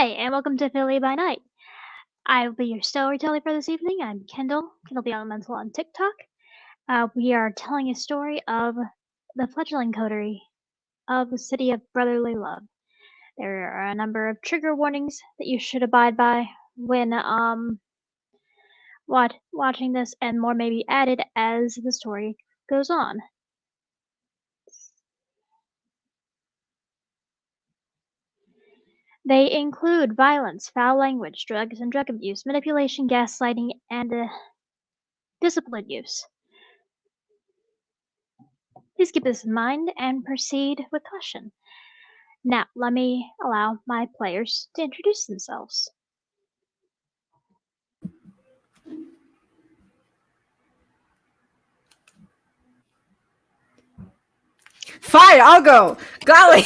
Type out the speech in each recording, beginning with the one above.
Hi, and welcome to Philly by Night. I will be your storyteller for this evening. I'm Kendall the Elemental on TikTok. We are telling a story of the fledgling coterie of the city of brotherly love. There are a number of trigger warnings that you should abide by when watching this, and more may be added as the story goes on. They include violence, foul language, drugs and drug abuse, manipulation, gaslighting, and discipline use. Please keep this in mind and proceed with caution. Now, let me allow my players to introduce themselves. Fine, I'll go. Golly.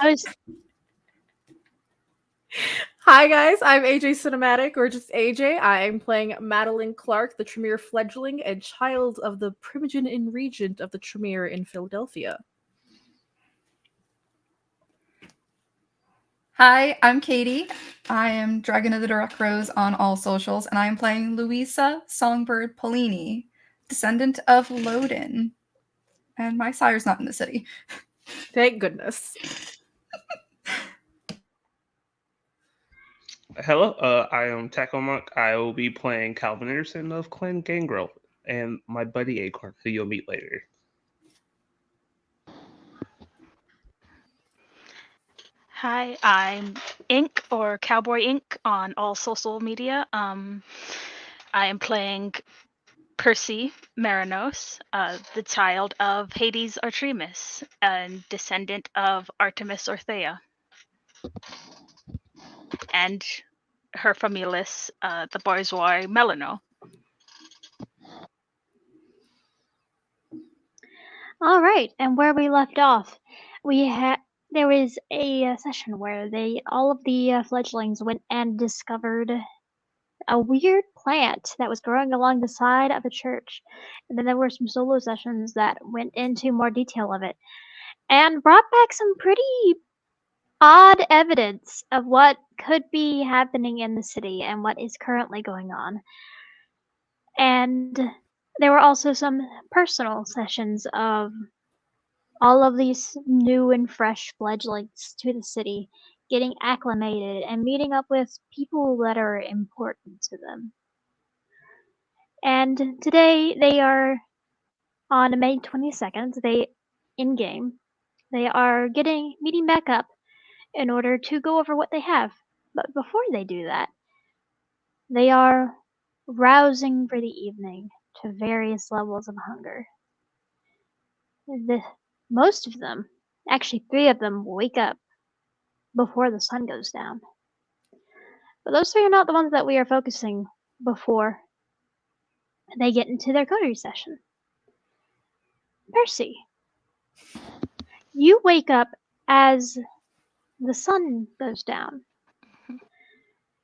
I was Hi guys, I'm AJ Cinematic, or just AJ. I'm playing Madeline Clark, the Tremere fledgling and child of the Primogen and Regent of the Tremere in Philadelphia. Hi, I'm Katie. I am Dragon of the Direct Rose on all socials, and I am playing Louisa Songbird Polini, descendant of Lodin. And my sire's not in the city. Thank goodness. Hello, I am Taco Monk. I will be playing Calvin Anderson of Clan Gangrel and my buddy Acorn, who you'll meet later. Hi, I'm Ink or Cowboy Ink on all social media. I am playing Percy Marinos, the child of Hades Artemis, and descendant of Artemis Orthea, and her familus, the bourgeois Melano. all right, and where we left off, there was a session where all of the fledglings went and discovered a weird plant that was growing along the side of a church, and then there were some solo sessions that went into more detail of it, and brought back some pretty odd evidence of what could be happening in the city and what is currently going on. And there were also some personal sessions of all of these new and fresh fledglings to the city getting acclimated and meeting up with people that are important to them. And today they are on May 22nd, they in game. They are meeting back up in order to go over what they have. But before they do that, they are rousing for the evening to various levels of hunger. Most of them, actually 3 of them, wake up before the sun goes down. But those 3 are not the ones that we are focusing before they get into their coterie session. Percy, you wake up as the sun goes down.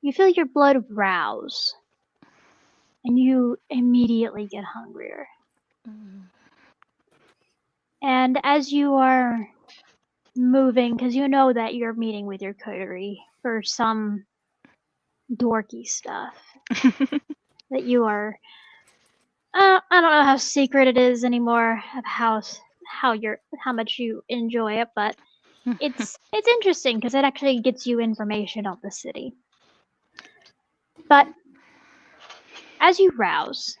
You feel your blood rouse, and you immediately get hungrier. And as you are moving, because you know that you're meeting with your coterie for some dorky stuff that you are. I don't know how secret it is anymore of how much you enjoy it, but it's interesting because it actually gets you information on the city. But as you rouse,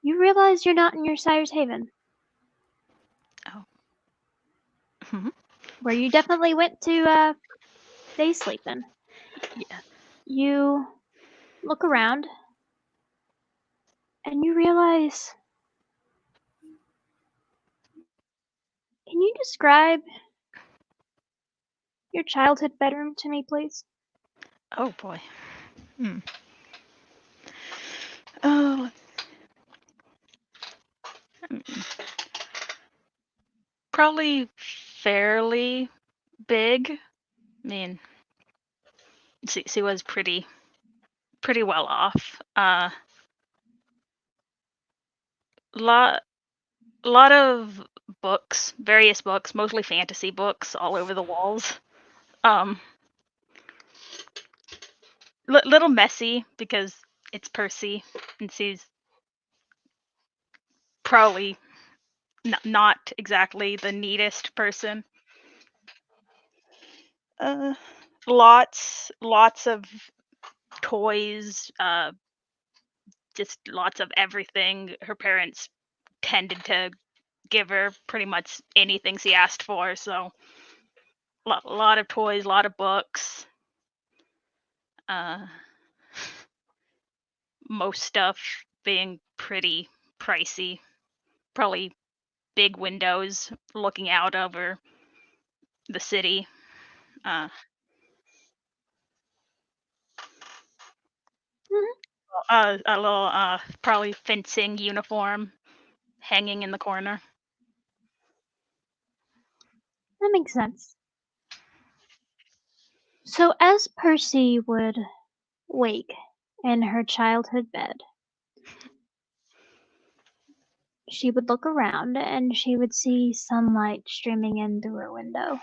you realize you're not in your sire's haven. Oh. Where you definitely went to day sleeping. Yeah. You look around and you realize. Can you describe your childhood bedroom to me, please? Oh boy. Oh. Probably fairly big. I mean, she was pretty well off. Lot of books, various books, mostly fantasy books, all over the walls. little messy because it's Percy and she's probably not exactly the neatest person. Lots of toys, just lots of everything. Her parents tended to give her pretty much anything she asked for, so a lot of toys, a lot of books. Most stuff being pretty pricey. Probably big windows looking out over the city. A little probably fencing uniform hanging in the corner. That makes sense. So as Percy would wake in her childhood bed, she would look around and she would see sunlight streaming in through her window.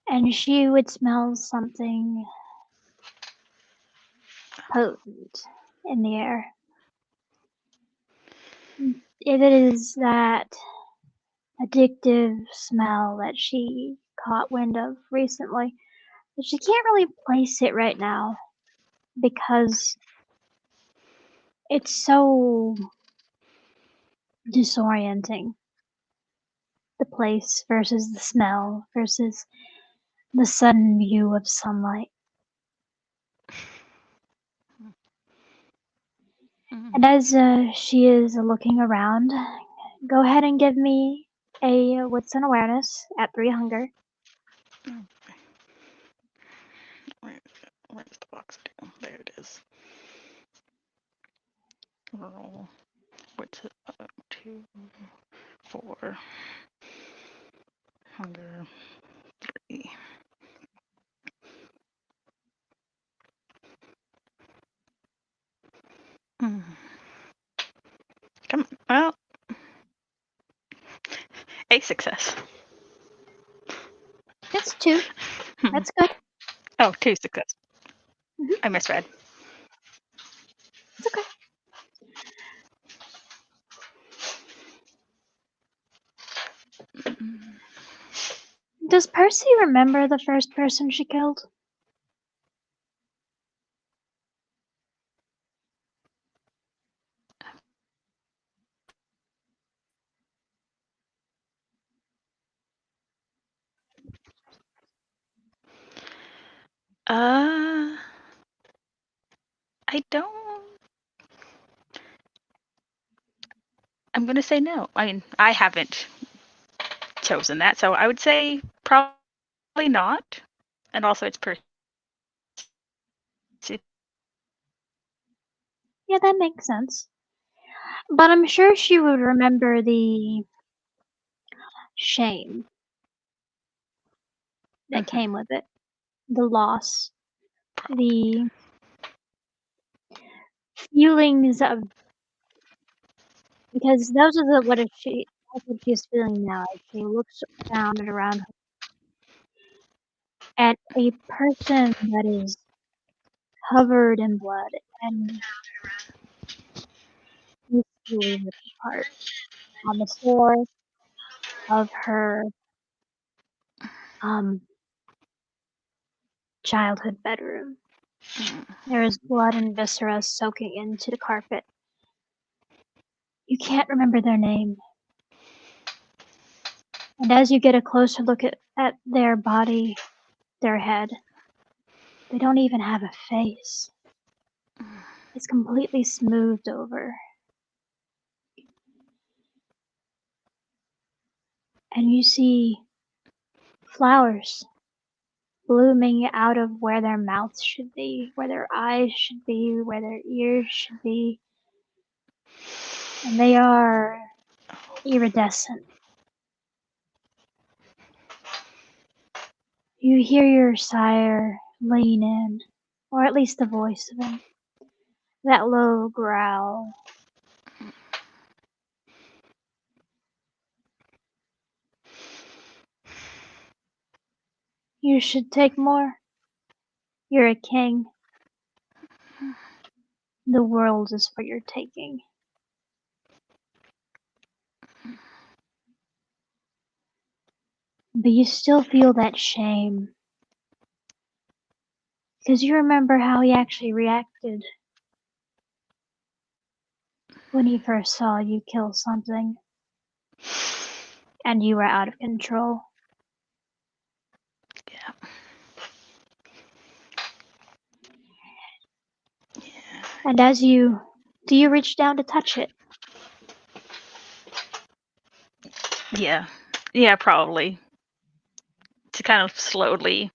And she would smell something potent in the air. It is that addictive smell that she caught wind of recently, but she can't really place it right now because it's so disorienting. The place versus the smell versus the sudden view of sunlight. And as she is looking around, go ahead and give me a wits and awareness at 3 hunger. Where's the box? There it is. Roll. What's it? 2, 4. Hunger. 3. Come on. Well, a success. That's 2. That's good. Oh, 2 success. Mhm. I misread. It's okay. Does Percy remember the first person she killed? I don't. I'm gonna say no. I mean, I haven't chosen that, so I would say probably not. And also, it's Percy. Yeah, that makes sense. But I'm sure she would remember the shame that came with it, the loss, the feelings of, because those are the what that's what she's feeling now as she looks around and around her at a person that is covered in blood and equally ripped apart on the floor of her um childhood bedroom. There is blood and viscera soaking into the carpet. You can't remember their name. And as you get a closer look at their body, their head, they don't even have a face. It's completely smoothed over. And you see flowers blooming out of where their mouths should be, where their eyes should be, where their ears should be. And they are iridescent. You hear your sire lean in, or at least the voice of him. That low growl. You should take more. You're a king. The world is for your taking. But you still feel that shame. Because you remember how he actually reacted when he first saw you kill something and you were out of control. Yeah. And do you reach down to touch it? Yeah. Yeah, probably. To kind of slowly,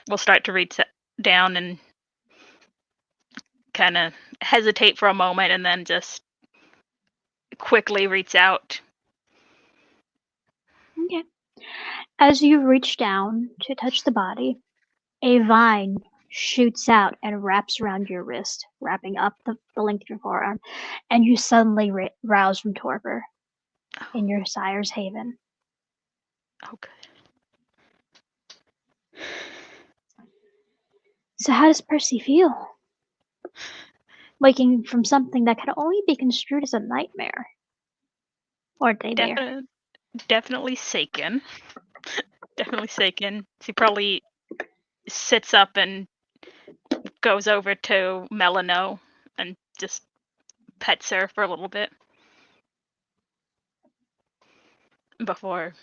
we'll start to reach down and kind of hesitate for a moment and then just quickly reach out. Okay. As you reach down to touch the body, a vine shoots out and wraps around your wrist, wrapping up the length of your forearm, and you suddenly rouse from torpor in your sire's haven. Okay. So how does Percy feel? Waking from something that can only be construed as a nightmare. Or daymare. Definitely Saken. Definitely Saken. She probably sits up and goes over to Melano and just pets her for a little bit before,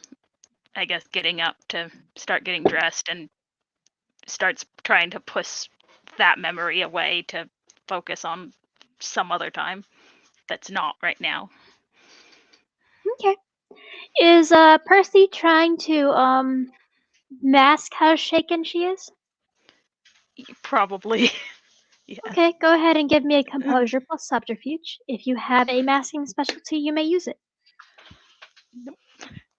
I guess, getting up to start getting dressed and starts trying to push that memory away to focus on some other time that's not right now. Okay. Is Percy trying to mask how shaken she is? Probably. Yeah. Okay, go ahead and give me a composure plus subterfuge. If you have a masking specialty, you may use it. Nope.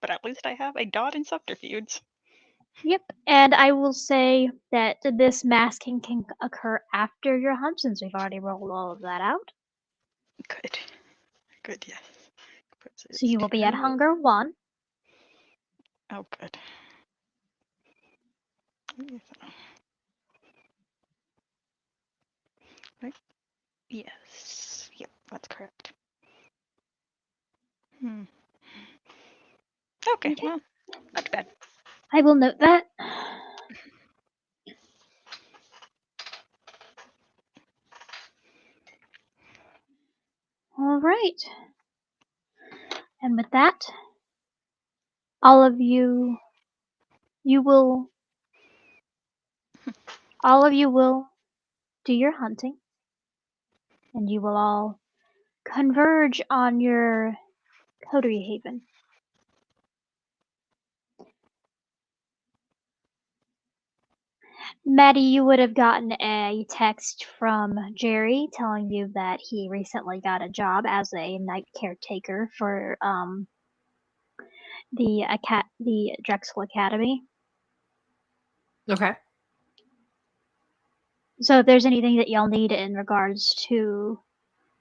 But at least I have a dot in subterfuge. Yep, and I will say that this masking can occur after your hunt, since we've already rolled all of that out. Good. Good, yes. So you will be at hunger 1. Oh, good. Right? Yes. Yep, that's correct. Okay, Okay. well, not too bad. I will note that. All right. And with that, all of you will do your hunting, and you will all converge on your coterie haven. Maddie, you would have gotten a text from Jerry telling you that he recently got a job as a night caretaker for the Drexel Academy. Okay. So if there's anything that y'all need in regards to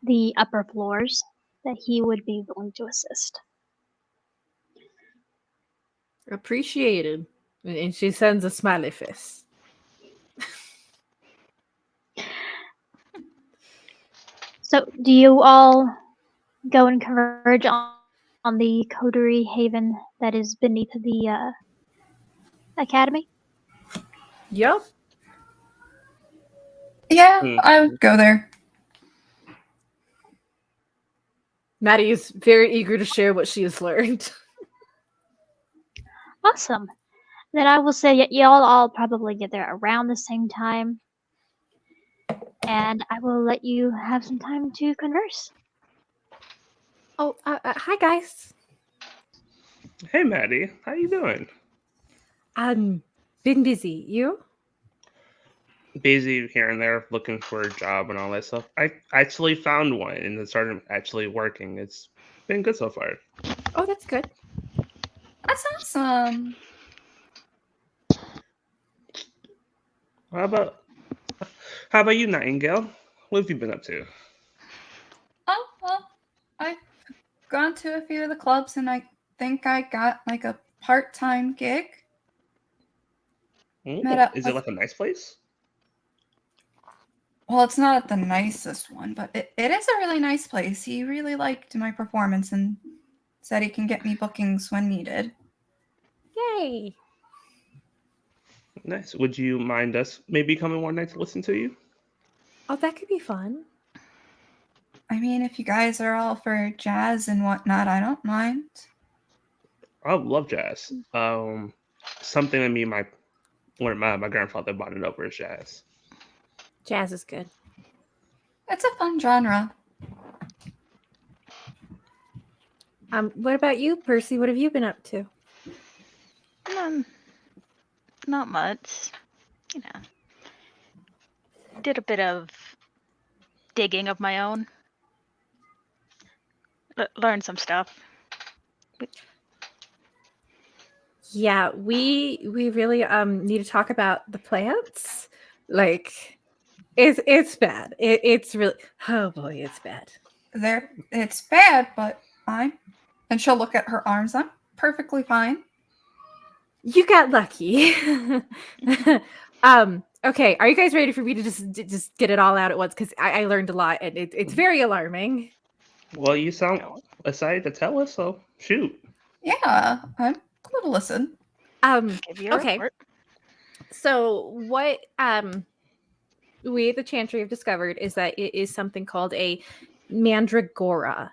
the upper floors, that he would be willing to assist. Appreciated. And she sends a smiley face. So do you all go and converge on the coterie haven that is beneath the academy? Yep. Yeah, Hmm. I would go there. Maddie is very eager to share what she has learned. Awesome. Then I will say that y'all all probably get there around the same time. And I will let you have some time to converse. Oh, hi guys. Hey, Maddie, how you doing? Been busy. You? Busy here and there, looking for a job and all that stuff. I actually found one and it started actually working. It's been good so far. Oh, that's good. That's awesome. How about how about you, Nightingale? What have you been up to? Oh, well, I've gone to a few of the clubs and I think I got like a part-time gig. Met up Is it with like a nice place? Well, it's not the nicest one, but it is a really nice place. He really liked my performance and said he can get me bookings when needed. Yay! Nice. Would you mind us maybe coming one night to listen to you? Oh, that could be fun. I mean, if you guys are all for jazz and whatnot, I don't mind. I love jazz. Something that me and my grandfather bonded over is jazz. Jazz is good. It's a fun genre. What about you, Percy? What have you been up to? Not much. You know, did a bit of digging of my own. Learned some stuff. Yeah, we really need to talk about the plants. Like, it's bad. It's really, oh boy, it's bad. It's bad, but fine. And she'll look at her arms. I'm perfectly fine. You got lucky. Okay, are you guys ready for me to just get it all out at once? Because I learned a lot, and it's very alarming. Well, you sound excited to tell us, so shoot. Yeah, I'm cool to listen. Give you a Okay. report. So what we at the Chantry have discovered is that it is something called a mandragora.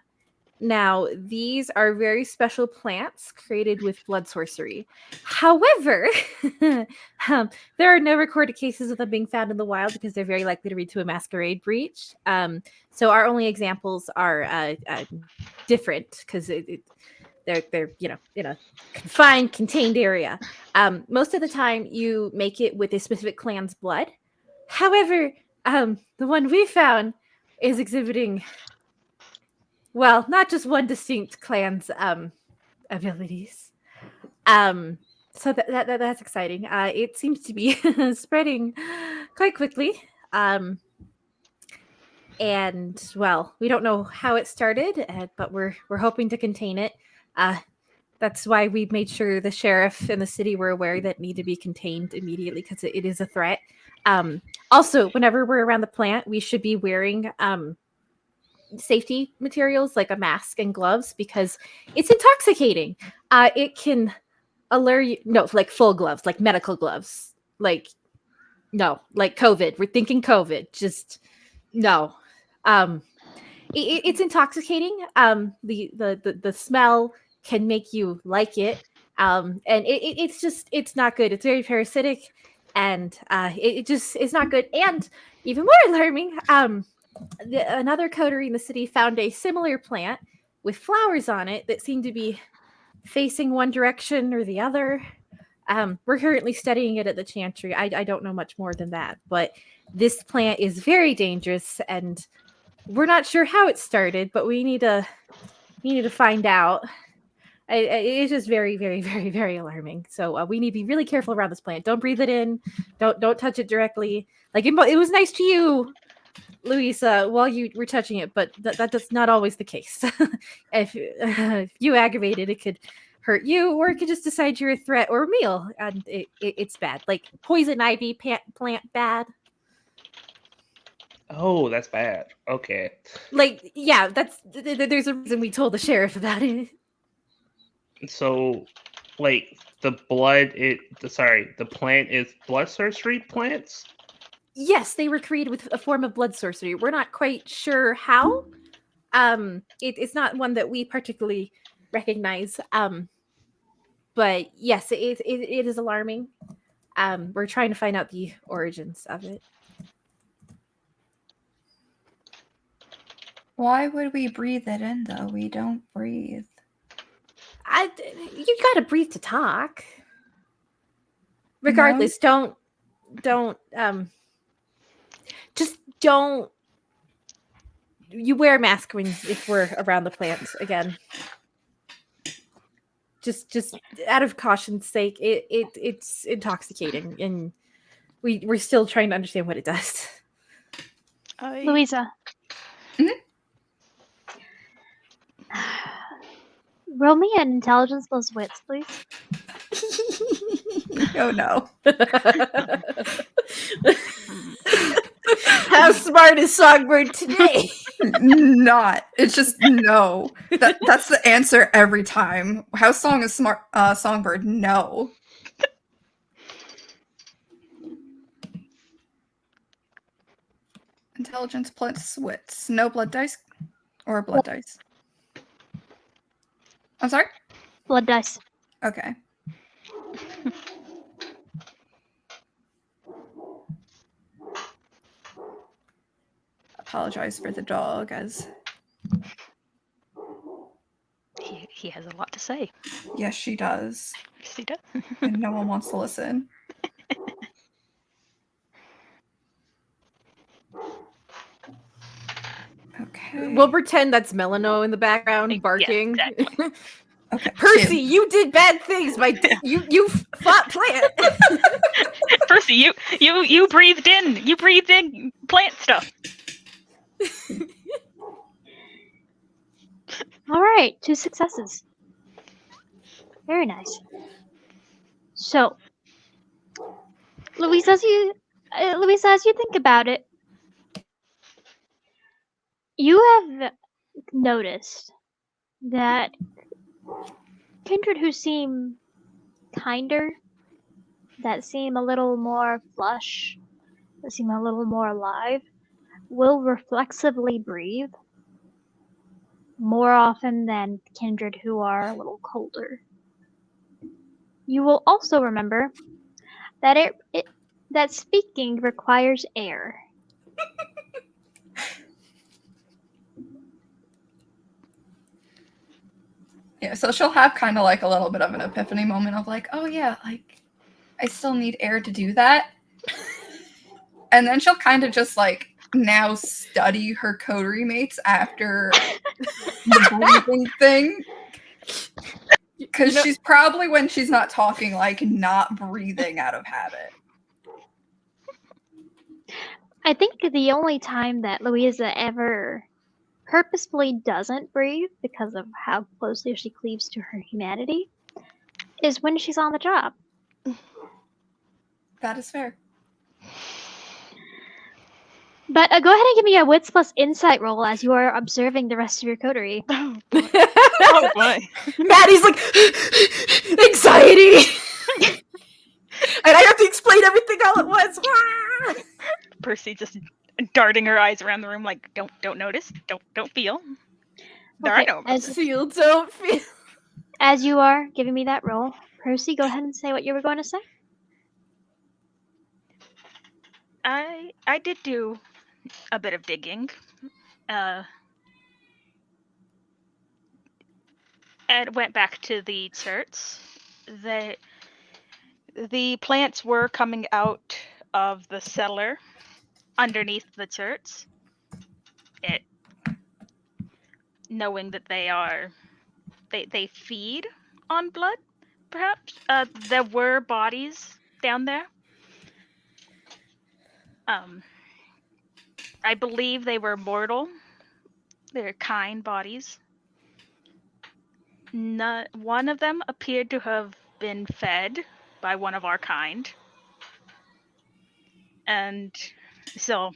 Now, these are very special plants created with blood sorcery. However, there are no recorded cases of them being found in the wild because they're very likely to lead to a masquerade breach. So our only examples are different because they're in a contained area. Most of the time, you make it with a specific clan's blood. However, the one we found is exhibiting, well, not just one distinct clan's abilities. So that's exciting. It seems to be spreading quite quickly. And well, we don't know how it started, but we're hoping to contain it. That's why we made sure the sheriff and the city were aware that it need to be contained immediately because it is a threat. Also, whenever we're around the plant, we should be wearing safety materials like a mask and gloves because it's intoxicating. It can allure you, no, like full gloves, like medical gloves, like COVID. We're thinking COVID. Just no. It's intoxicating. The smell can make you like it. And it's not good. It's very parasitic, and it's not good. And even more alarming, another coterie in the city found a similar plant with flowers on it that seemed to be facing one direction or the other. We're currently studying it at the Chantry. I don't know much more than that, but this plant is very dangerous, and we're not sure how it started, but we need to find out. It's just very, very, very, very alarming. So we need to be really careful around this plant. Don't breathe it in. Don't touch it directly. Like it was nice to you, Louisa, while you were touching it, but that's not always the case. If you aggravate it, it could hurt you, or it could just decide you're a threat or a meal, and it's bad. Like poison ivy plant bad. Oh, that's bad. Okay. Like, yeah, there's a reason we told the sheriff about it. So, like the plant is blood sorcery plants? Yes, they were created with a form of blood sorcery. We're not quite sure how. It's not one that we particularly recognize. But yes, it is alarming. We're trying to find out the origins of it. Why would we breathe it in, though? We don't breathe. You gotta breathe to talk. Regardless, don't just don't. You wear a mask if we're around the plant again. Just out of caution's sake, it's intoxicating, and we're still trying to understand what it does. Louisa. Mhm. Roll me an intelligence plus wits, please. Oh no. How smart is Songbird today? Not. It's just no. That's the answer every time. How song is smart? Songbird? No. Intelligence plus wits. No blood dice, or blood dice. I'm sorry. Blood dice. Okay. Apologize for the dog, as He has a lot to say. yes, she does, Yes, he does. and no one wants to listen. Okay. We'll pretend that's Melano in the background Yeah, barking. exactly. Okay. Percy, you did bad things by you fought plant. Percy, you breathed in. You breathed in plant stuff. All right, 2 successes. Very nice. So, Louisa, as you think about it, you have noticed that kindred who seem kinder, that seem a little more flush, that seem a little more alive, will reflexively breathe more often than kindred who are a little colder. You will also remember that that speaking requires air. Yeah, so she'll have kind of like a little bit of an epiphany moment of like, oh yeah, like I still need air to do that. And then she'll kind of just like now study her coterie mates after the breathing thing. Because she's probably, when she's not talking, like not breathing out of habit. I think the only time that Louisa ever purposefully doesn't breathe because of how closely she cleaves to her humanity is when she's on the job. That is fair. But go ahead and give me a wits plus insight roll as you are observing the rest of your coterie. Oh boy. Oh boy. Maddie's like anxiety. And I have to explain everything all at once. Percy just darting her eyes around the room like, don't notice, don't feel. There Okay, are no emotions. Feel, don't feel. As you are giving me that roll, Percy, go ahead and say what you were going to say. I did do a bit of digging. And went back to the church. The plants were coming out of the cellar underneath the church. Knowing that they feed on blood, perhaps. There were bodies down there. I believe they were mortal. They're kind bodies. One of them appeared to have been fed by one of our kind. And so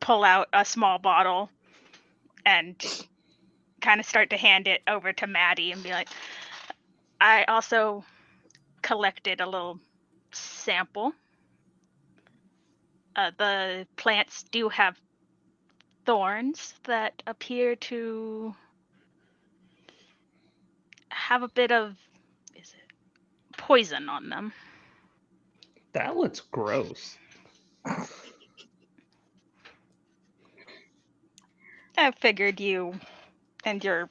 pull out a small bottle and kind of start to hand it over to Maddie and be like, I also collected a little sample. The plants do have thorns that appear to have a bit of poison on them. That looks gross. I figured you and your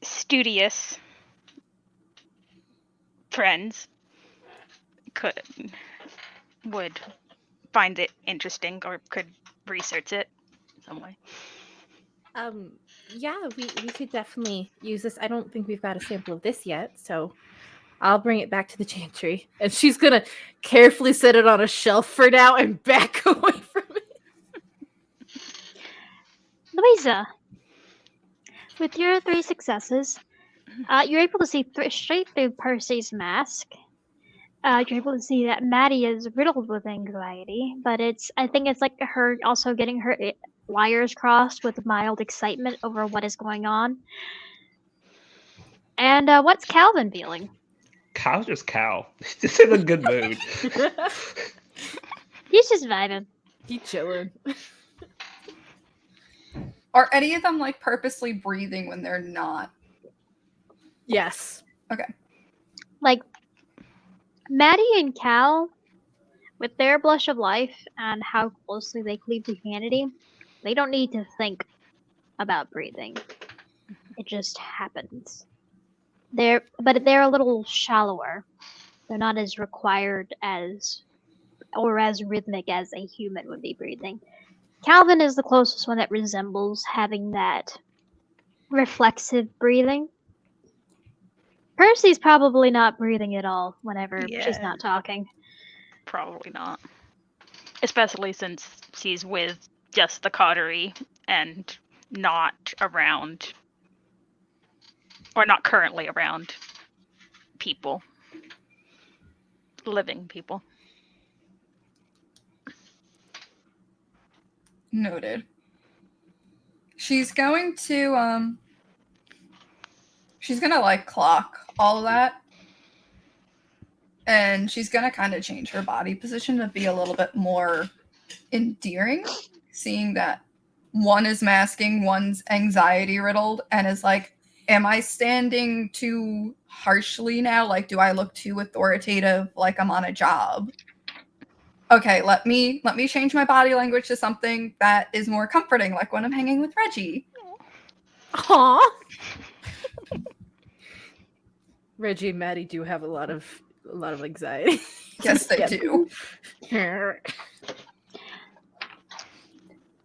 studious friends would find it interesting or could research it some way. Yeah, we could definitely use this. I don't think we've got a sample of this yet, so I'll bring it back to the chantry. And she's gonna carefully set it on a shelf for now and back away from it. Louisa, with your 3 successes, you're able to see straight through Percy's mask you're able to see that Maddie is riddled with anxiety, but I think it's like her also getting her wires crossed with mild excitement over what is going on. And what's Calvin feeling? Cal's just Cal. He's just in a good mood. He's just vibing. He chilling. Are any of them like purposely breathing when they're not? Yes. Okay. Like, Maddie and Cal, with their blush of life and how closely they cleave to humanity, they don't need to think about breathing. It just happens. But they're a little shallower. They're not as required as or as rhythmic as a human would be breathing. Calvin is the closest one that resembles having that reflexive breathing. Percy's probably not breathing at all whenever she's Yeah. not talking. Probably not. Especially since she's with just the coterie and not around, or not currently around people. Living people. Noted. She's going to she's gonna like clock all of that. And she's gonna kind of change her body position to be a little bit more endearing, seeing that one is masking, one's anxiety riddled, and is like, am I standing too harshly now? Like, do I look too authoritative, like I'm on a job? Okay, let me change my body language to something that is more comforting, like when I'm hanging with Reggie. Aw. Reggie and Maddie do have a lot of anxiety. Yes, they Yeah. do.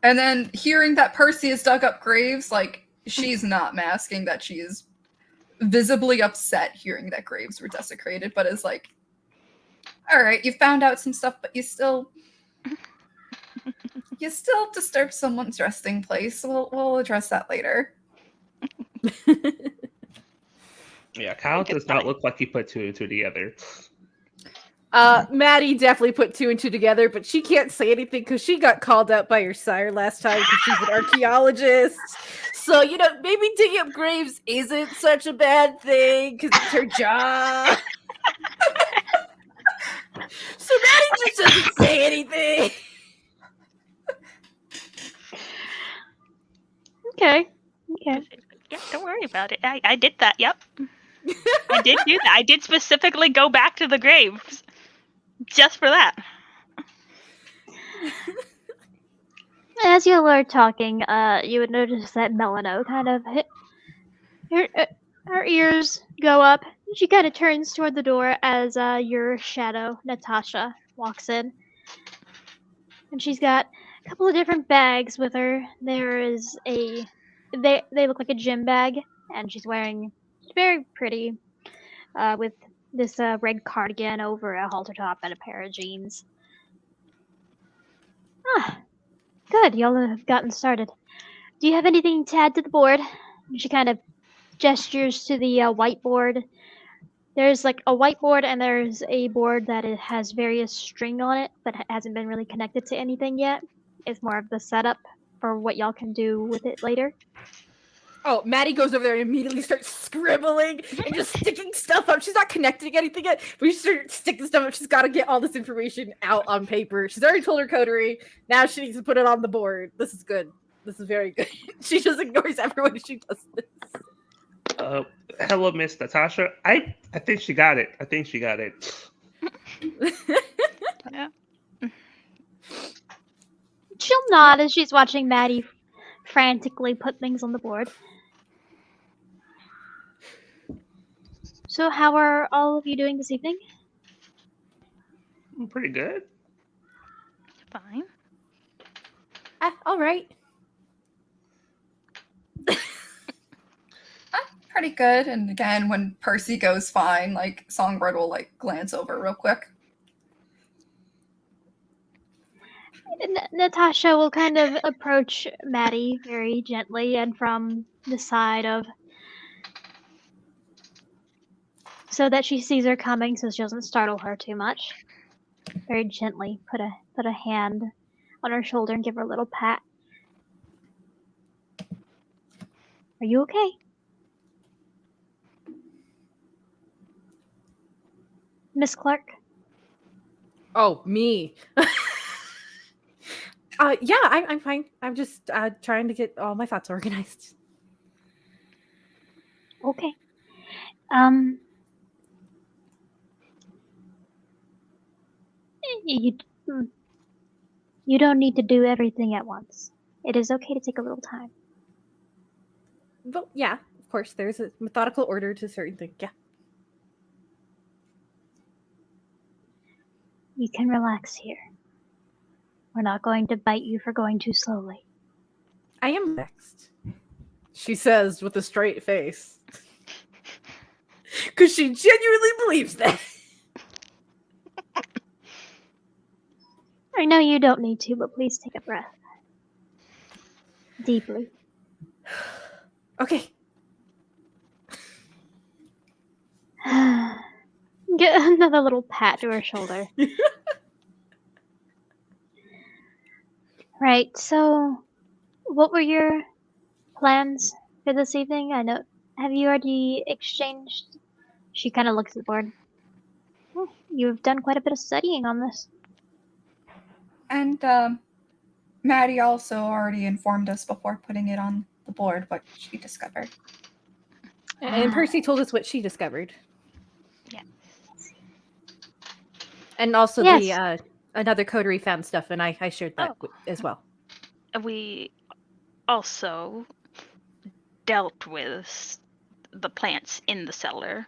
And then hearing that Percy has dug up graves, like, she's not masking that she is visibly upset hearing that graves were desecrated, but is like, all right, you found out some stuff, but you still disturb someone's resting place. We'll address that later. Yeah, Cal does not look like he put two and two together. Maddie definitely put two and two together, but she can't say anything because she got called out by her sire last time because she's an archaeologist. So, maybe digging up graves isn't such a bad thing because it's her job. So Maddie just doesn't say anything. Okay. Yeah, don't worry about it. I did that. Yep. I did do that. I did specifically go back to the graves just for that. As you were talking, you would notice that Melano kind of her ears go up. She kind of turns toward the door as your shadow, Natasha, walks in. And she's got a couple of different bags with her. There is they look like a gym bag, and she's very pretty, with this red cardigan over a halter top and a pair of jeans. Ah, good. Y'all have gotten started. Do you have anything to add to the board? And she kind of gestures to the whiteboard. There's like a whiteboard, and there's a board that it has various string on it, but hasn't been really connected to anything yet. It's more of the setup for what y'all can do with it later. Oh, Maddie goes over there and immediately starts scribbling and just sticking stuff up. She's not connecting anything yet, but she starts sticking stuff up. She's got to get all this information out on paper. She's already told her coterie. Now she needs to put it on the board. This is good. This is very good. She just ignores everyone as she does this. Hello, Miss Natasha. I think she got it. Yeah. She'll nod as she's watching Maddie frantically put things on the board. So how are all of you doing this evening? I'm pretty good. Fine. All right. Pretty good. And again, when Percy goes fine, like, Songbird will like glance over real quick. Natasha will kind of approach Maddie very gently and from the side of, so that she sees her coming, so she doesn't startle her too much. Very gently put a hand on her shoulder and give her a little pat. Are you okay? Miss Clark? Oh, me. Yeah, I'm fine. I'm just trying to get all my thoughts organized. Okay. You, you don't need to do everything at once. It is okay to take a little time. Well, yeah, of course, there's a methodical order to certain things. Yeah. You can relax here. We're not going to bite you for going too slowly. I am next, she says with a straight face. Because she genuinely believes that. I know you don't need to, but please take a breath. Deeply. Okay. Get another little pat to her shoulder. Right, so what were your plans for this evening? I know. Have you already exchanged? She kind of looks at the board. Oh, you've done quite a bit of studying on this. And Maddie also already informed us before putting it on the board what she discovered. And Percy told us what she discovered. Yeah. And also Yes. the another coterie found stuff, and I shared that as well. We also dealt with the plants in the cellar.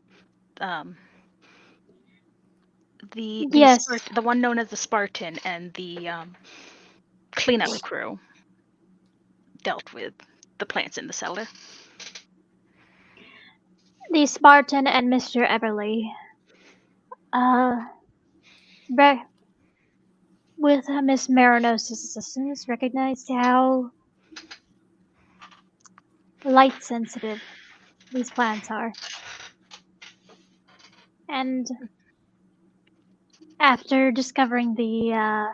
Yes. The one known as the Spartan and the cleanup crew dealt with the plants in the cellar. The Spartan and Mr. Everly. With Miss Marinos' assistance, recognized how light sensitive these plants are. And after discovering the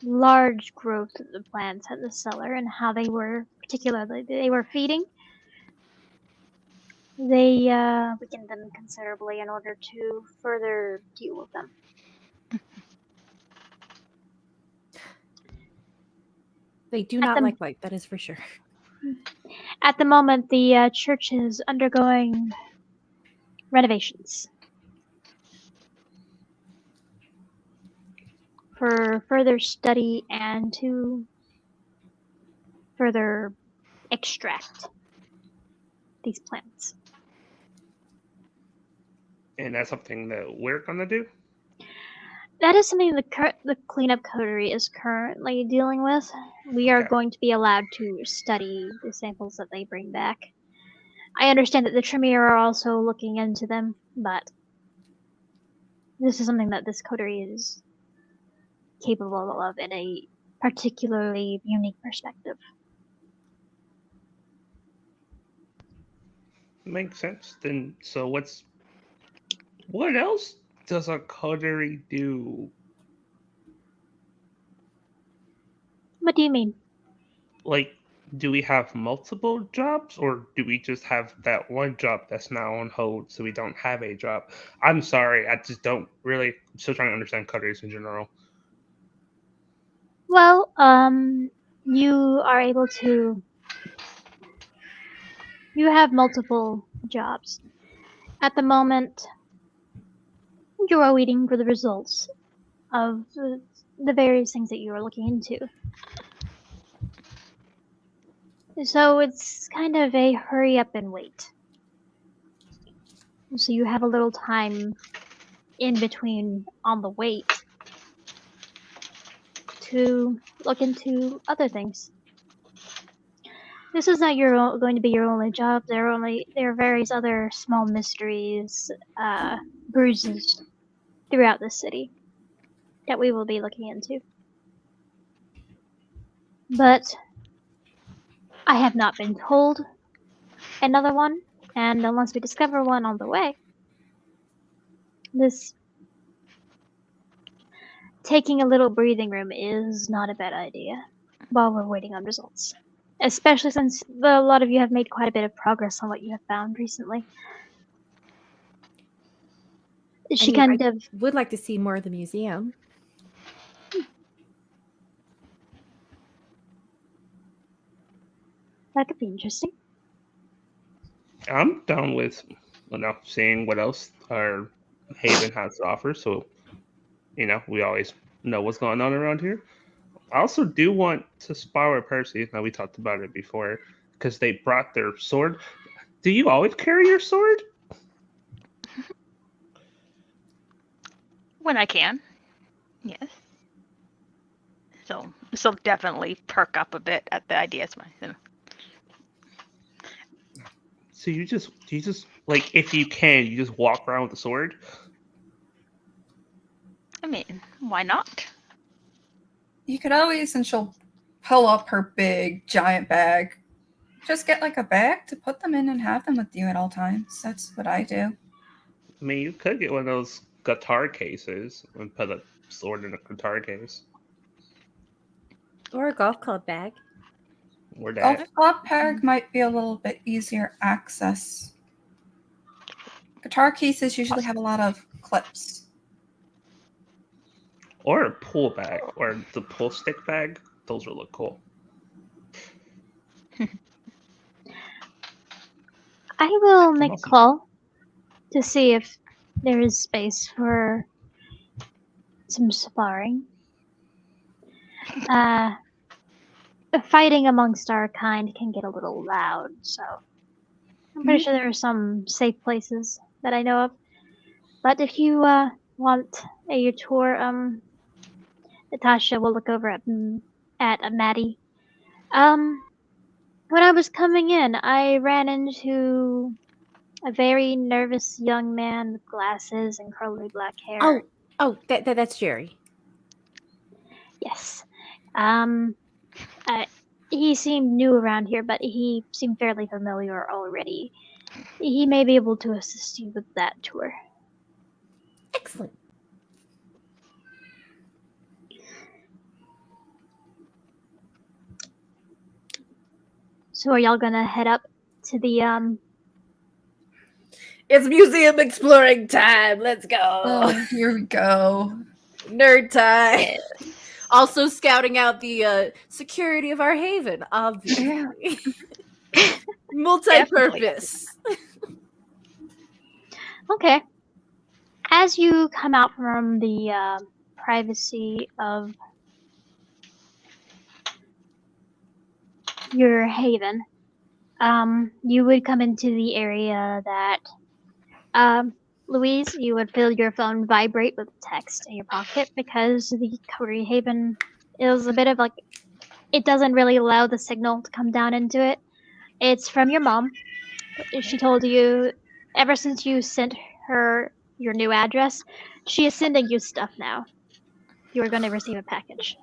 large growth of the plants at the cellar and how they were feeding, they weakened them considerably in order to further deal with them. They do not like light, that is for sure. At the moment, the church is undergoing renovations for further study and to further extract these plants. And that's something that we're gonna do. That is something the cleanup coterie is currently dealing with. We are Okay. going to be allowed to study the samples that they bring back. I understand that the Tremere are also looking into them, but this is something that this coterie is capable of in a particularly unique perspective. Makes sense. Then, so what else does a coterie do? What do you mean? Like, do we have multiple jobs, or do we just have that one job that's now on hold, so we don't have a job? I'm sorry, I just don't really. I'm still trying to understand coteries in general. Well, you are able to. You have multiple jobs. At the moment, you are waiting for the results of the various things that you are looking into. So it's kind of a hurry up and wait. So you have a little time in between on the wait to look into other things. This is not going to be your only job. There are various other small mysteries, bruises throughout the city that we will be looking into. But I have not been told another one, and unless we discover one on the way, This taking a little breathing room is not a bad idea while we're waiting on results. Especially since a lot of you have made quite a bit of progress on what you have found recently. She I kind of would like to see more of the museum. that could be interesting. I'm down with, seeing what else our Haven has to offer. So, we always know what's going on around here. I also do want to spar with Percy. Now we talked about it before because they brought their sword. Do you always carry your sword? When I can. Yes. So definitely perk up a bit at the idea. So you just like if you can, you just walk around with the sword. I mean, why not? You could always, and she'll pull up her big giant bag. Just get like a bag to put them in and have them with you at all times. That's what I do. I mean, you could get one of those guitar cases and put a sword in a guitar case. Or a golf club bag. Or Golf that. club bag might be a little bit easier access. Guitar cases usually have a lot of clips. Or a pull bag. Or the pull stick bag. Those would look cool. I will make a awesome. call to see if there is space for some sparring. Fighting amongst our kind can get a little loud, so I'm pretty sure there are some safe places that I know of. But if you want a tour, Natasha will look over at Maddie. When I was coming in, I ran into a very nervous young man with glasses and curly black hair. That's Jerry. Yes. He seemed new around here, but he seemed fairly familiar already. He may be able to assist you with that tour. Excellent. So are y'all gonna head up to the It's museum exploring time. Let's go. Oh, here we go. Nerd time. Yes. Also scouting out the security of our haven, obviously. Yeah. Multi-purpose. Okay. As you come out from the privacy of your haven, you would come into the area that, Louise, you would feel your phone vibrate with text in your pocket because the Cody Haven is a bit of like, it doesn't really allow the signal to come down into it. It's from your mom. She told you ever since you sent her your new address, she is sending you stuff now. You are going to receive a package.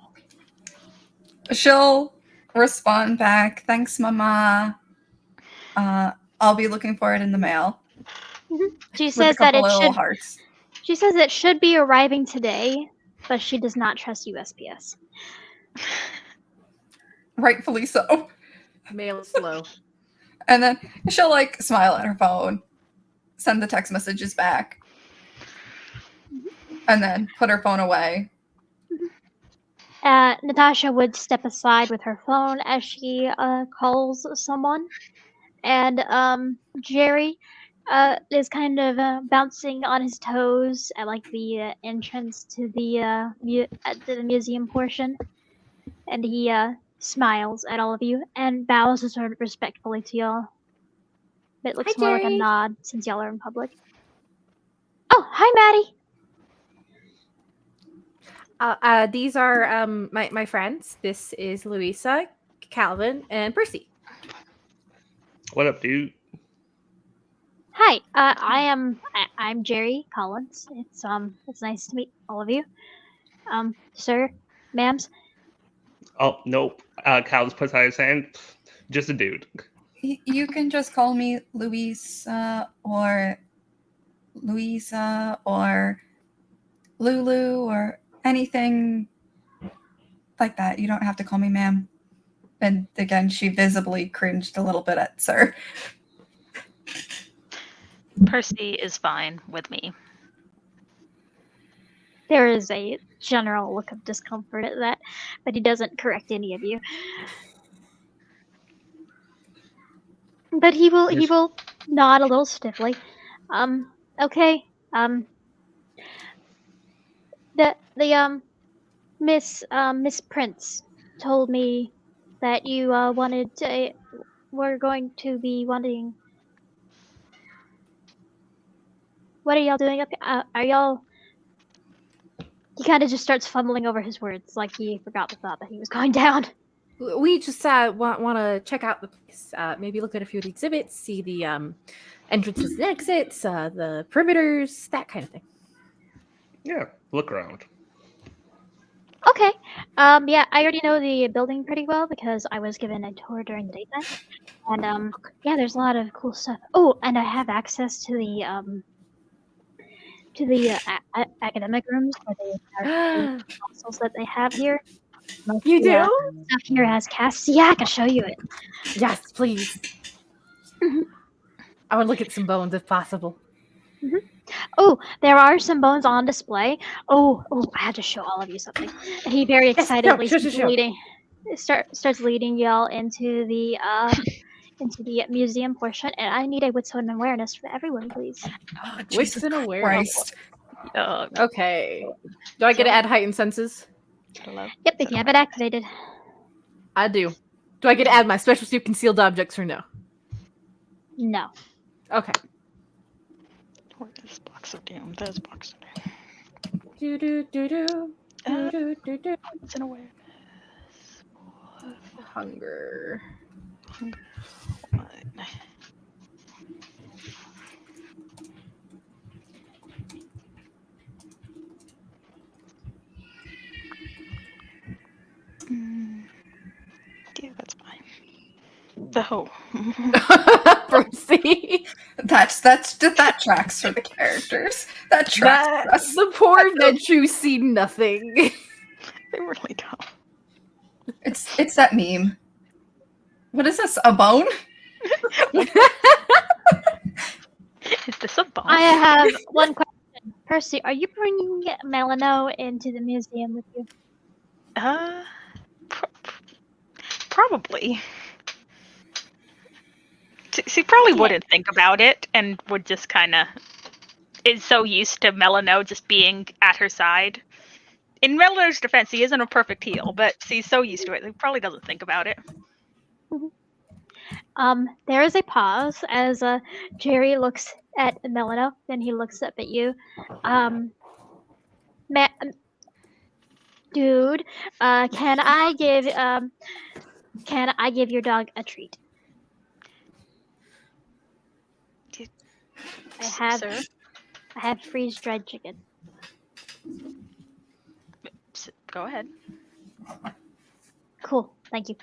She'll respond back, "Thanks, Mama. I'll be looking for it in the mail." She With a says that couple it of little should. hearts. She says it should be arriving today, but she does not trust USPS. Rightfully so. Mail slow. And then she'll like smile at her phone, send the text messages back, and then put her phone away. Natasha would step aside with her phone as she calls someone, and Jerry is kind of bouncing on his toes at like the entrance to the museum portion, and he smiles at all of you and bows sort of respectfully to y'all. It looks Hi, more like a Jerry. nod since y'all are in public. Oh, hi, Maddie. These are my friends. This is Louisa, Calvin, and Percy. What up, dude? Hi, I'm Jerry Collins. It's nice to meet all of you. Sir, ma'ams. Oh, nope. Cal just puts out his hand. Just a dude. You can just call me Louisa or Louisa or Lulu or anything like that. You don't have to call me ma'am. And again, she visibly cringed a little bit at sir. Percy is fine with me. There is a general look of discomfort at that, but he doesn't correct any of you. But he Yes. will nod a little stiffly. Okay. The Miss Prince told me that you wanted to were going to be wanting. What are y'all doing up here? Are y'all? He kind of just starts fumbling over his words, like he forgot the thought that he was going down. We just want to check out the place. Maybe look at a few of the exhibits, see the entrances and exits, the perimeters, that kind of thing. Yeah, look around. Okay. Yeah, I already know the building pretty well because I was given a tour during the daytime, and yeah, there's a lot of cool stuff. Oh, and I have access to the academic rooms where they are the consoles that they have here. Most You of the do? stuff here has casts. Yeah, I can show you it. Yes, please. Mhm. I would look at some bones if possible. Oh, there are some bones on display. Oh, I had to show all of you something. And he very excitedly show. starts leading y'all into the museum portion. And I need a wits and awareness for everyone, please. Oh, Wits Jesus and awareness. Christ. Okay. Do I get to add heightened senses? Yep, if you have it activated. I do. Do I get to add my special suit concealed objects or no? No. Okay. Where is box of doom? There's box of doom. Do do do do. Do do do do. It's an awareness. Hunger. One. Yeah, that's fine. So, Percy. That tracks for the characters. That tracks for us. The poor Ventrue see nothing. they really don't. It's that meme. What is this? A bone? Is this a bomb? I have one question. Percy, are you bringing Melano into the museum with you? Probably. She probably wouldn't think about it and would just kind of is so used to Melano just being at her side. In Melano's defense, he isn't a perfect heel, but he's so used to it, he probably doesn't think about it. There is a pause as Jerry looks at Melano, then he looks up at you. Dude, can I give your dog a treat? Sir? I have freeze-dried chicken. Go ahead. Cool, thank you.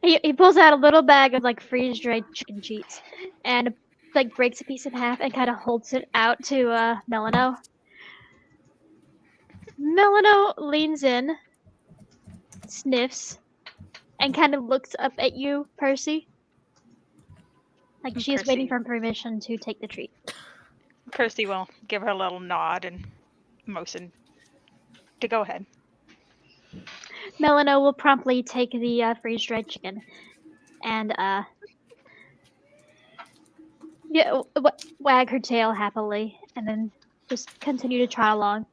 He pulls out a little bag of like freeze-dried chicken cheeks and like breaks a piece in half and kind of holds it out to Melano. Melano leans in, sniffs, and kind of looks up at you, Percy. Like she's waiting for permission to take the treat. Percy will give her a little nod and motion to go ahead. Melano will promptly take the freeze-dried chicken and wag her tail happily and then just continue to trot along.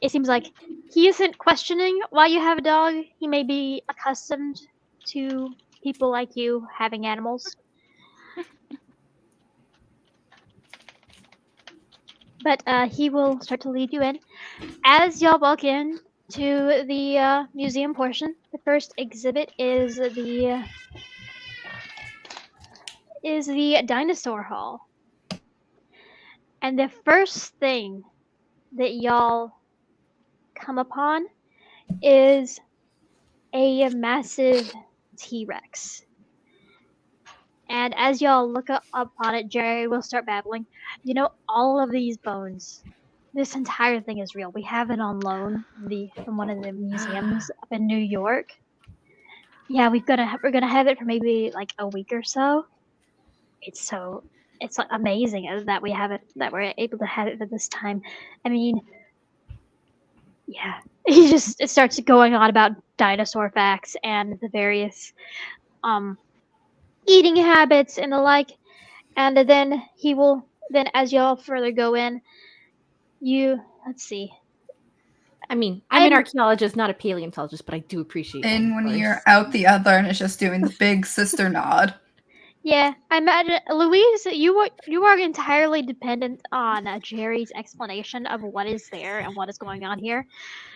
It seems like he isn't questioning why you have a dog. He may be accustomed to people like you having animals. But he will start to lead you in. As y'all walk in to the museum portion, the first exhibit is the dinosaur hall. And the first thing that y'all come upon is a massive T-Rex. And as y'all look up on it, Jerry will start babbling. You know, all of these bones, this entire thing is real. We have it on loan from one of the museums up in New York. Yeah, we're gonna have it for maybe like a week or so. It's it's like amazing that we have it, that we're able to have it for this time. I mean, yeah, it starts going on about dinosaur facts and the various um eating habits and the like. And then as y'all further go in, let's see. I mean, I'm an I'm archaeologist, not a paleontologist, but I do appreciate In one ear, dinosaurs. out the other, and it's just doing the big sister nod. Yeah, I imagine Louise, you are entirely dependent on Jerry's explanation of what is there and what is going on here,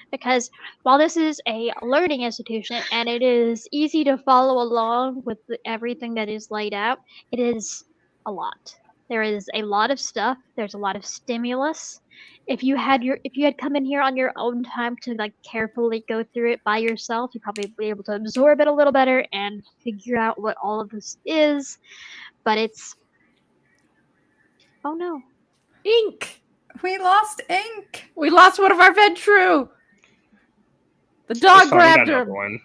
because while this is a learning institution and it is easy to follow along with everything that is laid out, it is a lot. There is a lot of stuff. There's a lot of stimulus. If you had come in here on your own time to like carefully go through it by yourself, you'd probably be able to absorb it a little better and figure out what all of this is. But it's oh no. Ink! We lost ink. We lost one of our Ventru! The It's dog fine, I got grabbed another him! one.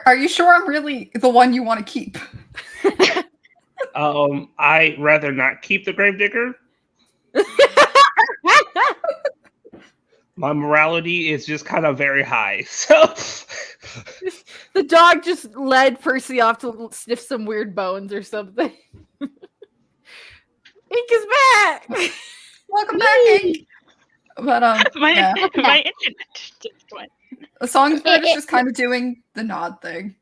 Are you sure I'm really the one you want to keep? I rather not keep the gravedigger. My morality is just kind of very high, so The dog just led Percy off to sniff some weird bones or something. Ink is back! Welcome back, ink. But my yeah, my internet just went. the songbird is It- just kind of doing the nod thing.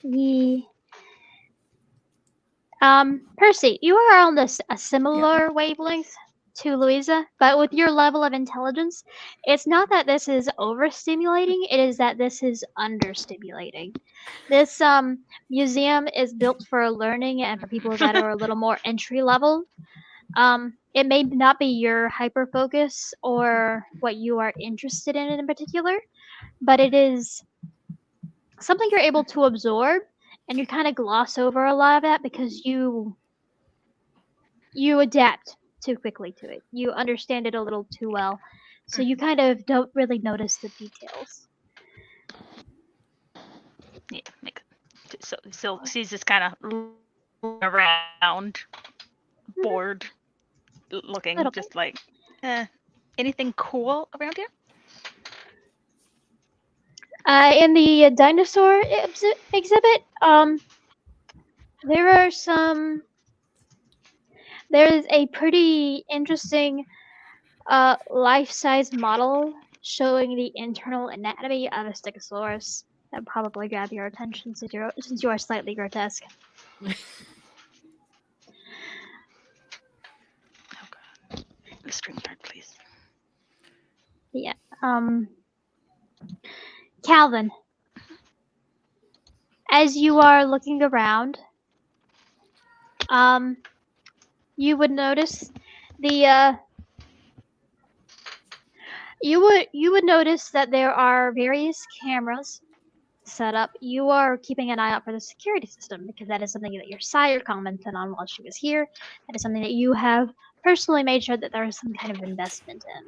Ye Percy, you are on a similar wavelength to Louisa, but with your level of intelligence, it's not that this is overstimulating, it is that this is understimulating. This museum is built for learning and for people that are a little more entry level. It may not be your hyper focus or what you are interested in particular, but it is something you're able to absorb, and you kind of gloss over a lot of that because you adapt too quickly to it. You understand it a little too well, so you kind of don't really notice the details. Yeah, so she's just kind of around, bored, looking, Little just like, anything cool around here? In the dinosaur exhibit, there are some. There is a pretty interesting life-size model showing the internal anatomy of a Stegosaurus. That probably grab your attention since you are slightly grotesque. Oh god. The screen card, please. Yeah. Calvin, as you are looking around, you would notice the you would notice that there are various cameras set up. You are keeping an eye out for the security system because that is something that your sire commented on while she was here. That is something that you have personally made sure that there is some kind of investment in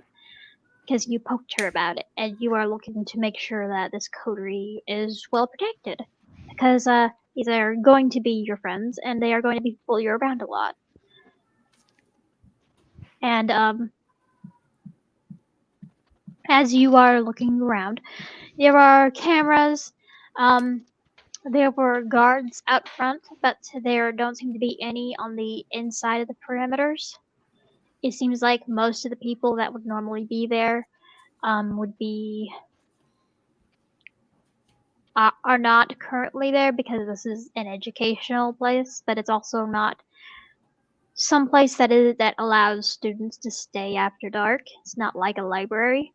because you poked her about it, and you are looking to make sure that this coterie is well protected because these are going to be your friends and they are going to be people you're around a lot. And as you are looking around, there are cameras. There were guards out front, but there don't seem to be any on the inside of the perimeters. It seems like most of the people that would normally be there would be are not currently there because this is an educational place, but it's also not some place that allows students to stay after dark. It's not like a library.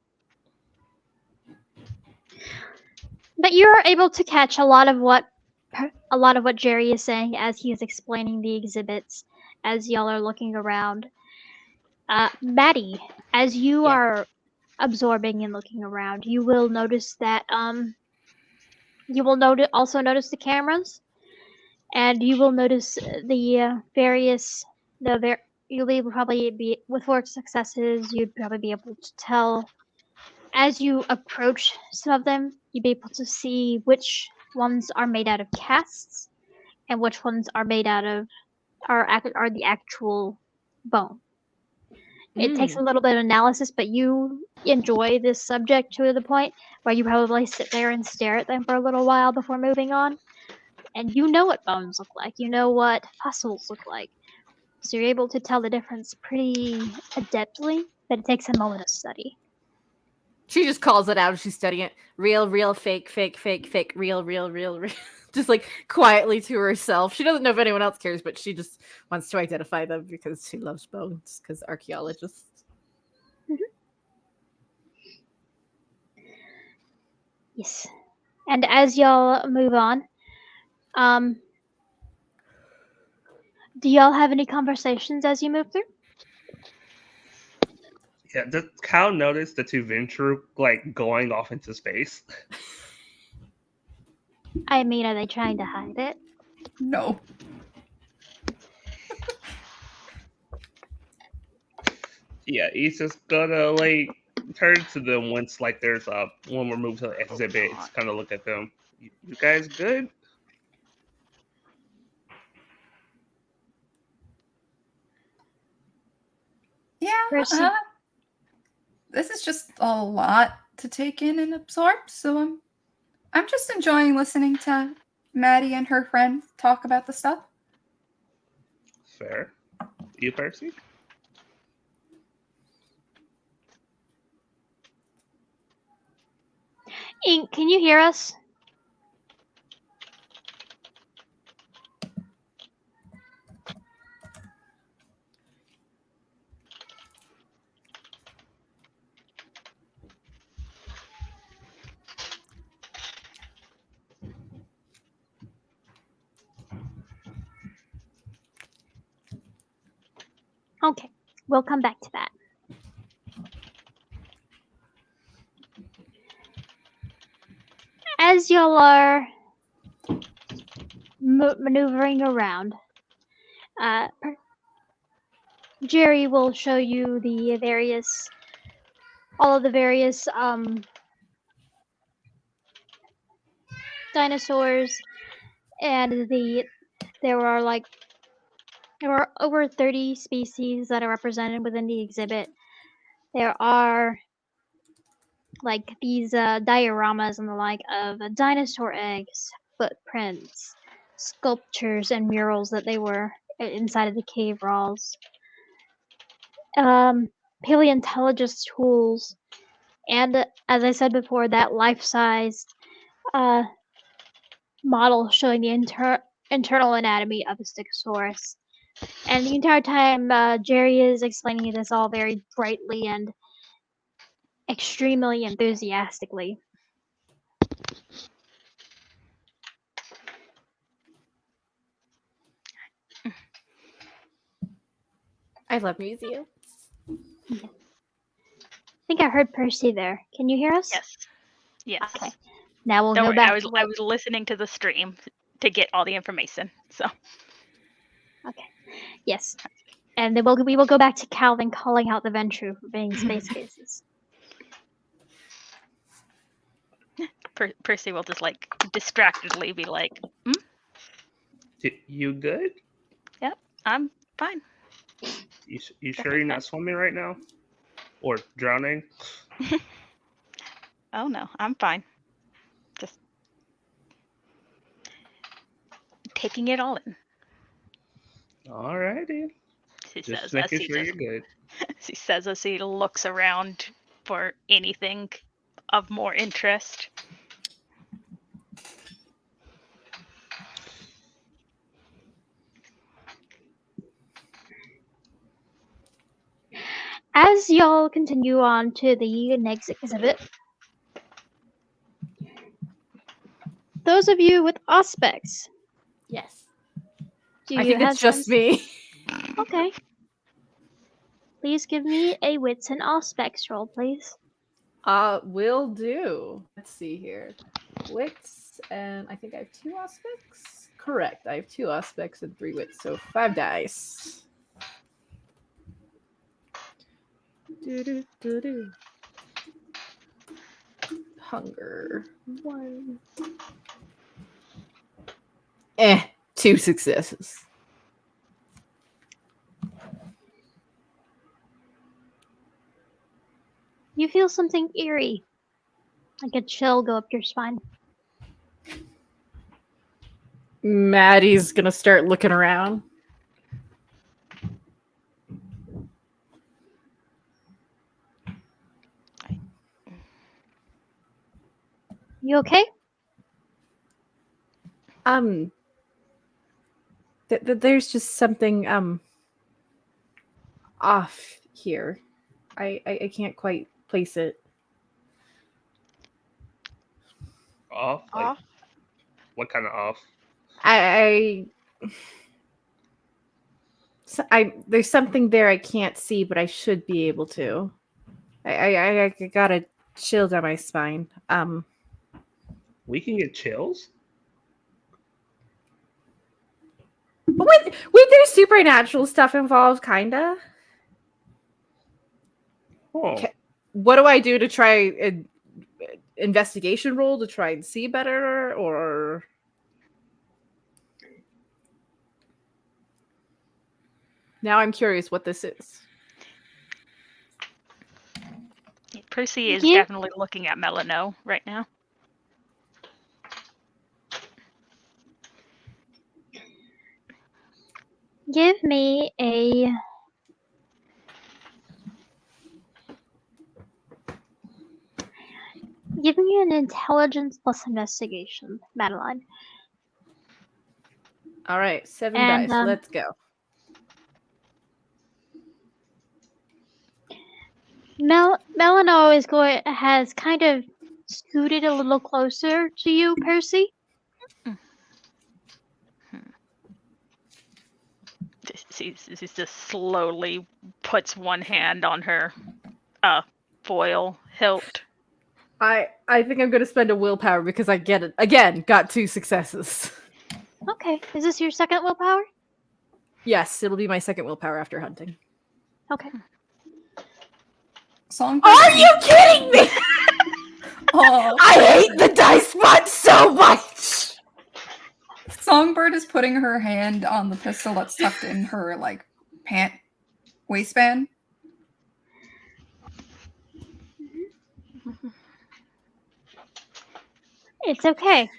But you're able to catch a lot of what Jerry is saying as he is explaining the exhibits as y'all are looking around. Maddie, as you Yeah. are absorbing and looking around, you will notice that you will also notice the cameras, and you will notice the various you'll be probably be with 4 successes. You'd probably be able to tell as you approach some of them. You'd be able to see which ones are made out of casts and which ones are made out of are the actual bone. It takes a little bit of analysis, but you enjoy this subject to the point where you probably sit there and stare at them for a little while before moving on. And you know what bones look like. You know what fossils look like. So you're able to tell the difference pretty adeptly, but it takes a moment of study. She just calls it out as she's studying it. Real, real, fake, fake, fake, fake, real, real, real, real. Just like quietly to herself. She doesn't know if anyone else cares, but she just wants to identify them because she loves bones, because archaeologists. Yes. And as y'all move on, do y'all have any conversations as you move through? Yeah, does Cal notice the 2 Venture like going off into space? I mean, are they trying to hide it? No. Yeah, he's just gonna like turn to them once like there's when we're moved to the exhibit. It's kind of look at them. You guys good? Yeah. Percy? This is just a lot to take in and absorb, so I'm just enjoying listening to Maddie and her friend talk about the stuff. Fair. You, Percy? Ink, can you hear us? Okay, we'll come back to that. As y'all are maneuvering around, Jerry will show you all of the various dinosaurs, and there are over 30 species that are represented within the exhibit. There are like these dioramas and the like of dinosaur eggs, footprints, sculptures, and murals that they were inside of the cave walls. Paleontologist tools, and as I said before, that life-sized model showing the internal anatomy of a Stegosaurus. And the entire time, Jerry is explaining this all very brightly and extremely enthusiastically. I love museums. I think I heard Percy there. Can you hear us? Yes. Yes. Okay. Now we'll Don't go worry, back I was to I was listening to the stream to get all the information. So Okay. Yes. And then we will go back to Calvin calling out the Ventru for being space cases. Percy will just like distractedly be like, You good? "Yep, I'm fine." You sure you're not swimming right now? Or drowning? Oh no, I'm fine. Just taking it all in. Alrighty. She Just says making sure you're good. She says as he looks around for anything of more interest. As y'all continue on to the next exhibit, those of you with Auspex, Yes. do I you think have it's just some- me. Okay. Please give me a Wits and Auspex roll, please. Will do. Let's see here. Wits, and I think I have 2 aspects. Correct. I have 2 aspects and 3 wits, so 5 dice. Do-do-do-do. Hunger. 1. 2 successes. You feel something eerie, like a chill go up your spine. Maddie's gonna start looking around. You okay? There's just something off here. I can't quite place it. Off? Like, Off? what kind of off? I there's something there I can't see, but I should be able to. I got a chill down my spine. We can get chills? But with there's supernatural stuff involved, kinda. Oh. What do I do to try an investigation roll to try and see better, or? Now I'm curious what this is. Percy is Yeah. definitely looking at Melano right now. Give me a an intelligence plus investigation, Madeline. All right, 7 And, dice. Let's go. Melano has kind of scooted a little closer to you, Percy. He just slowly puts one hand on her foil hilt. I think I'm going to spend a willpower because I get it again. Got 2 successes. Okay, is this your second willpower? Yes, it'll be my second willpower after hunting. Okay. Songbird. Are you kidding me? Oh, I hate the dice spot so much. Songbird is putting her hand on the pistol that's tucked in her like pant waistband. It's okay.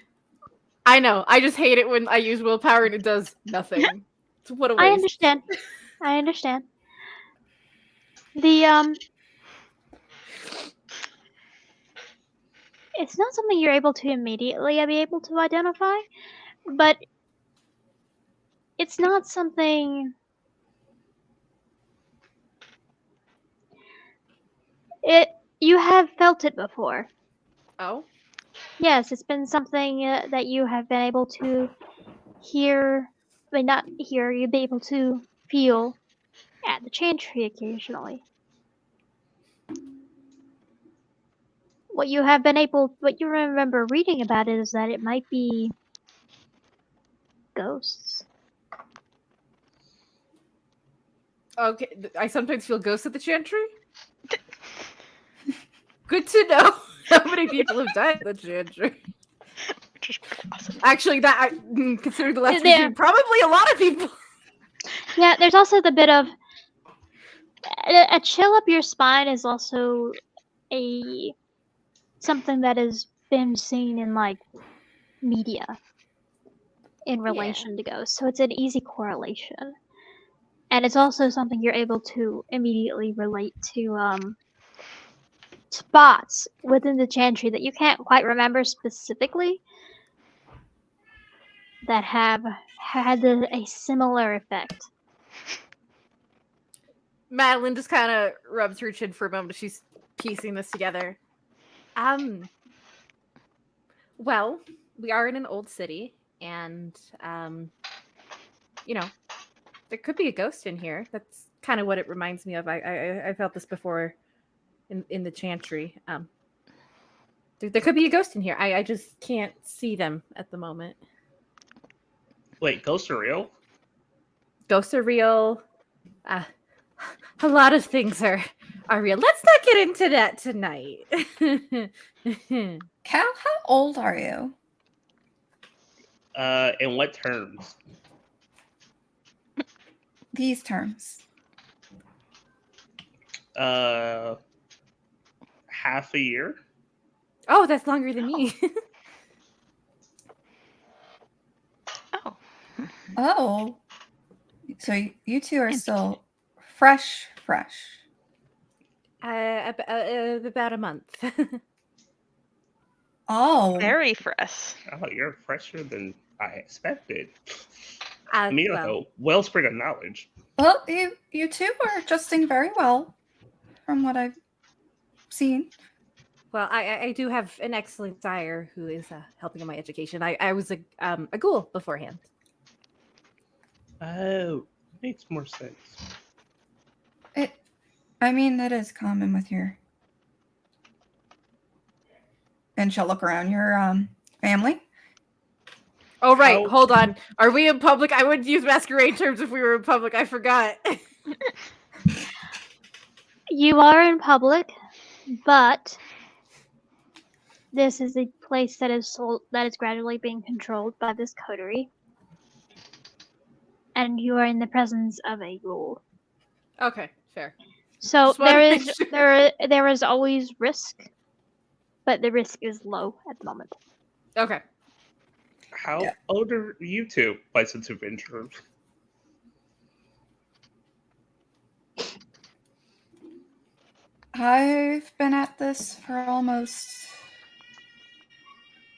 I know. I just hate it when I use willpower and it does nothing. What a waste. I understand. I understand. The it's not something you're able to immediately be able to identify, but it's not something you have felt it before. Oh? Yes, it's been something that you have been able to hear, not hear, you'd be able to feel at the chantry occasionally. What you remember reading about it is that it might be ghosts. Okay. I sometimes feel ghosts at the chantry. Good to know how many people have died at the chantry. Which is pretty awesome. Actually, considering the last Yeah. review, probably a lot of people. Yeah, there's also the bit of a chill up your spine is also something that has been seen in like media in relation to ghosts, so it's an easy correlation, and it's also something you're able to immediately relate to spots within the chantry that you can't quite remember specifically that have had a similar effect. Madeline just kind of rubs her chin for a moment. She's piecing this together. Well, we are in an old city, and there could be a ghost in here. That's kind of what it reminds me of. I felt this before in the chantry. There could be a ghost in here. I just can't see them at the moment. Wait, ghosts are real? Ghosts are real. A lot of things are real. Let's not get into that tonight. Cal, how old are you? In what terms? These terms. Half a year? Oh, that's longer than me. Oh, Oh. So you two are still fresh. About a month. Oh. very fresh. Oh, you're fresher than I expected. Uh, I mean, like well, a wellspring of knowledge. Well, you two are adjusting very well from what I've seen. well, I do have an excellent sire who is helping in my education. I was a ghoul beforehand. Oh, makes more sense. It is common with your. And she'll look around your family. Oh right, How- hold on. Are we in public? I wouldn't use masquerade terms if we were in public. I forgot. You are in public, but this is a place that is gradually being controlled by this coterie, and you are in the presence of a ghoul. Okay, fair. So Just wanted there to make is sure. there is always risk, but the risk is low at the moment. Okay. How Yeah. old are you two, by sense of interest? I've been at this for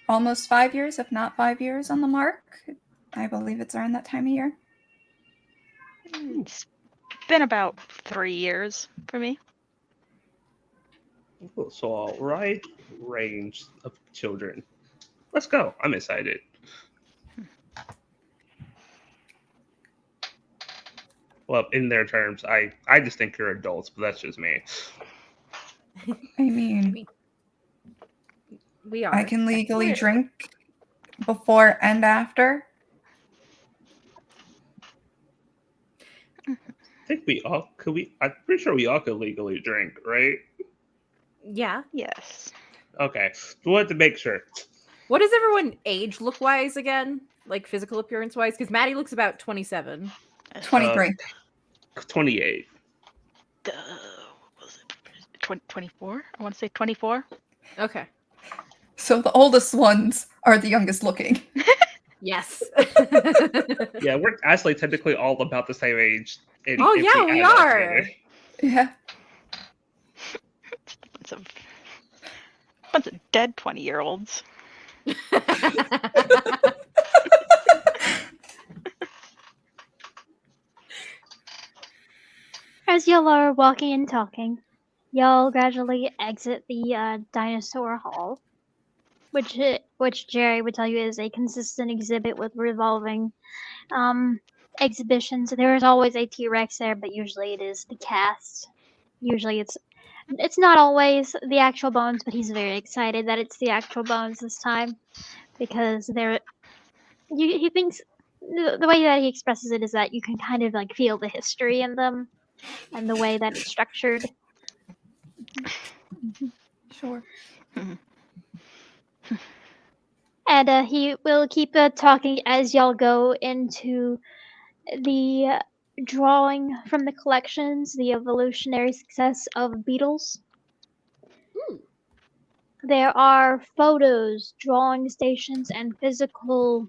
almost 5 years, if not 5 years on the mark. I believe it's around that time of year. It's been about 3 years for me. So, all right range of children. Let's go. I'm excited. Well, in their terms, I just think you're adults, but that's just me. I mean, We are. I can legally We're- drink before and after. I think we all could. I'm pretty sure we all could legally drink, right? Yeah. Yes. Okay, we wanted to make sure. What does everyone age look wise again? Like physical appearance wise? Because Maddie looks about 27. 23. 28. What was it? 24? I want to say 24. Okay. So the oldest ones are the youngest looking. Yes. Yeah, we're actually technically all about the same age. Oh, yeah, we add it all are. together. Yeah. It's a bunch of dead 20-year-olds. As y'all are walking and talking, y'all gradually exit the dinosaur hall, which Jerry would tell you is a consistent exhibit with revolving exhibitions. There is always a T-Rex there, but usually it is the cast. Usually it's not always the actual bones, but he's very excited that it's the actual bones this time because he thinks the way that he expresses it is that you can kind of like feel the history in them and the way that it's structured. Sure. And he will keep talking as y'all go into the drawing from the collections, the evolutionary success of beetles. There are photos, drawing stations, and physical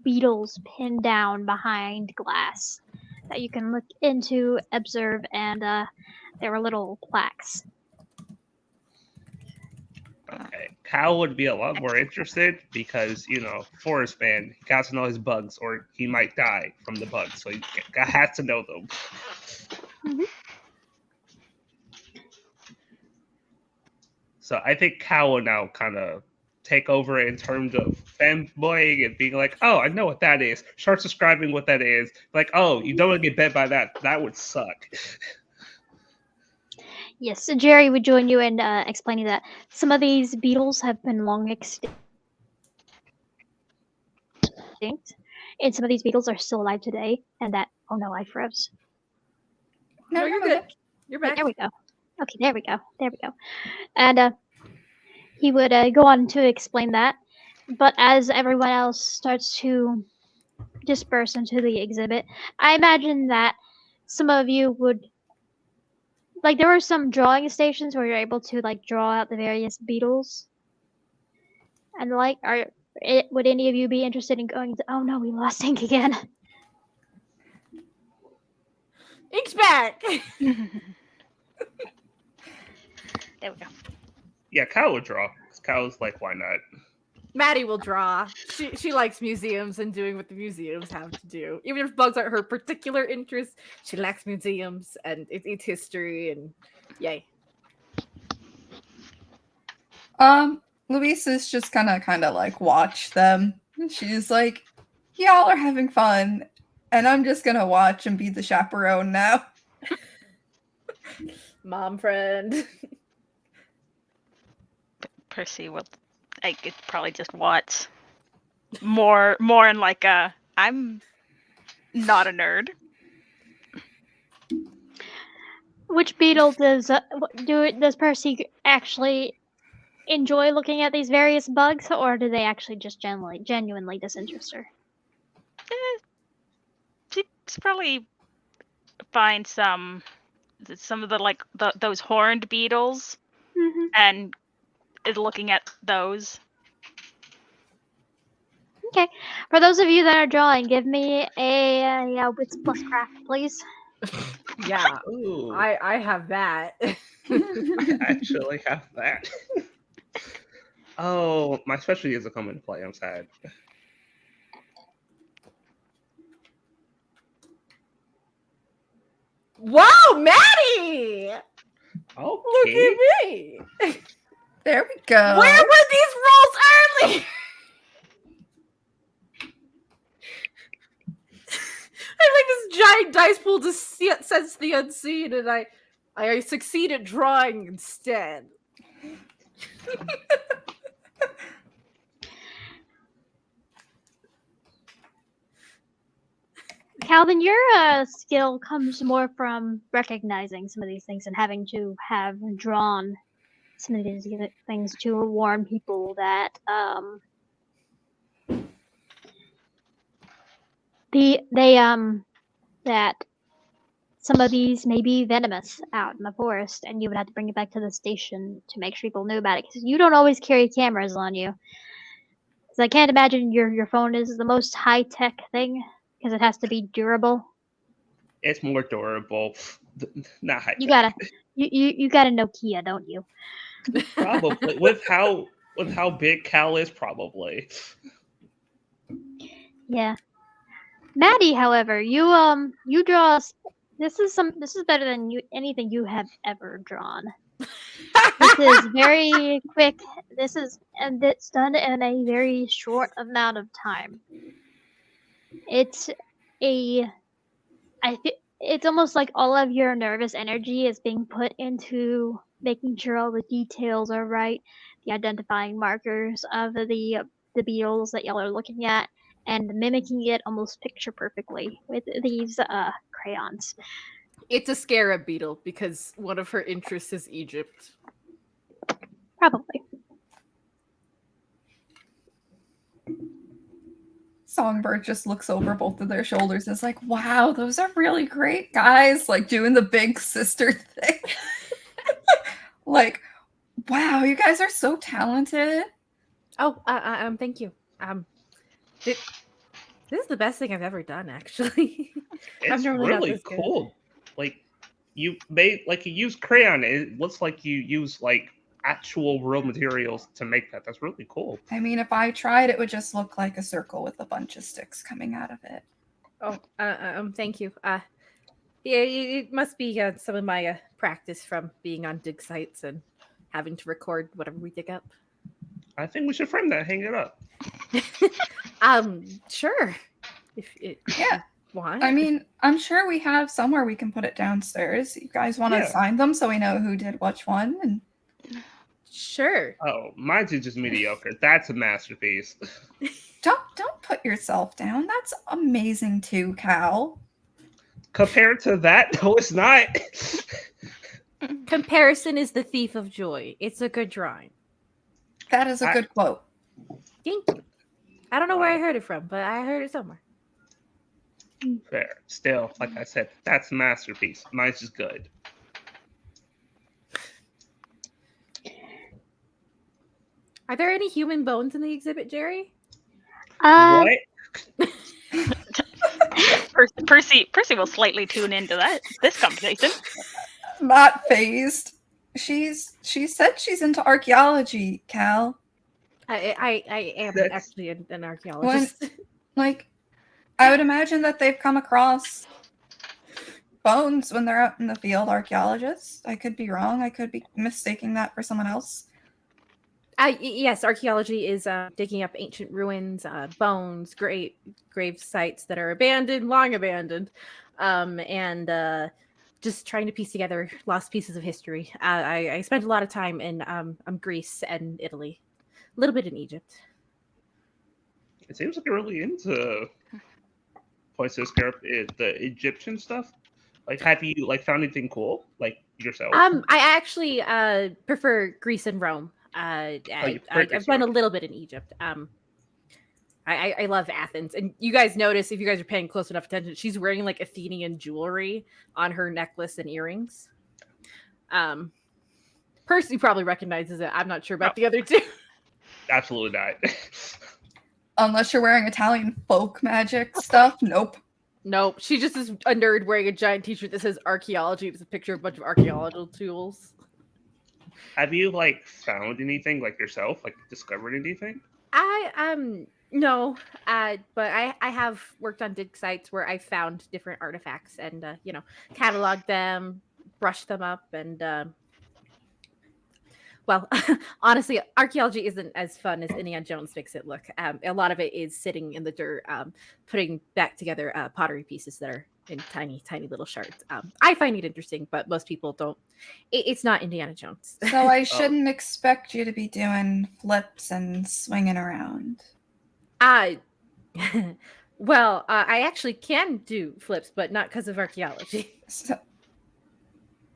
beetles pinned down behind glass that you can look into, observe, and there are little plaques. Okay. Cal would be a lot more interested because, forest man, he got to know his bugs or he might die from the bugs. So he has to know them. Mhm. So I think Cal will now kind of take over in terms of fanboying and being like, oh, I know what that is. Starts describing what that is. Like, oh, you don't want to get bit by that. That would suck. Yes, so Jerry would join you in explaining that some of these beetles have been long extinct, and some of these beetles are still alive today, and that, oh no, I froze. No, you're moving. good. You're Wait, back. there we go. Okay, there we go. There we go. And he would go on to explain that. But as everyone else starts to disperse into the exhibit, I imagine that some of you would like there were some drawing stations where you're able to like draw out the various beetles. And like, would any of you be interested in going to? Oh no, we lost Ink again. Ink's back. There we go. Yeah, Kyle would draw. 'Cause Kyle's like, why not? Maddie will draw. She likes museums and doing what the museums have to do. Even if bugs aren't her particular interest, she likes museums and it's history and yay. Luisa's just gonna kind of like watch them. She's like, y'all are having fun, and I'm just gonna watch and be the chaperone now. Mom friend. Percy will, I could probably just watch more in like a, I'm not a nerd. Which beetle does does Percy actually enjoy looking at these various bugs, or do they actually just genuinely disinterest her? She's probably find some of the like those horned beetles Mm-hmm. and is looking at those. Okay. For those of you that are drawing, give me a wits plus craft, please. Yeah. Ooh, I have that. I actually have that. Oh, my specialty doesn't come into play. I'm sad. Wow, Maddie! Look Okay. at me. There we go. Where were these rolls earlier? I like this giant dice pool to sense the unseen, and I succeed at drawing instead. Calvin, your skill comes more from recognizing some of these things and having to have drawn some of these things to warn people that that some of these may be venomous out in the forest, and you would have to bring it back to the station to make sure people knew about it. Because you don't always carry cameras on you. Because I can't imagine your phone is the most high tech thing because it has to be durable. It's more durable. Not high. You got a Nokia, don't you? Probably with how big Cal is, probably. Yeah. Maddie, however, you draw. This is better than anything you have ever drawn. This is very quick. And it's done in a very short amount of time. It's it's almost like all of your nervous energy is being put into making sure all the details are right, the identifying markers of the beetles that y'all are looking at, and mimicking it almost picture perfectly with these crayons. It's a scarab beetle because one of her interests is Egypt. Probably. Songbird just looks over both of their shoulders and is like, wow, those are really great, guys. Like doing the big sister thing. Like, wow, you guys are so talented. Oh, thank you. This is the best thing I've ever done, actually. It's never done really this good. cool. Like you use crayon. It looks like you use like actual real materials to make that. That's really cool. I mean, if I tried, it would just look like a circle with a bunch of sticks coming out of it. Oh, thank you. Yeah, it must be some of my practice from being on dig sites and having to record whatever we dig up. I think we should frame that, hang it up. Sure. Yeah. What? I mean, I'm sure we have somewhere we can put it downstairs. You guys want to Yeah. assign them so we know who did which one? And Sure. Oh, mine's is just mediocre. That's a masterpiece. don't put yourself down. That's amazing too, Cal. Compared to that, no, it's not. Comparison is the thief of joy. It's a good drawing. That is a good quote. Thank you. I don't know where I heard it from, but I heard it somewhere. Fair. Still, like I said, that's a masterpiece. Mine's just good. Are there any human bones in the exhibit, Jerry? What? Percy will slightly tune into this conversation. Not phased. She said she's into archaeology, Cal. I am That's- actually an archaeologist. Like, I would imagine that they've come across bones when they're out in the field, archaeologists. I could be wrong. I could be mistaking that for someone else. Yes, archaeology is digging up ancient ruins, bones, grave sites that are abandoned, long abandoned, and just trying to piece together lost pieces of history. I spent a lot of time in Greece and Italy, a little bit in Egypt. It seems like you're really into places, the Egyptian stuff. Like, have you found anything cool, like yourself? I actually prefer Greece and Rome. I've done a little bit in Egypt. I love Athens, and you guys notice if you guys are paying close enough attention, she's wearing like Athenian jewelry on her necklace and earrings. Percy probably recognizes it. I'm not sure about the other two. Absolutely not. Unless you're wearing Italian folk magic stuff. Nope. Nope. She just is a nerd wearing a giant t-shirt that says archaeology. It's a picture of a bunch of archaeological tools. Have you found anything yourself? Discovered anything? No, but I have worked on dig sites where I found different artifacts and cataloged them, brushed them up, and well, honestly, archaeology isn't as fun as Indiana Jones makes it look. A lot of it is sitting in the dirt, putting back together pottery pieces that are in tiny, tiny little shards. I find it interesting, but most people don't. It's not Indiana Jones. So I shouldn't expect you to be doing flips and swinging around. Well, I actually can do flips, but not because of archaeology.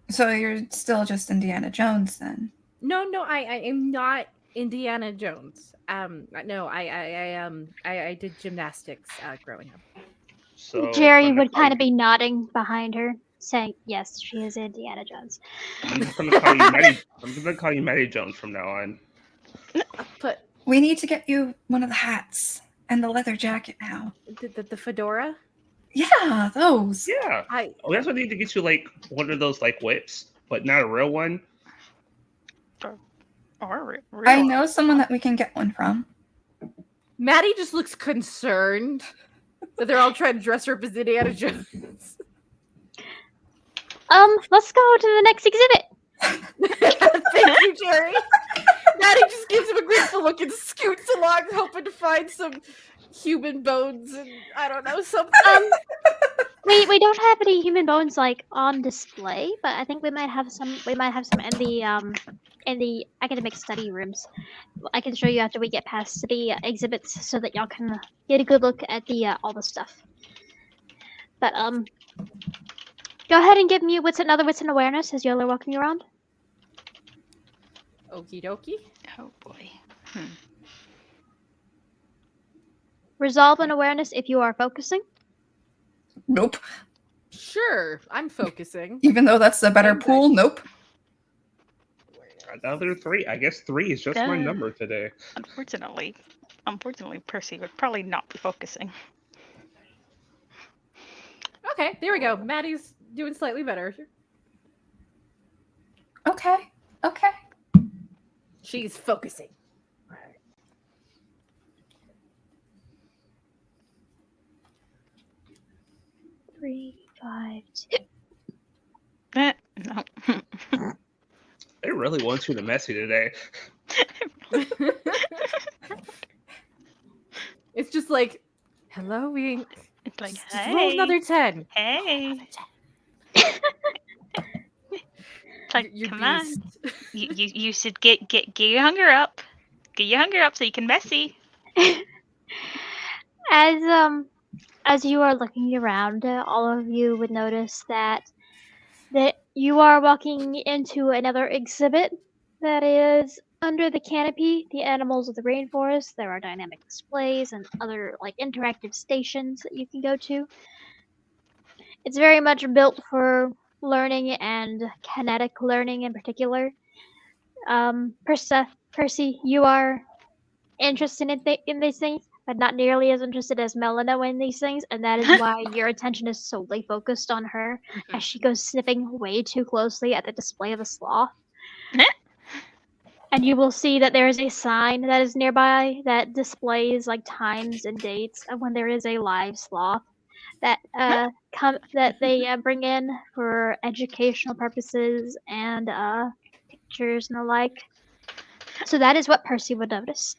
So you're still just Indiana Jones then? No, I am not Indiana Jones. No, I did gymnastics growing up. So Jerry I'm gonna would call kind of you- be nodding behind her, saying, "Yes, she is Indiana Jones." I'm just gonna call you Maddie. I'm gonna call you Maddie Jones from now on. But We need to get you one of the hats and the leather jacket now. the fedora, Yeah, those. Yeah. I We also need to get you one of those whips, but not a real one. Or real. I know someone that we can get one from. Maddie just looks concerned that they're all trying to dress her up as Indiana Jones. Let's go to the next exhibit. Thank you, Jerry. Maddie just gives him a grateful look and scoots along, hoping to find some human bones and I don't know something. We don't have any human bones on display, but I think we might have some. We might have some in the academic study rooms. I can show you after we get past the exhibits, so that y'all can get a good look at the all the stuff. But go ahead and give me wits and awareness as y'all are walking around. Okie dokie. Oh boy. Resolve and awareness if you are focusing. Nope. Sure, I'm focusing. Even though that's the better pool, nope. Another 3. I guess 3 is just my Duh. number today. Unfortunately, Percy would probably not be focusing. Okay, there we go. Maddie's doing slightly better. Okay. She's focusing. 3, 5, 2. No. They really want you to messy today. It's just like, hello, Wink. Like, Just roll another 10. hey. Another 10. Like, Your come on. beast. You should get your hunger up. Get your hunger up so you can messy. As you are looking around, all of you would notice that you are walking into another exhibit that is under the canopy, the animals of the rainforest. There are dynamic displays and other like interactive stations that you can go to. It's very much built for learning and kinetic learning in particular. Percy, you are interested in these things, but not nearly as interested as Melina in these things, and that is why your attention is solely focused on her as she goes sniffing way too closely at the display of the sloth. And you will see that there is a sign that is nearby that displays like times and dates of when there is a live sloth that that they bring in for educational purposes and pictures and the like. So that is what Percy would notice.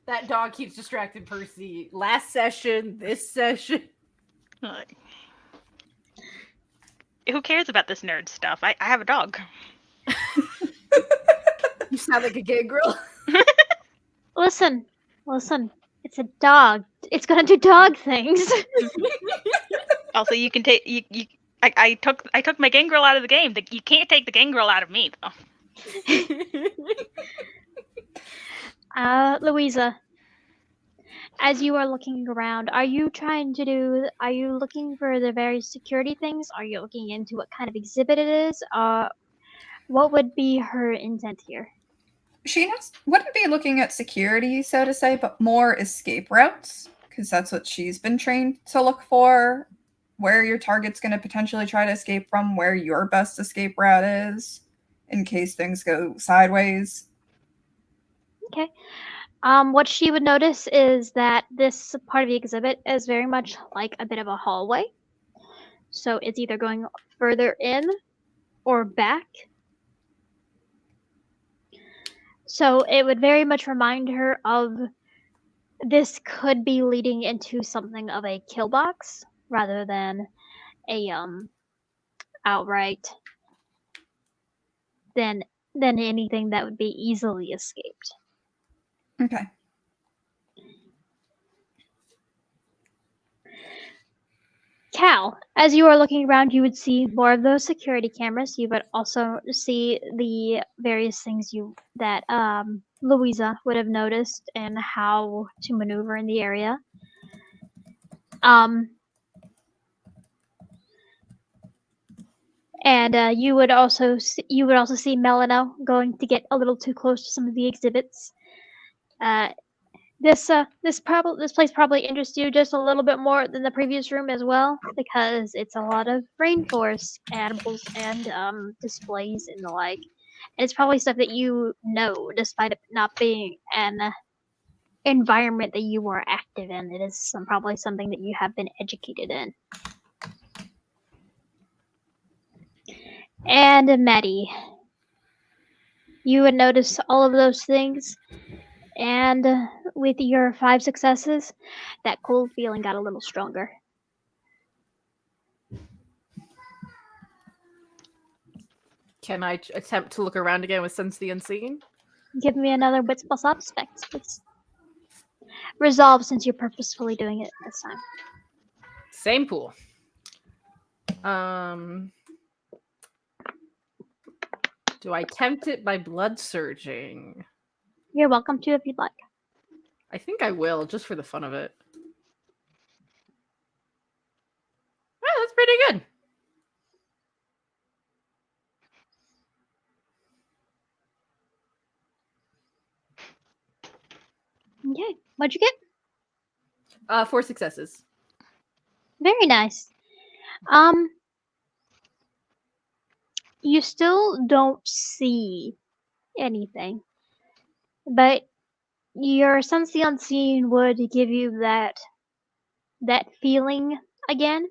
That dog keeps distracting Percy. Last session, this session. Like, who cares about this nerd stuff? I have a dog. You sound like a gangrel. Listen. It's a dog. It's gonna do dog things. Also, you can take you. I took my gangrel out of the game. You can't take the gangrel out of me, though. Louisa, as you are looking around, are you looking for the various security things? Are you looking into what kind of exhibit it is? What would be her intent here? She wouldn't be looking at security, so to say, but more escape routes, because that's what she's been trained to look for. Where your target's going to potentially try to escape from, where your best escape route is, in case things go sideways. Okay. What she would notice is that this part of the exhibit is very much like a bit of a hallway. So it's either going further in or back. So it would very much remind her of this could be leading into something of a kill box rather than a outright than anything that would be easily escaped. Okay. Cal, as you are looking around, you would see more of those security cameras. You would also see the various things that Louisa would have noticed and how to maneuver in the area. And you would also see Melino going to get a little too close to some of the exhibits. This place probably interests you just a little bit more than the previous room as well, because it's a lot of rainforest animals and displays and the like. And it's probably stuff that you know, despite it not being an environment that you are active in. It is probably something that you have been educated in. And Maddie, you would notice all of those things. And with your 5 successes, that cold feeling got a little stronger. Can I attempt to look around again with Sense the Unseen? Give me another wits plus aspect. It's resolved since you're purposefully doing it this time. Same pool. Do I tempt it by blood surging? You're welcome to if you'd like. I think I will, just for the fun of it. Well, that's pretty good. Okay, what'd you get? 4 successes. Very nice. You still don't see anything, but your sense the unseen would give you that feeling again,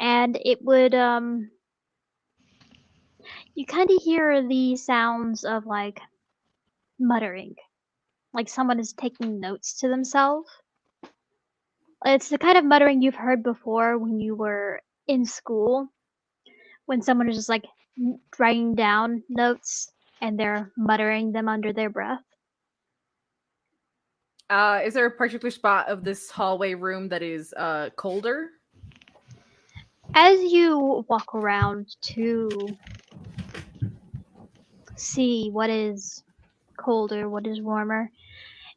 and it would you kind of hear the sounds of like muttering, like someone is taking notes to themselves. It's the kind of muttering you've heard before when you were in school, when someone is just like writing down notes and they're muttering them under their breath. Is there a particular spot of this hallway room that is colder? As you walk around to see what is colder, what is warmer,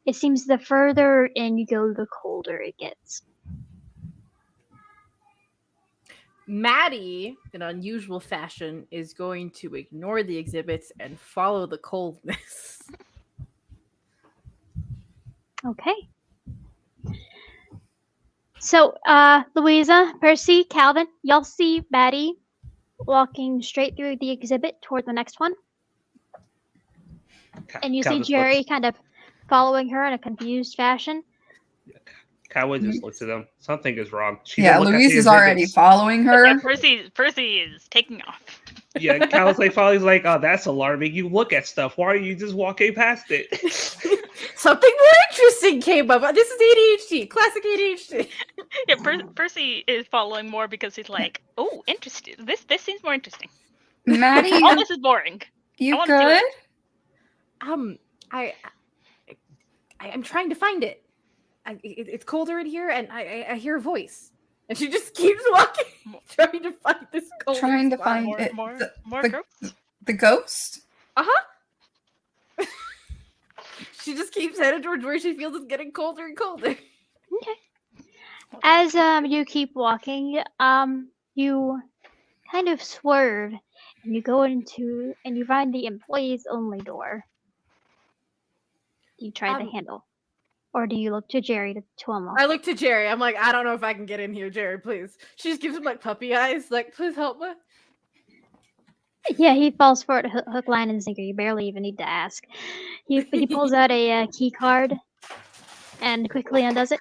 it seems the further in you go, the colder it gets. Maddie, in unusual fashion, is going to ignore the exhibits and follow the coldness. Okay. So, Louisa, Percy, Calvin, y'all see Maddie walking straight through the exhibit toward the next one. And you see Calvin Jerry looks- kind of following her in a confused fashion. Cowboy just looks at them. Something is wrong. She Yeah, didn't look at Louise the is already exhibits. following her. Yeah, Percy is taking off. Yeah, Cal's like probably like, oh, that's alarming. You look at stuff. Why are you just walking past it? Something more interesting came up. This is ADHD, classic ADHD. Yeah, Percy is following more because he's like, oh, interesting. This seems more interesting. Maddie, All this is boring. you wanna see good? what- I'm trying to find it. It's colder in here, and I hear a voice, and she just keeps walking, trying to find this cold. Trying to spot. find More, it. more, the, more the- ghosts. the ghost? She just keeps headed towards where she feels it's getting colder and colder. Okay. As you keep walking, you kind of swerve and you go into and you find the employees only door. Do you try the handle? Or do you look to Jerry to unlock I it? look to Jerry. I'm like, I don't know if I can get in here, Jerry. Please. She just gives him like puppy eyes, like, please help me. Yeah, he falls for it hook, line, and sinker. You barely even need to ask. He pulls out a key card and quickly undoes it.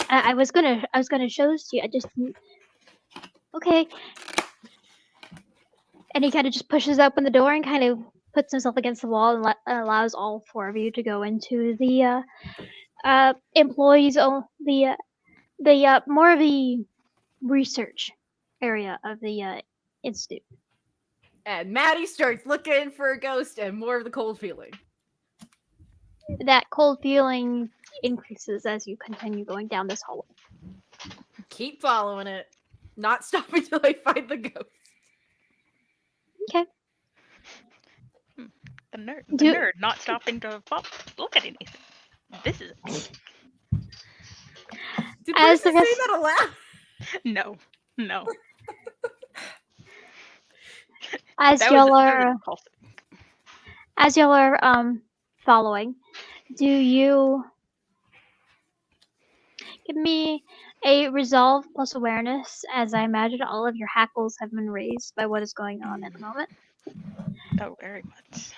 I was gonna show this to you. I just okay. And he kind of just pushes open the door and kind of puts himself against the wall and allows all four of you to go into the employees the more of the research area of the institute. And Maddie starts looking for a ghost and more of the cold feeling. That cold feeling increases as you continue going down this hallway. Keep following it. Not stopping till I find the ghost. Okay. The nerd, not stopping to look at anything. This is Did As Percy the rest- say that aloud? no. As That y'all was are impulsive. as y'all are following, do you give me a resolve plus awareness, as I imagine all of your hackles have been raised by what is going on at the moment. Oh, very much.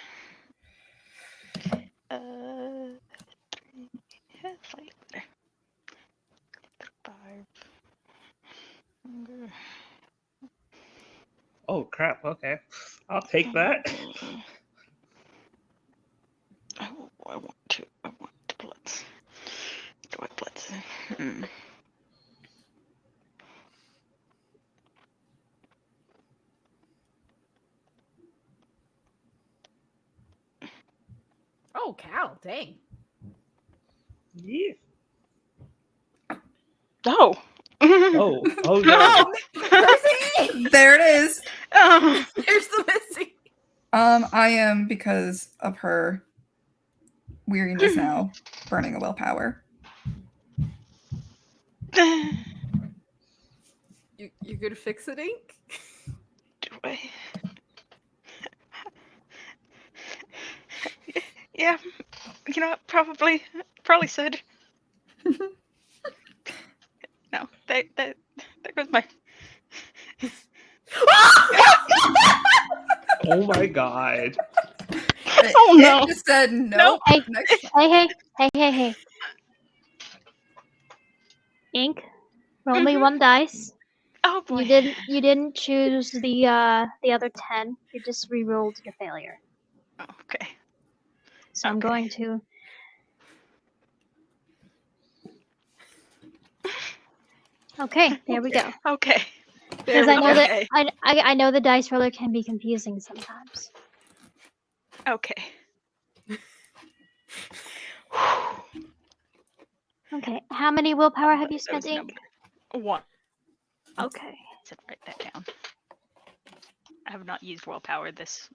Yeah, slightly better. 5. Oh crap! Okay, I'll take that. Oh, I want to blitz. Do I blitz? Oh, cow. Dang. Yeah. Oh. Oh no! Percy! There it is. Here's the missing. I am, because of her weariness now, burning a willpower. You're gonna fix it, Ink? Do I? Yeah, you know what? Probably should. No, there goes my. Oh my god! Oh, no. It just said nope. Hey, Next- hey. Ink, roll me one dice. Oh boy. You didn't choose the other 10. You just re-rolled your failure. Oh, okay. So I'm Okay. going to Okay, there we go. Okay. Because I know that Okay. I know the dice roller can be confusing sometimes. Okay. Okay, how many willpower have you spent, Those Ink? numbers. 1. Okay. So write that down. I have not used willpower this.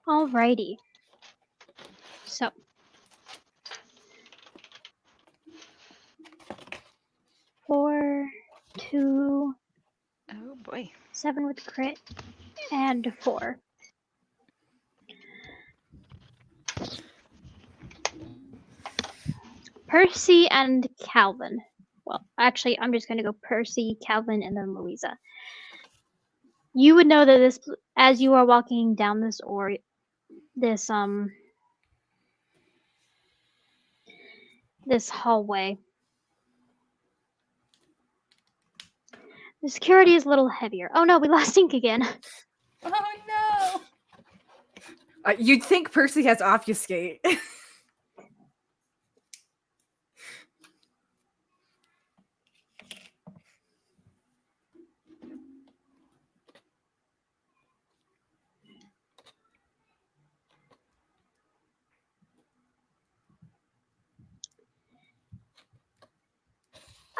Alrighty. So. Four, 2, Oh boy. 7 with crit, and 4. Percy and Calvin. Well, actually, I'm just going to go Percy, Calvin, and then Louisa. You would know that this, as you are walking down this this hallway, the security is a little heavier. Oh no, we lost Ink again. Oh no! You'd think Percy has obfuscate.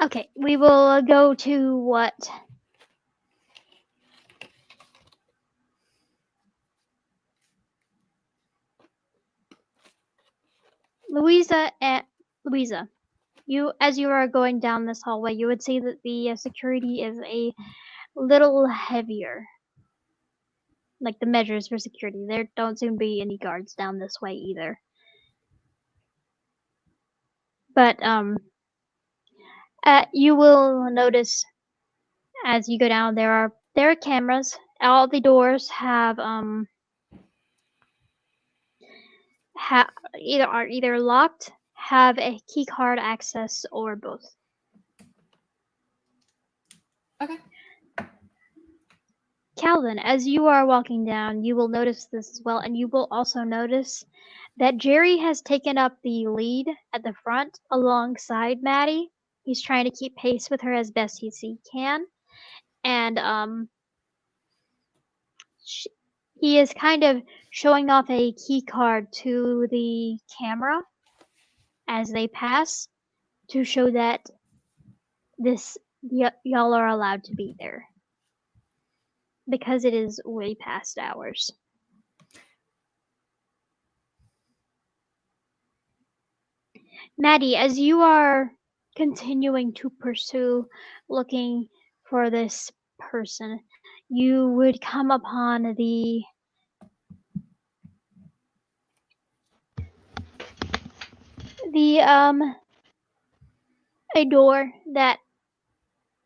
Okay, we will go to what? Louisa, as you are going down this hallway, you would see that the security is a little heavier. Like the measures for security. There don't seem to be any guards down this way either. But you will notice as you go down there are cameras. All the doors have either locked, have a key card access, or both. Okay. Calvin, as you are walking down, you will notice this as well, and you will also notice that Jerry has taken up the lead at the front alongside Maddie. He's trying to keep pace with her as best as he can, and he is kind of showing off a key card to the camera as they pass to show that y'all are allowed to be there because it is way past hours. Maddie, as you are continuing to pursue looking for this person, you would come upon a door that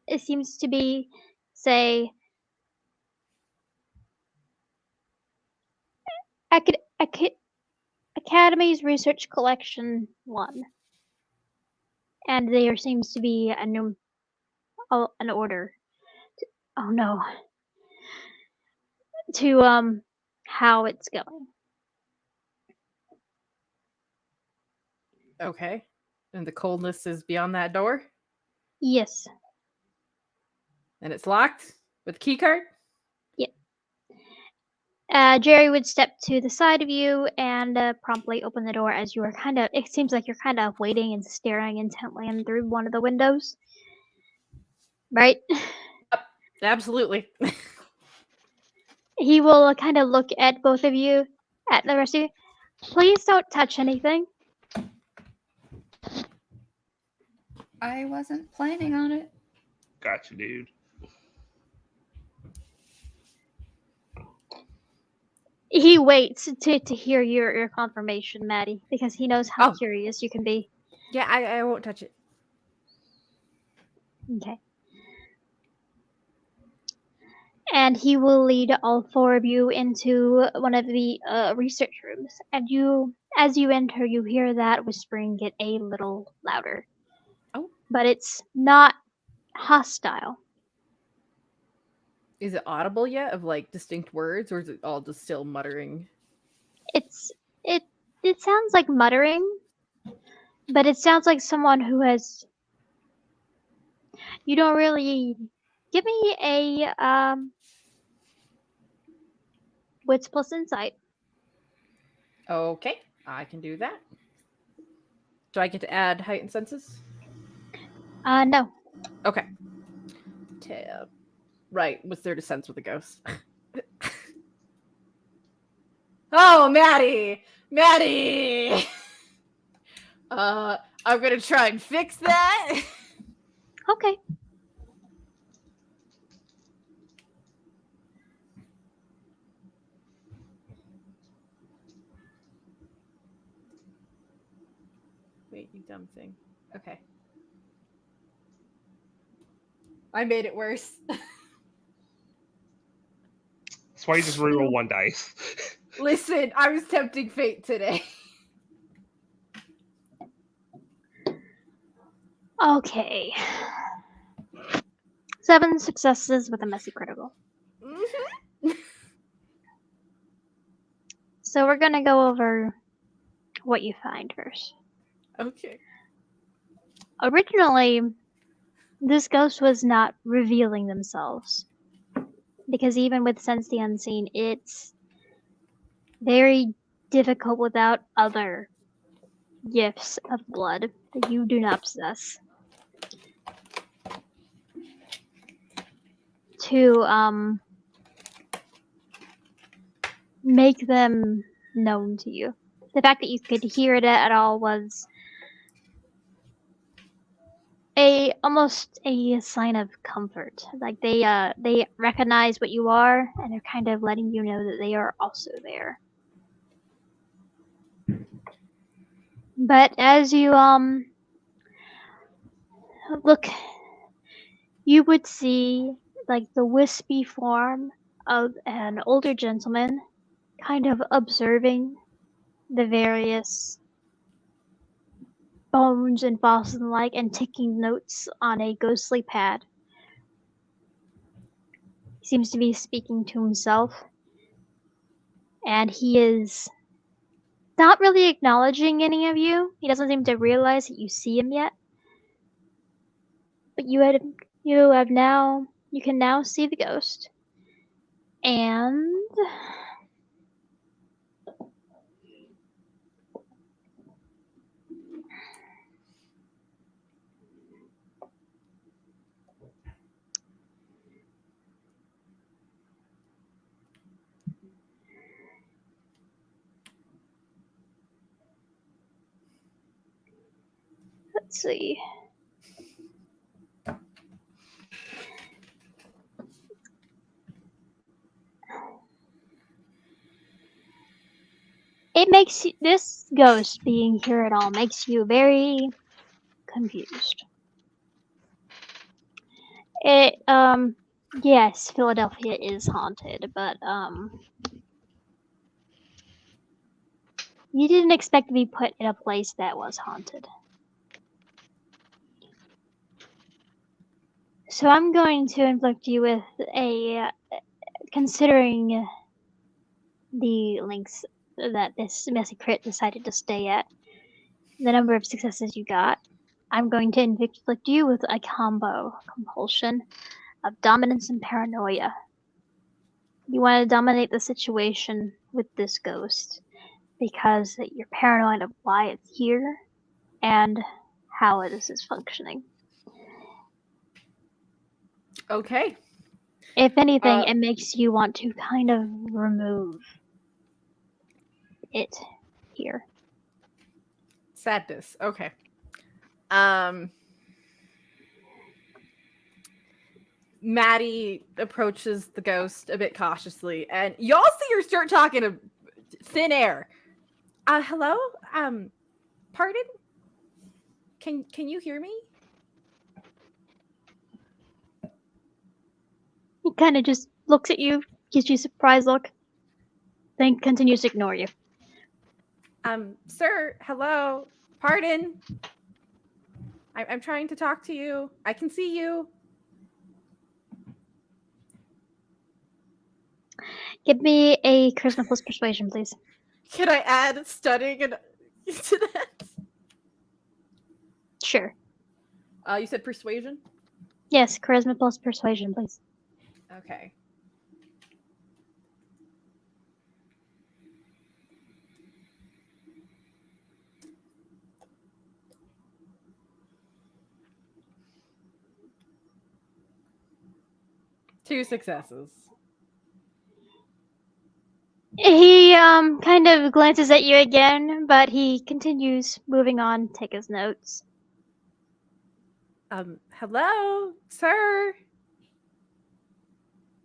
it seems to be, say, Academy's Research Collection 1. And there seems to be an order. Oh no. To how it's going. Okay. And the coldness is beyond that door? Yes. And it's locked with a key card? Yep. Jerry would step to the side of you and promptly open the door as you are it seems like you're kind of waiting and staring intently in through one of the windows. Right? Yep, absolutely. He will kind of look at both of you, at the rest of you. Please don't touch anything. I wasn't planning on it. Gotcha, dude. He waits to hear your confirmation, Maddie, because he knows how Oh. curious you can be. Yeah, I won't touch it. Okay. And he will lead all 4 of you into one of the research rooms. And as you enter, you hear that whispering get a little louder. Oh. But it's not hostile. Is it audible yet of like distinct words, or is it all just still muttering? It It sounds like muttering, but it sounds like someone who has. You don't really. Give me a wits plus insight. Okay, I can do that. Do I get to add heightened senses? No. Okay. Tab. Right. What's there to sense with a ghost? Oh, Maddie! Maddie! I'm gonna try and fix that. Okay. Wait, you dumb thing. Okay. I made it worse. That's why you just reroll one dice. Listen, I was tempting fate today. Okay. 7 successes with a messy critical. Mm-hmm. So we're gonna go over what you find first. Okay. Originally, this ghost was not revealing themselves. Because even with Sense the Unseen, it's very difficult without other gifts of blood that you do not possess. To make them known to you. The fact that you could hear it at all was almost a sign of comfort. Like they recognize what you are and they're kind of letting you know that they are also there. But as you look, you would see like the wispy form of an older gentleman kind of observing the various bones and fossils and like and taking notes on a ghostly pad. He seems to be speaking to himself, and he is not really acknowledging any of you. He doesn't seem to realize that you see him yet. But you can now see the ghost. And let's see. This ghost being here at all makes you very confused. Yes, Philadelphia is haunted, but you didn't expect to be put in a place that was haunted. So I'm going to inflict you with considering the lengths that this messy crit decided to stay at, the number of successes you got, I'm going to inflict you with a combo compulsion of dominance and paranoia. You want to dominate the situation with this ghost because you're paranoid of why it's here and how it is functioning. Okay. If anything, it makes you want to kind of remove it here. Sadness. Okay. Maddie approaches the ghost a bit cautiously, and y'all see her start talking to thin air. Hello? Pardon? Can you hear me? He kind of just looks at you, gives you a surprised look, then continues to ignore you. Sir, hello? Pardon? I'm trying to talk to you. I can see you. Give me a charisma plus persuasion, please. Can I add studying and to that? Sure. You said persuasion? Yes, charisma plus persuasion, please. Okay. Two successes. He kind of glances at you again, but he continues moving on, take his notes. Hello, sir.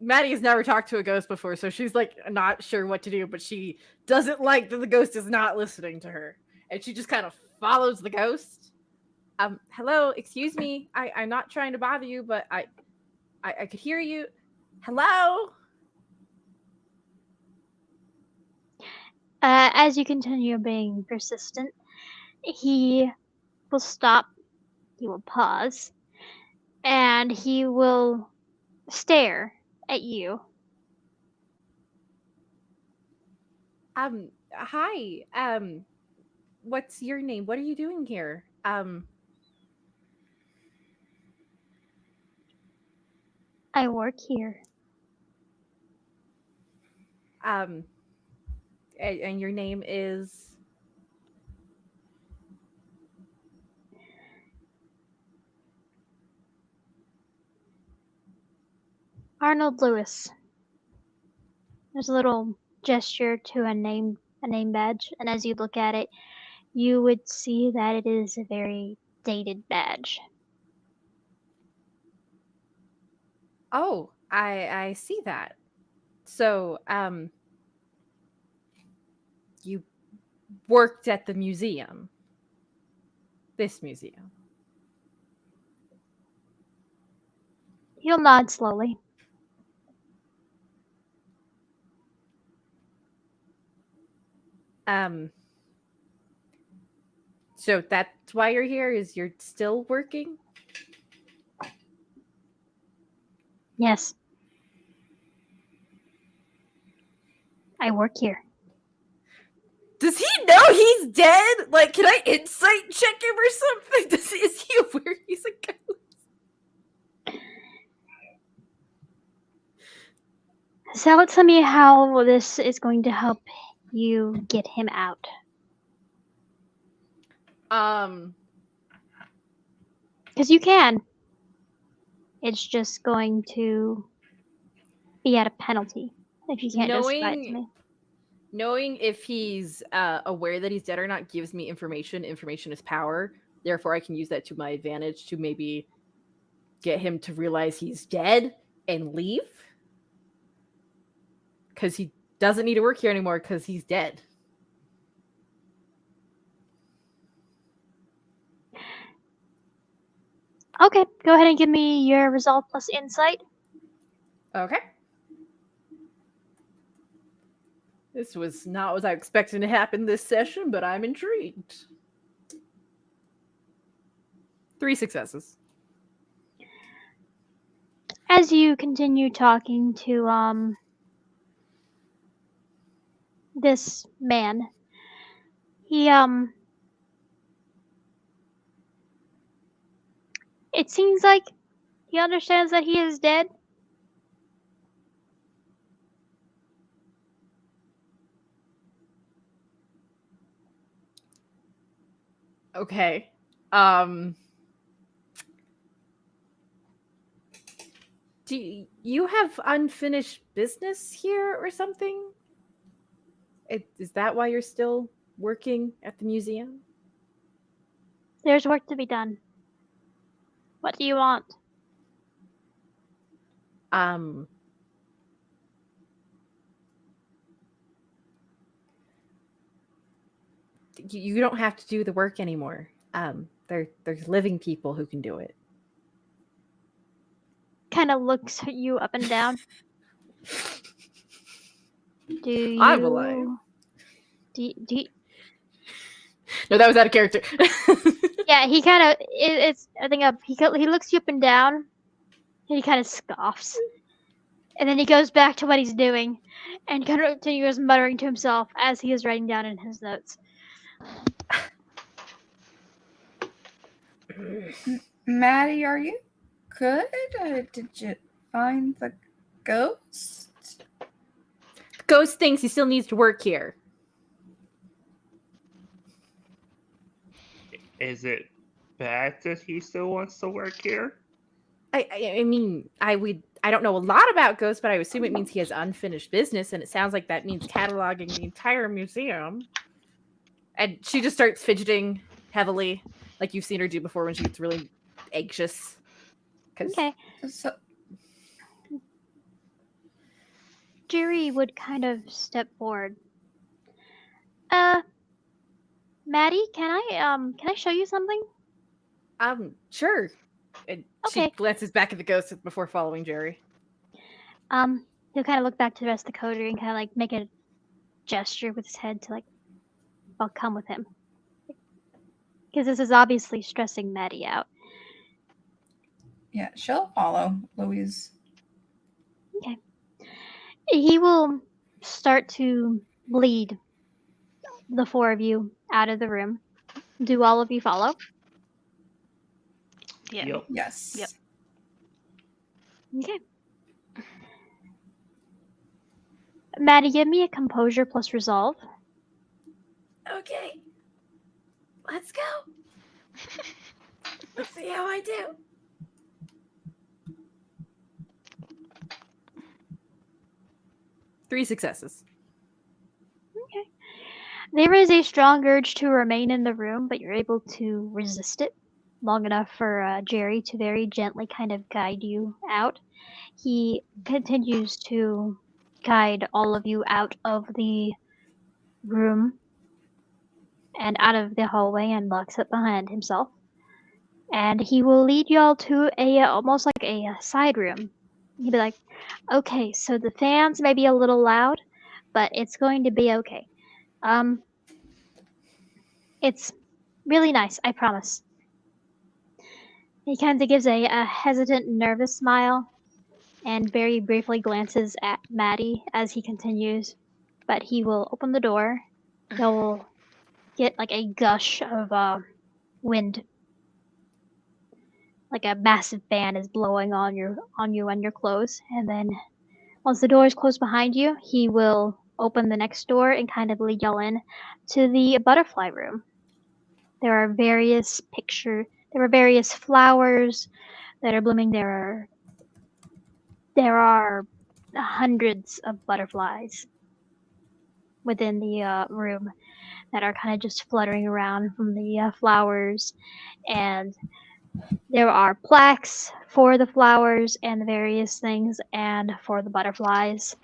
Maddie has never talked to a ghost before, so she's like not sure what to do, but she doesn't like that the ghost is not listening to her. And she just kind of follows the ghost. Hello, excuse me. I'm not trying to bother you, but I could hear you. Hello? As you continue being persistent, he will stop, he will pause, and he will stare at you. Hi. What's your name? What are you doing here? I work here. And your name is Arnold Lewis. There's a little gesture to a name badge, and as you look at it, you would see that it is a very dated badge. Oh, I see that. So, you worked at the museum. This museum. He'll nod slowly. So that's why you're here, is you're still working? Yes. I work here. Does he know he's dead? Like, can I insight check him or something? Is he aware he's a ghost? So tell me how this is going to help you get him out. Because you can. It's just going to be at a penalty if you can't justify it to me. Knowing if he's aware that he's dead or not gives me information. Information is power. Therefore, I can use that to my advantage to maybe get him to realize he's dead and leave. Because he doesn't need to work here anymore because he's dead. Okay, go ahead and give me your resolve plus insight. Okay. This was not what I expected to happen this session, but I'm intrigued. 3 successes. As you continue talking to this man, he it seems like he understands that he is dead. Okay. Do you have unfinished business here or something? Is that why you're still working at the museum? There's work to be done. What do you want? You don't have to do the work anymore. There's living people who can do it. Kind of looks at you up and down. Do you? I'm alive. Do you, No, that was out of character. yeah, he kind of. It's. I think he looks you up and down. And he kind of scoffs. And then he goes back to what he's doing and continues muttering to himself as he is writing down in his notes. Maddie, are you good? Did you find the ghost? Ghost thinks he still needs to work here. Is it bad that he still wants to work here? I mean, I don't know a lot about ghosts, but I assume it means he has unfinished business, and it sounds like that means cataloging the entire museum. And she just starts fidgeting heavily, like you've seen her do before when she gets really anxious. Okay. So, Jerry would kind of step forward. Maddie, can I show you something? Sure. And she Okay. glances back at the ghost before following Jerry. He'll kind of look back to the rest of the coterie and kind of like make a gesture with his head to like, I'll come with him. Because this is obviously stressing Maddie out. yeah, she'll follow Louise. Okay. He will start to lead the four of you out of the room. Do all of you follow? Yeah. Yep. Yes. Yep. Okay. Maddie, give me a composure plus resolve. Okay. Let's go. Let's see how I do. Three successes. Okay. There is a strong urge to remain in the room, but you're able to resist it long enough for Jerry to very gently kind of guide you out. He continues to guide all of you out of the room and out of the hallway and locks it behind himself. And he will lead y'all to a almost like a side room. He'll be like, "Okay, so the fans may be a little loud, but it's going to be okay. It's really nice, I promise." He kind of gives a hesitant, nervous smile and very briefly glances at Maddie as he continues. But he will open the door. He'll get like a gush of wind, like a massive fan is blowing on you and your clothes. And then once the door is closed behind you, he will open the next door and kind of lead y'all in to the butterfly room. There are various flowers that are blooming. There are hundreds of butterflies within the room that are kind of just fluttering around from the flowers, and there are plaques for the flowers and various things and for the butterflies.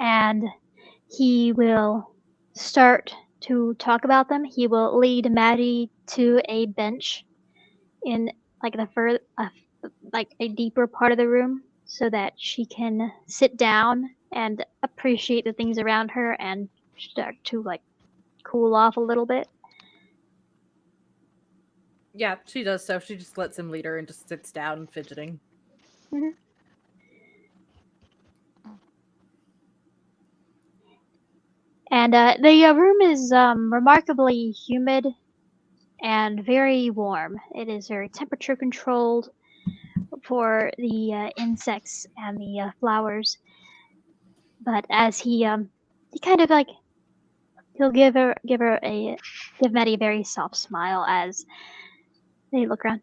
And he will start to talk about them. He will lead Maddie to a bench in like like a deeper part of the room so that she can sit down and appreciate the things around her and start to like cool off a little bit. Yeah, she does so. She just lets him lead her and just sits down fidgeting. Mhm. And the room is remarkably humid and very warm. It is very temperature controlled for the insects and the flowers. But as he kind of like he'll give Maddie a very soft smile as they look around.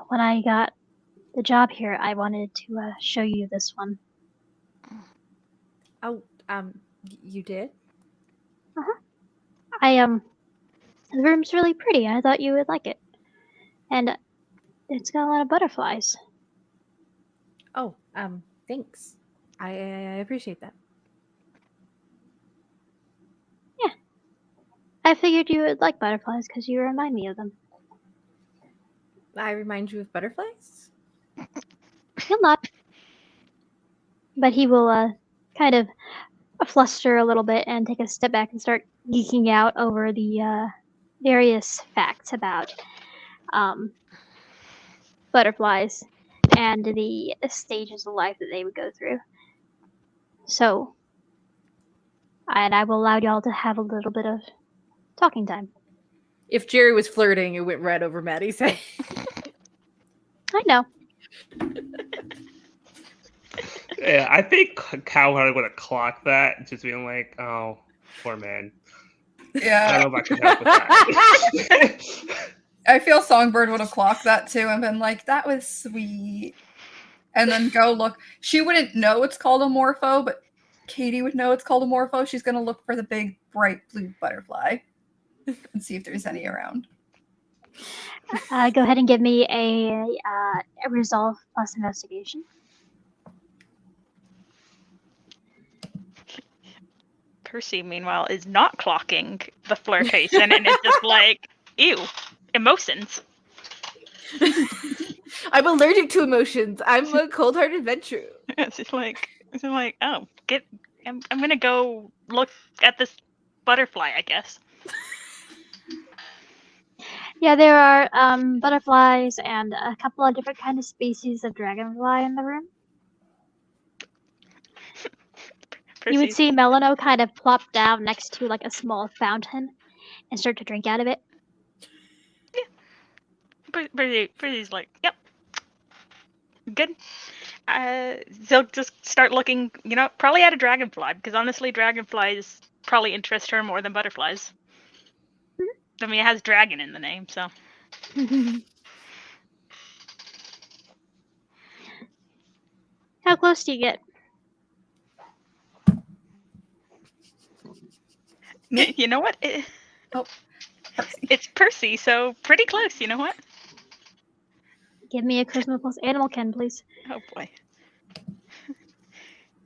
When I got the job here, I wanted to show you this one. Oh, you did? The room's really pretty. I thought you would like it, and it's got a lot of butterflies. Oh, thanks. I appreciate that. I figured you would like butterflies because you remind me of them. I remind you of butterflies? He'll not, but he will kind of fluster a little bit and take a step back and start geeking out over the various facts about butterflies. and the stages of life that they would go through. So, and I will allow y'all to have a little bit of talking time. If Jerry was flirting, it went right over Maddie's head. I know. Yeah, I think Cowherd would have clocked that, just being like, "Oh, poor man." I don't Yeah, know if I can help with that. I feel Songbird would have clocked that too and been like, "That was sweet," and then go look. She wouldn't know it's called a morpho, but Katie would know it's called a morpho. She's gonna look for the big bright blue butterfly and see if there's any around. Go ahead and give me a resolve plus investigation. Percy, meanwhile, is not clocking the flirtation and is just like, ew, emotions. I'm allergic to emotions. I'm a cold-hearted adventurer. It's just like, oh, I'm gonna go look at this butterfly, I guess. Yeah, there are butterflies and a couple of different kind of species of dragonfly in the room. You would Percy's, see Melano kind of plop down next to like a small fountain and start to drink out of it. Percy's like, yep, good. They'll just start looking, probably at a dragonfly, because honestly, dragonflies probably interest her more than butterflies. I mean, it has dragon in the name, so. How close do you get? Me? You know what? Percy. It's Percy, so pretty close, you know what? Give me a charisma plus animal ken, please. Oh boy.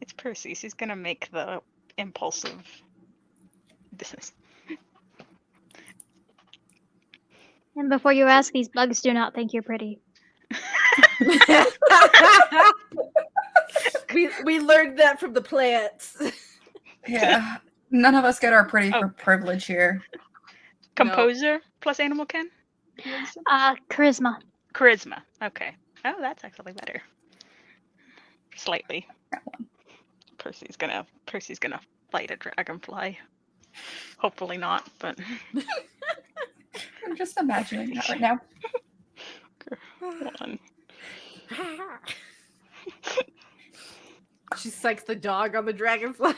It's Percy. She's gonna make the impulsive business. And before you ask, these bugs do not think you're pretty. we learned that from the plants. Yeah, none of us get our pretty Oh. for privilege here. Composer plus animal ken? Charisma. Charisma. Okay. Oh, that's actually better. Slightly. That one. Percy's gonna fight a dragonfly. Hopefully not, but I'm just imagining that right now. one. She psychs the dog on the dragonfly.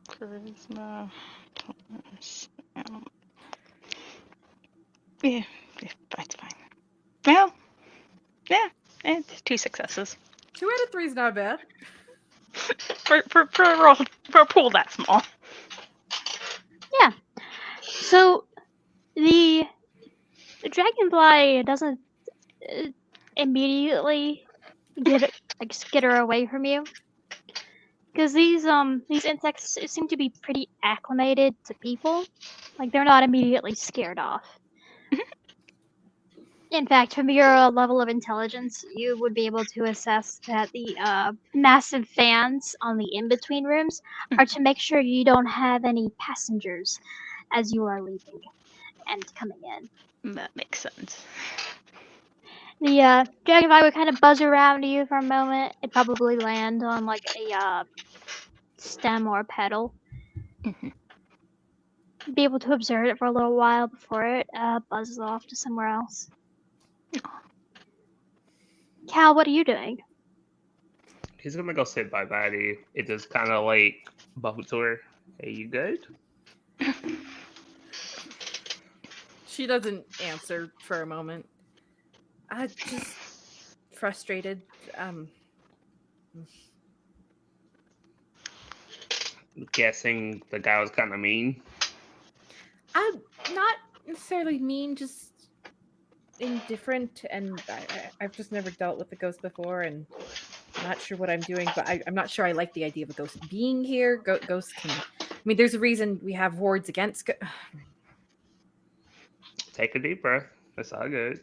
Charisma. Yeah, that's fine. Well, yeah, it's 2 successes 2 out of 3 is not bad. for a pool that small. Yeah. So the dragonfly doesn't immediately skitter away from you, because these insects seem to be pretty acclimated to people. Like they're not immediately scared off. In fact, from your level of intelligence, you would be able to assess that the massive fans on the in-between rooms are to make sure you don't have any passengers as you are leaving and coming in. That makes sense. The dragonfly would kind of buzz around you for a moment. It'd probably land on like a stem or a petal. Mhm. Be able to observe it for a little while before it buzzes off to somewhere else. Cal, what are you doing? He's gonna go say bye bye to you. It just kind of like bubble to her. Hey, you good? She doesn't answer for a moment. Just frustrated. I'm guessing the guy was kind of mean. Not necessarily mean, just indifferent, and I've just never dealt with the ghost before, and I'm not sure what I'm doing, but I'm not sure I like the idea of a ghost being here. Ghosts can... I mean, there's a reason we have wards against... Take a deep breath. That's all good.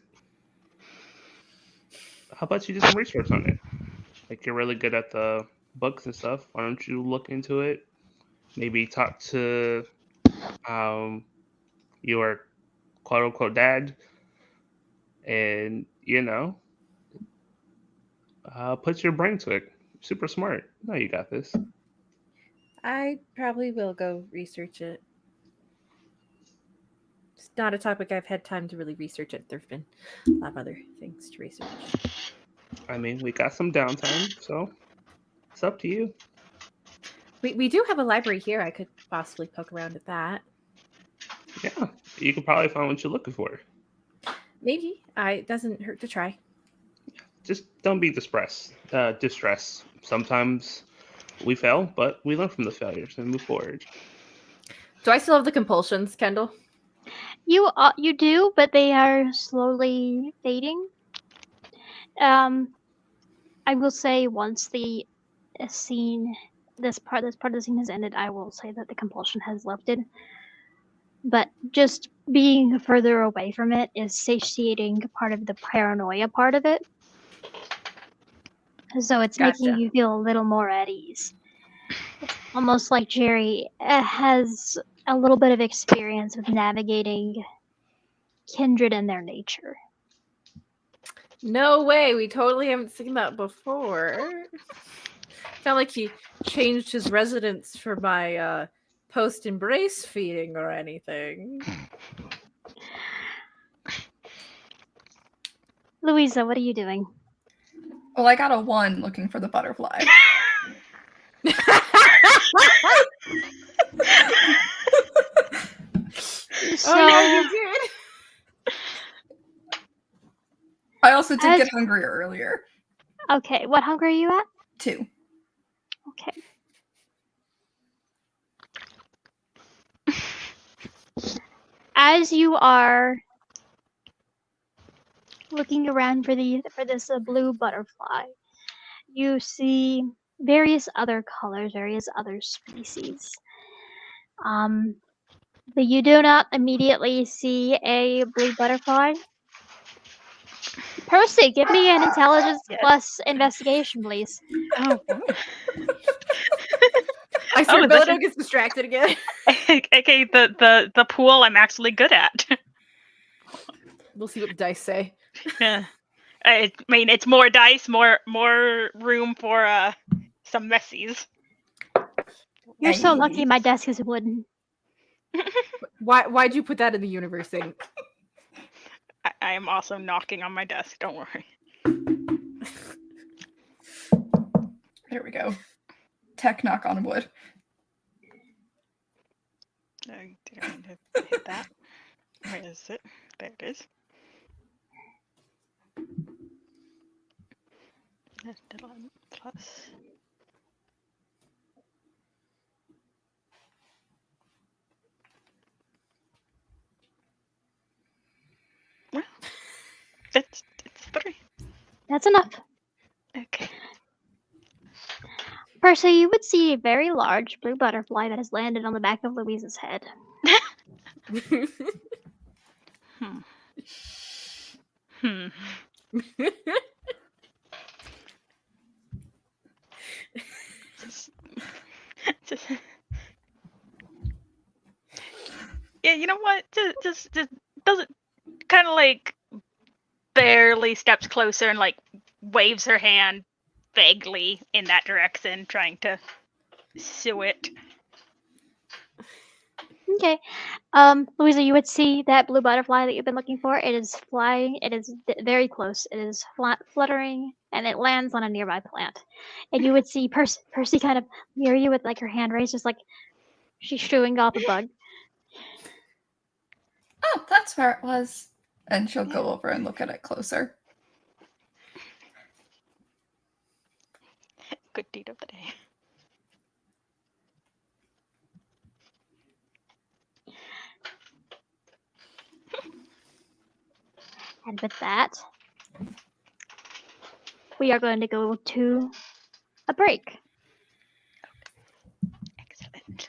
How about you do some research on it? Like you're really good at the books and stuff. Why don't you look into it? Maybe talk to your quote unquote dad and you know, put your brain to it. Super smart. No, you got this. I probably will go research it. It's not a topic I've had time to really research it. There've been a lot of other things to research. I mean, we got some downtime, so it's up to you. We do have a library here. I could possibly poke around at that. Yeah, you can probably find what you're looking for. Maybe. It doesn't hurt to try. Just don't be distressed. Sometimes we fail, but we learn from the failures and move forward. Do I still have the compulsions, Kendall? You do, but they are slowly fading. I will say once the scene, this part of the scene has ended, I will say that the compulsion has lifted. But just being further away from it is satiating part of the paranoia part of it. So it's making Gotcha. you feel a little more at ease. It's almost like Jerry has a little bit of experience with navigating kindred and their nature. No way. We totally haven't seen that before. Felt like he changed his residence for my post-embrace feeding or anything. Louisa, what are you doing? Well, I got a 1 looking for the butterfly. So, Oh, yeah, you did. I also did As- get hungrier earlier. okay, what hunger are you at? 2. Okay. As you are looking around for this blue butterfly, you see various other colors, various other species. But you do not immediately see a blue butterfly. Percy, give me an intelligence Yes. plus investigation, please. Oh. I swear, Oh, this Belado is- gets distracted again. Okay, the pool I'm actually good at. We'll see what the dice say. Yeah. I mean, it's more dice, more room for some messies. You're so Hey. lucky my desk is wooden. Why'd you put that in the universe thing? I am also knocking on my desk. Don't worry. There we go. Tech knock on wood. I didn't mean to hit that. Where is it? There it is. Plus. Well, it's 3. That's enough. Okay. Percy, you would see a very large blue butterfly that has landed on the back of Louisa's head. Hmm. Just- yeah, you know what? Just does it kind of like barely steps closer and like waves her hand vaguely in that direction, trying to sue it. Okay. Louisa, you would see that blue butterfly that you've been looking for. It is flying. It is very close. It is fluttering, and it lands on a nearby plant. And you would see Percy kind of near you with like her hand raised, just like she's shooing off a bug. Oh, that's where it was. And she'll go over and look at it closer. Good deed of the day. And with that, we are going to go to a break. Excellent.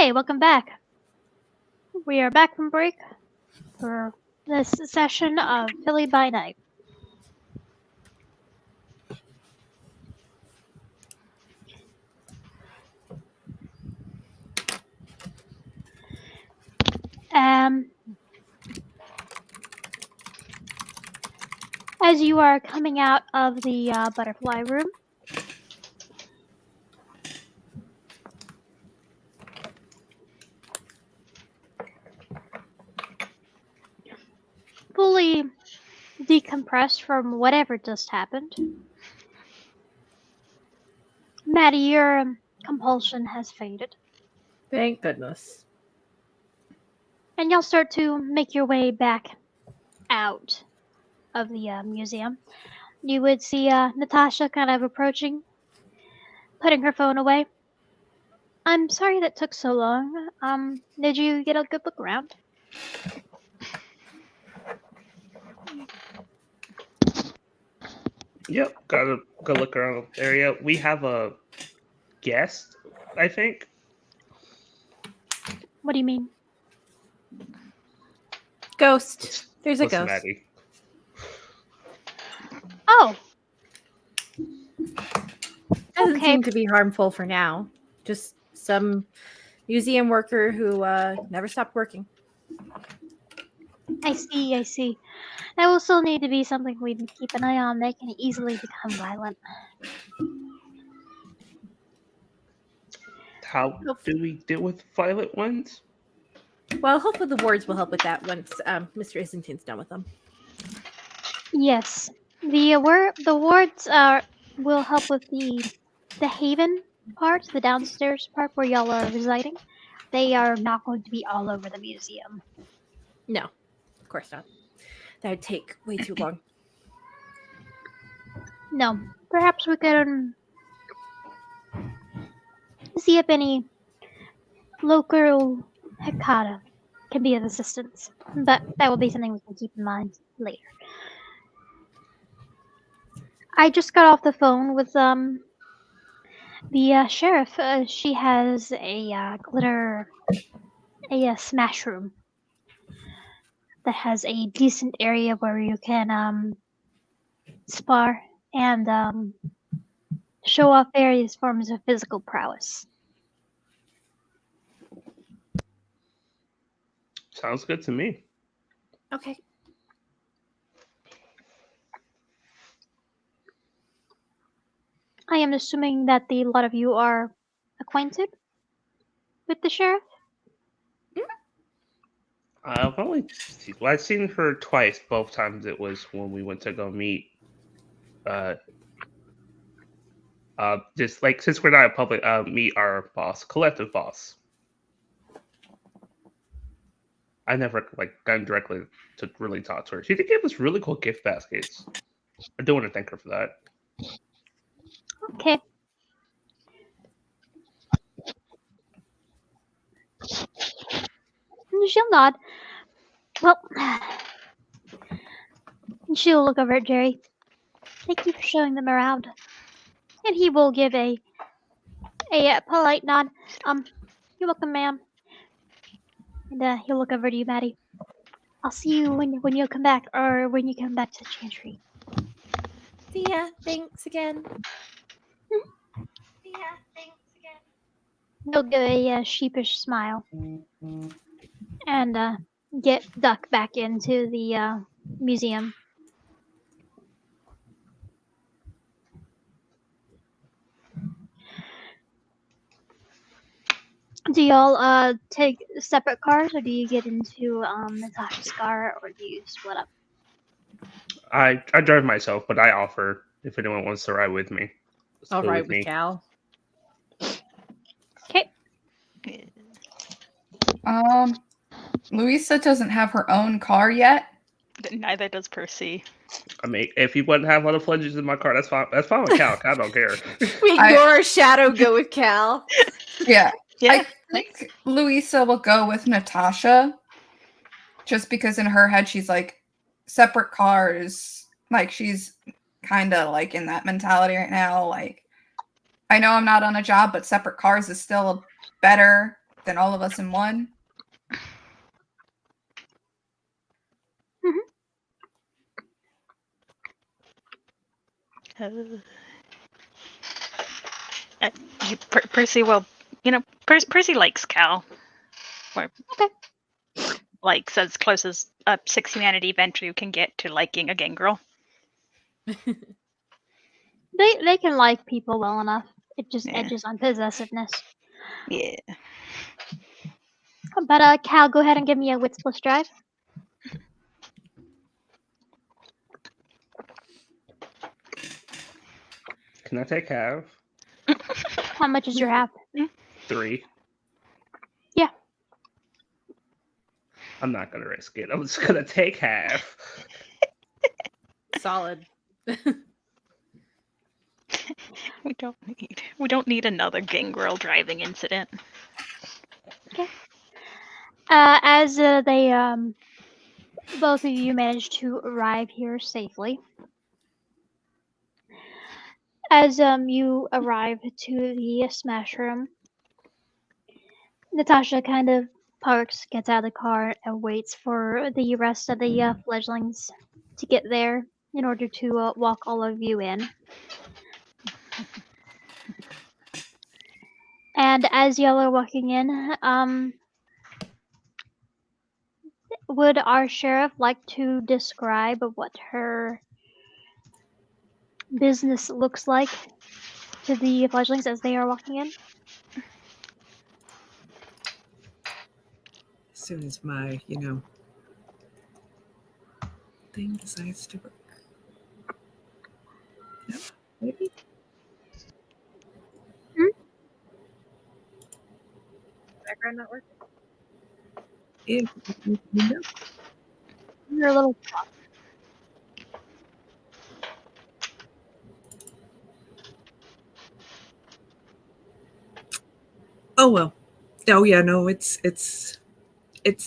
Hey, welcome back. We are back from break for this session of Philly by Night. As you are coming out of the butterfly room, fully decompressed from whatever just happened, Maddie, your compulsion has faded, Thank goodness. and you'll start to make your way back out of the museum. You would see Natasha kind of approaching, putting her phone away. I'm sorry that took so long. Did you get a good look around? Yep, gotta go look around the area. We have a guest, I think. What do you mean? Ghost. There's a Listen, ghost. Maddie. Oh, Doesn't okay. seem to be harmful for now. Just some museum worker who never stopped working. I see, I see. That will still need to be something we keep an eye on. They can easily become violent. How do we deal with violent ones? Well, hopefully the wards will help with that once Mr. Islington's done with them. Yes, the wards will help with the haven part, the downstairs part where y'all are residing. They are not going to be all over the museum. No, of course not. That would take way too long. No, perhaps we could see if any local Hekata can be of assistance, but that will be something we can keep in mind later. I just got off the phone with the sheriff. She has a smash room that has a decent area where you can spar and show off various forms of physical prowess. Sounds good to me. Okay. I am assuming that a lot of you are acquainted with the sheriff. I've seen her twice. Both times it was when we went to go meet. Just like since we're not a public, meet our boss, collective boss. I never gone directly to really talk to her. She did give us really cool gift baskets. I do want to thank her for that. Okay. And she'll nod. Well, and she'll look over at Jerry. Thank you for showing them around. And he will give a polite nod. You're welcome, ma'am. And he'll look over to you, Maddie. I'll see you when you come back, or when you come back to the chantry. See ya. Thanks again. He'll give a sheepish smile and get duck back into the museum. Do y'all take separate cars, or do you get into Natasha's car, or do you split up? I drive myself, but I offer if anyone wants to ride with me. It's All cool right with with me. Cal. Okay. Louisa doesn't have her own car yet. Neither does Percy. I mean, if you wouldn't have other fledges in my car, that's fine. That's fine with Cal. Cal don't care. We ignore our shadow, go with Cal. Yeah. Yeah. I think Louisa will go with Natasha just because in her head she's like separate cars. Like she's kind of like in that mentality right now. Like I know I'm not on a job, but separate cars is still better. Then all of us in one. Uh, Percy will, Percy likes Cal. Or, likes as close as a 6 humanity venture you can get to liking a gangrel. They can like people well enough. It just Yeah. edges on possessiveness. Yeah. But Cal, go ahead and give me a wits plus drive. Can I take half? How much is your half? 3. Yeah. I'm not gonna risk it. I'm just gonna take half. Solid. We don't need another gangrel driving incident. As they both of you manage to arrive here safely. As you arrive to the smash room, Natasha kind of parks, gets out of the car, and waits for the rest of the fledglings to get there in order to walk all of you in. And as y'all are walking in, would our sheriff like to describe what her business looks like to the fledglings as they are walking in? As soon as my, thing decides to work. Yep, maybe. Background not working. If You're a little. Oh well. Oh yeah, no, it's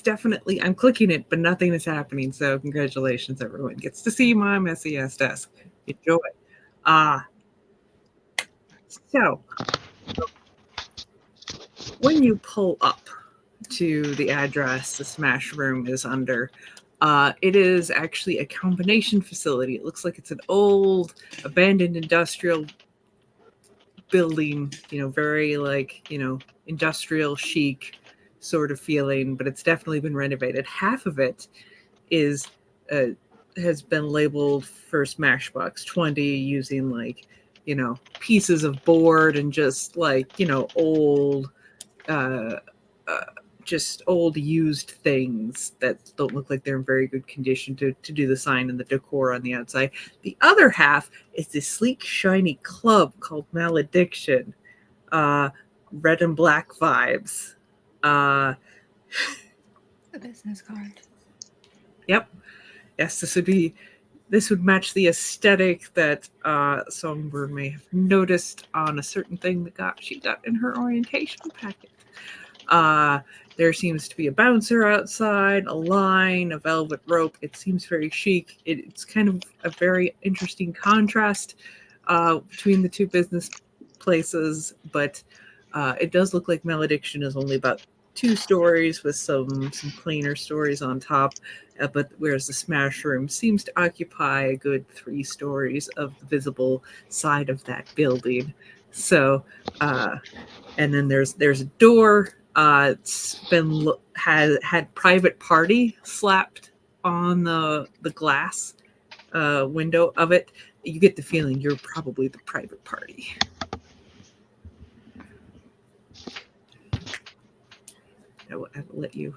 definitely I'm clicking it, but nothing is happening. So congratulations, everyone gets to see my messy ass desk. Enjoy. So when you pull up to the address the smash room is under, it is actually a combination facility. It looks like it's an old abandoned industrial building, very like, industrial chic sort of feeling, but it's definitely been renovated. Half of it is has been labeled for Smashbox 20 using like, pieces of board and just like, old uh, uh just old used things that don't look like they're in very good condition to do the sign and the decor on the outside. The other half is this sleek, shiny club called Malediction. Red and black vibes. The business card. Yep. Yes, this would match the aesthetic that Songbird may have noticed on a certain thing that she got in her orientation packet. There seems to be a bouncer outside, a line, a velvet rope. It seems very chic. It's kind of a very interesting contrast between the two business places, but it does look like Malediction is only about 2 stories with some cleaner stories on top, but whereas the smash room seems to occupy a good 3 stories of the visible side of that building. So, and then there's a door. It's been had private party slapped on the glass window of it. You get the feeling you're probably the private party. I will let you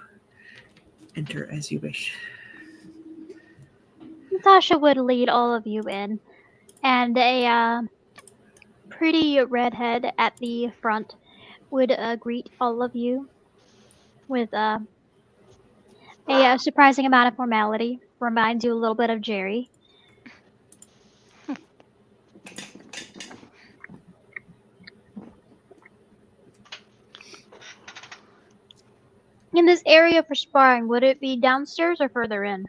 enter as you wish. Natasha would lead all of you in, and a pretty redhead at the front would greet all of you with a surprising amount of formality. Reminds you a little bit of Jerry. In this area for sparring, would it be downstairs or further in?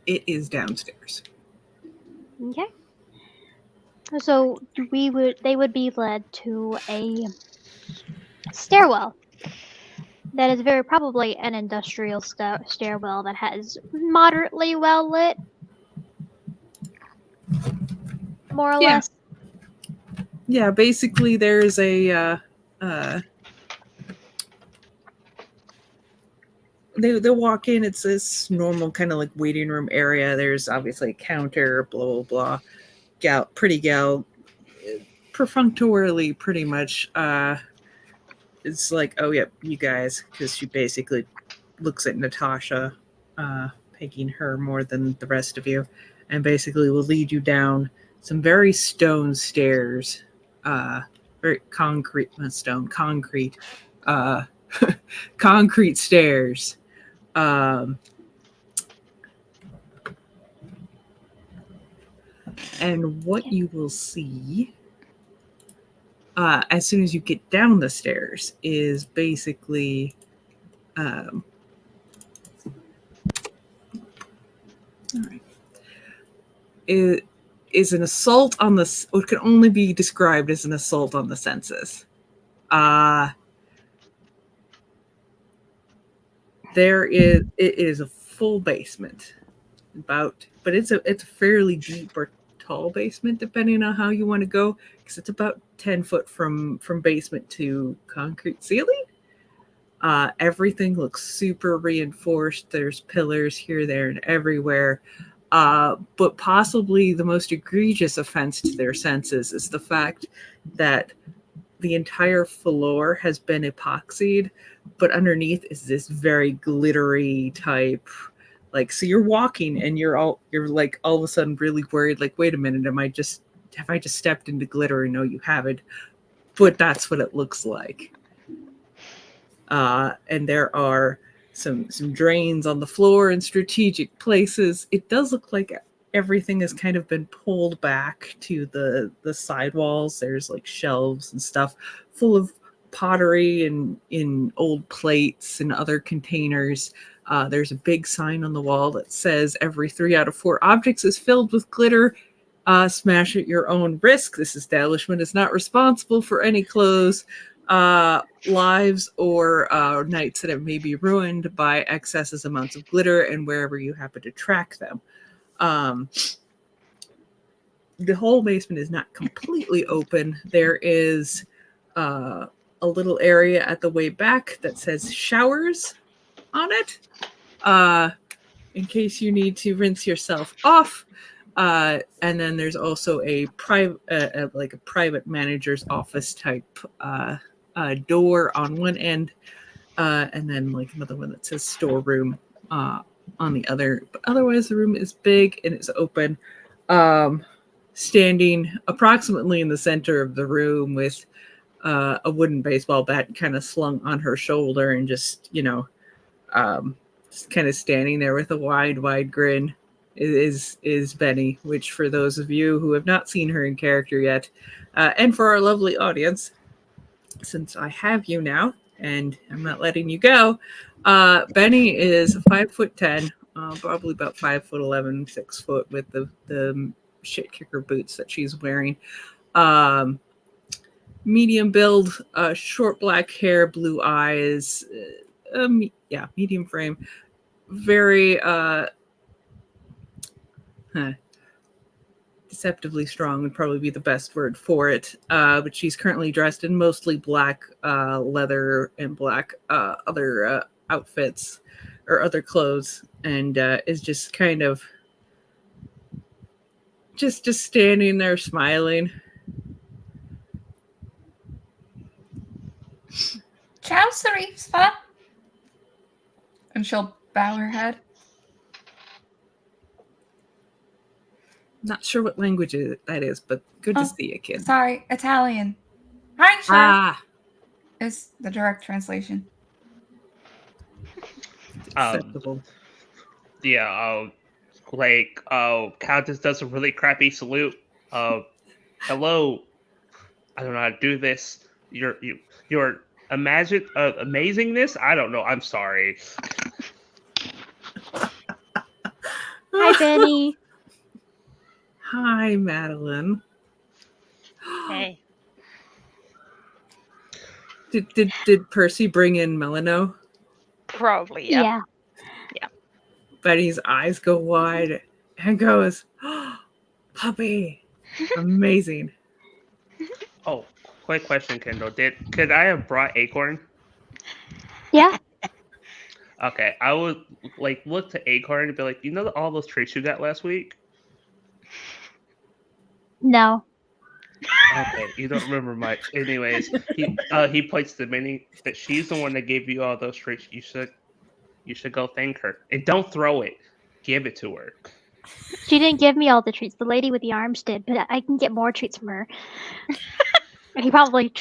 It is downstairs. Okay. So they would be led to a stairwell That is very probably an industrial stairwell that has moderately well lit, more or Yeah. less. Yeah, basically there's a uh, they walk in. It's this normal kind of like waiting room area. There's obviously a counter, blah blah blah. Pretty gal, perfunctorily, pretty much. It's like, oh yeah, you guys, because she basically looks at Natasha, picking her more than the rest of you, and basically will lead you down some very stone stairs, very concrete, not stone, concrete, uh, concrete stairs. Um, and what you will see as soon as you get down the stairs is basically all right, it is an assault on the what can only be described as an assault on the senses. It is a full basement, but it's a fairly deep or tall basement depending on how you want to go, because it's about 10 foot from basement to concrete ceiling. Everything looks super reinforced. There's pillars here, there, and everywhere. But possibly the most egregious offense to their senses is the fact that the entire floor has been epoxied, but underneath is this very glittery type. Like, so you're walking and you're like all of a sudden really worried, like, wait a minute, have I just stepped into glitter? No, you haven't. But that's what it looks like. And there are some drains on the floor in strategic places. It does look like everything has kind of been pulled back to the side walls. There's like shelves and stuff full of pottery and in old plates and other containers. There's a big sign on the wall that says every 3 out of 4 objects is filled with glitter. Smash at your own risk. This establishment is not responsible for any clothes, lives, or nights that have maybe ruined by excessive amounts of glitter and wherever you happen to track them. The whole basement is not completely open. There is a little area at the way back that says showers on it, in case you need to rinse yourself off. And then there's also a private, like a private manager's office type door on one end, and then like another one that says storeroom on the other. But otherwise, the room is big and it's open. Standing approximately in the center of the room with a wooden baseball bat kind of slung on her shoulder, and just just kind of standing there with a wide grin is Benny, which for those of you who have not seen her in character yet, and for our lovely audience, since I have you now and I'm not letting you go, Benny is 5'10", probably about 5'11", 6 foot with the shit kicker boots that she's wearing. Medium build, short black hair, blue eyes, medium frame, very deceptively strong would probably be the best word for it. But she's currently dressed in mostly black leather and black other outfits or other clothes, and is just kind of just standing there smiling. Ciao, Sarifsa. And she'll bow her head. Not sure what language that is, but good to see you, kid. Sorry, Italian. Hi, Chef. Is the direct translation. Acceptable. Yeah, Countess does a really crappy salute. Hello. I don't know how to do this. You're amazingness? I don't know. I'm sorry. Hi, Benny. Hi, Madeline. Hey. Did Percy bring in Melano? Probably, yeah. Betty's eyes go wide and goes, oh, puppy. Amazing. Oh, quick question, Kendall. Could I have brought Acorn? Yeah. Okay, I would like look to Acorn and be like, you know all those treats you got last week? No. Okay, you don't remember much. Anyways, he points to Minnie that she's the one that gave you all those treats. You should go thank her. And don't throw it. Give it to her. She didn't give me all the treats. The lady with the arms did, but I can get more treats from her. And he probably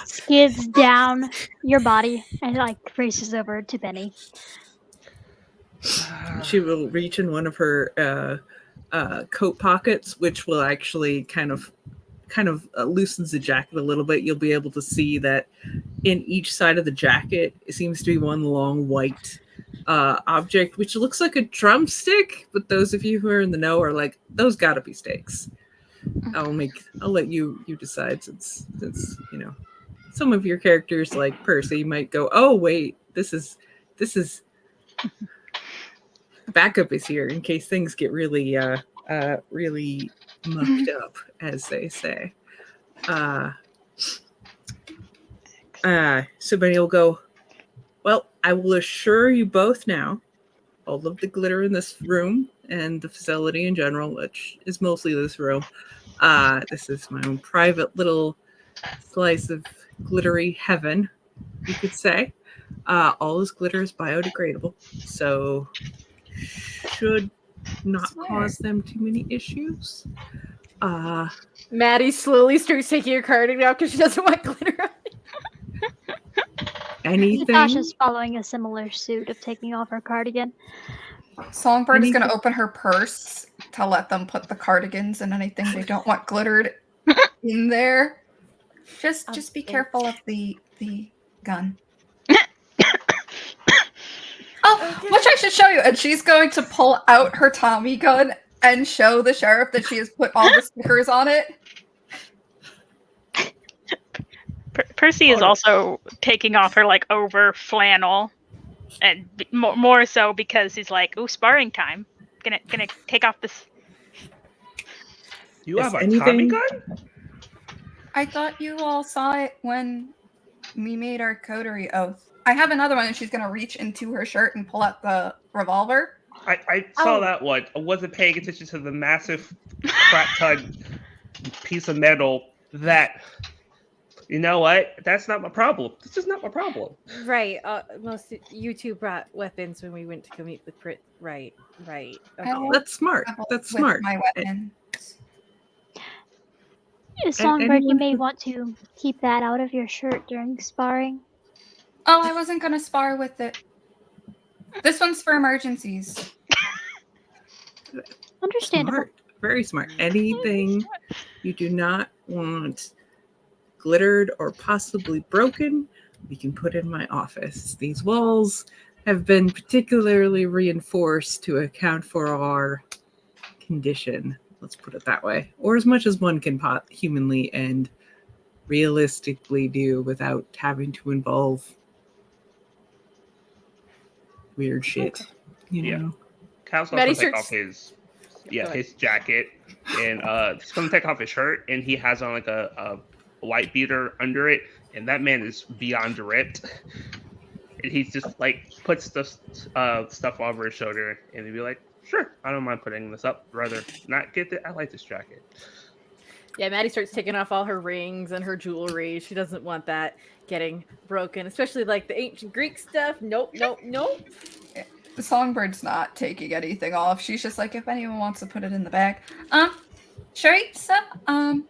skids down your body and like races over to Benny. She will reach in one of her coat pockets, which will actually kind of loosens the jacket a little bit. You'll be able to see that in each side of the jacket, it seems to be one long white object, which looks like a drumstick. But those of you who are in the know are like, those gotta be steaks. I'll let you decide since you know some of your characters like Percy might go, oh wait, this is backup is here in case things get really really mucked up, as they say. So Benny will go, well, I will assure you both now, all of the glitter in this room and the facility in general, which is mostly this room, this is my own private little slice of glittery heaven, you could say. All this glitter is biodegradable, so should not cause them too many issues. Maddie slowly starts taking her cardigan off because she doesn't want glitter on it. Anything? Natasha's following a similar suit of taking off her cardigan. Songbird is going to open her purse to let them put the cardigans and anything they don't want glittered in there. Just be careful of the gun. Oh, which I should show you. And she's going to pull out her Tommy gun and show the sheriff that she has put all the stickers on it. Percy is also taking off her like over flannel, and more so because he's like, "Ooh, sparring time! Gonna take off this." You have a Tommy gun? I thought you all saw it when we made our coterie oath. I have another one, and she's gonna reach into her shirt and pull out the revolver. I saw that one. I wasn't paying attention to the massive crap ton piece of metal that. You know what? That's not my problem. This is not my problem. Right. Most you two brought weapons when we went to go meet with Brit. Right. Okay. That's smart. That's smart. My weapon. Songbird, you may want to keep that out of your shirt during sparring. Oh, I wasn't gonna spar with it. This one's for emergencies. Understandable. Smart. Very smart. Anything you do not want glittered or possibly broken, we can put in my office. These walls have been particularly reinforced to account for our condition. Let's put it that way. Or as much as one can humanly and realistically do without having to involve weird shit. You know? Cal's going to take off his jacket, and he's going to take off his shirt, and he has on like a white beater under it, and that man is beyond ripped. And he's just like puts the stuff over his shoulder, and he'd be like, "Sure, I don't mind putting this up. Rather not get it. I like this jacket." Yeah, Maddie starts taking off all her rings and her jewelry. She doesn't want that getting broken, especially like the ancient Greek stuff. Nope. The Songbird's not taking anything off. She's just like, if anyone wants to put it in the bag. Sharita,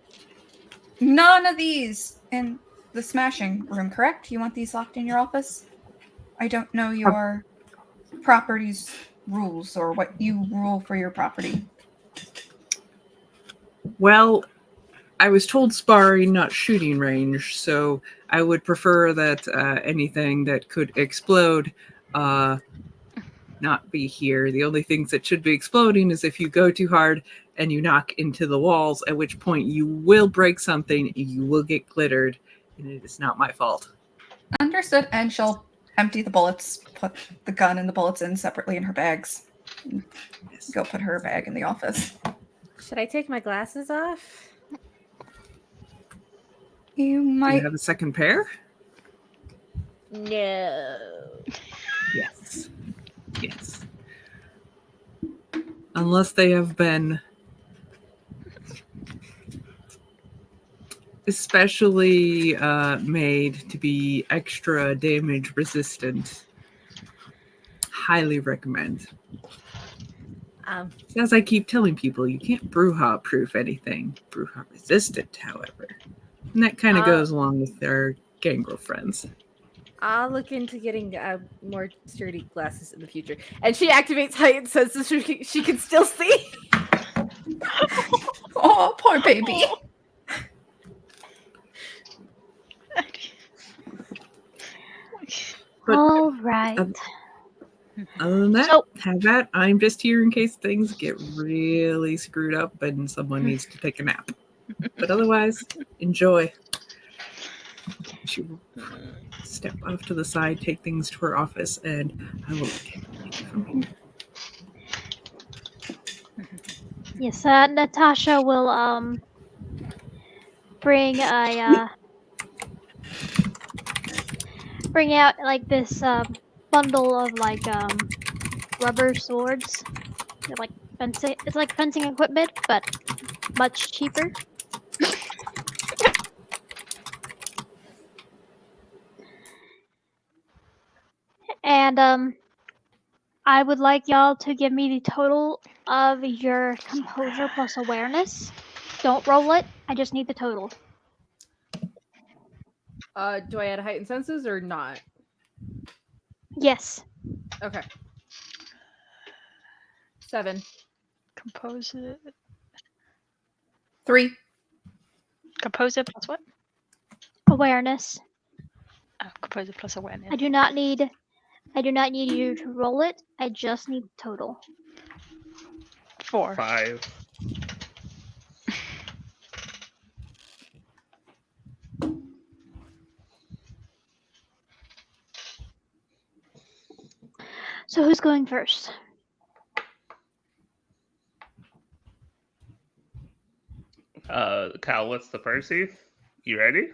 none of these in the smashing room, correct? You want these locked in your office? I don't know your property's rules or what you rule for your property. Well, I was told sparring, not shooting range, so I would prefer that anything that could explode not be here. The only things that should be exploding is if you go too hard and you knock into the walls, at which point you will break something, you will get glittered, and it is not my fault. Understood, and she'll empty the bullets, put the gun and the bullets in separately in her bags. Yes. Go put her bag in the office. Should I take my glasses off? You Do might. you have a second pair? No. Yes. Yes. Unless they have been especially made to be extra damage resistant. Highly recommend. As I keep telling people, you can't Brewha proof anything. Brewha resistant, however. And that kind of goes along with their gangrel friends. I'll look into getting more sturdy glasses in the future. And she activates heightened senses so she can still see. Oh, poor baby. But All right. other than that, So- have that. I'm just here in case things get really screwed up and someone needs to take a nap. But otherwise, enjoy. She will step off to the side, take things to her office, and I will take it from here. Yes, Natasha will bring a bring out like this bundle of like rubber swords. They're like fencing. It's like fencing equipment, but much cheaper. And I would like y'all to give me the total of your composure plus awareness. Don't roll it. I just need the total. Do I add heightened senses or not? Yes. Okay. 7. Compose it. 3. Compose it plus what? Awareness. Oh, compose it plus awareness. I do not need you to roll it. I just need total. 4. 5. So who's going first? Cal, what's the Percy? You ready?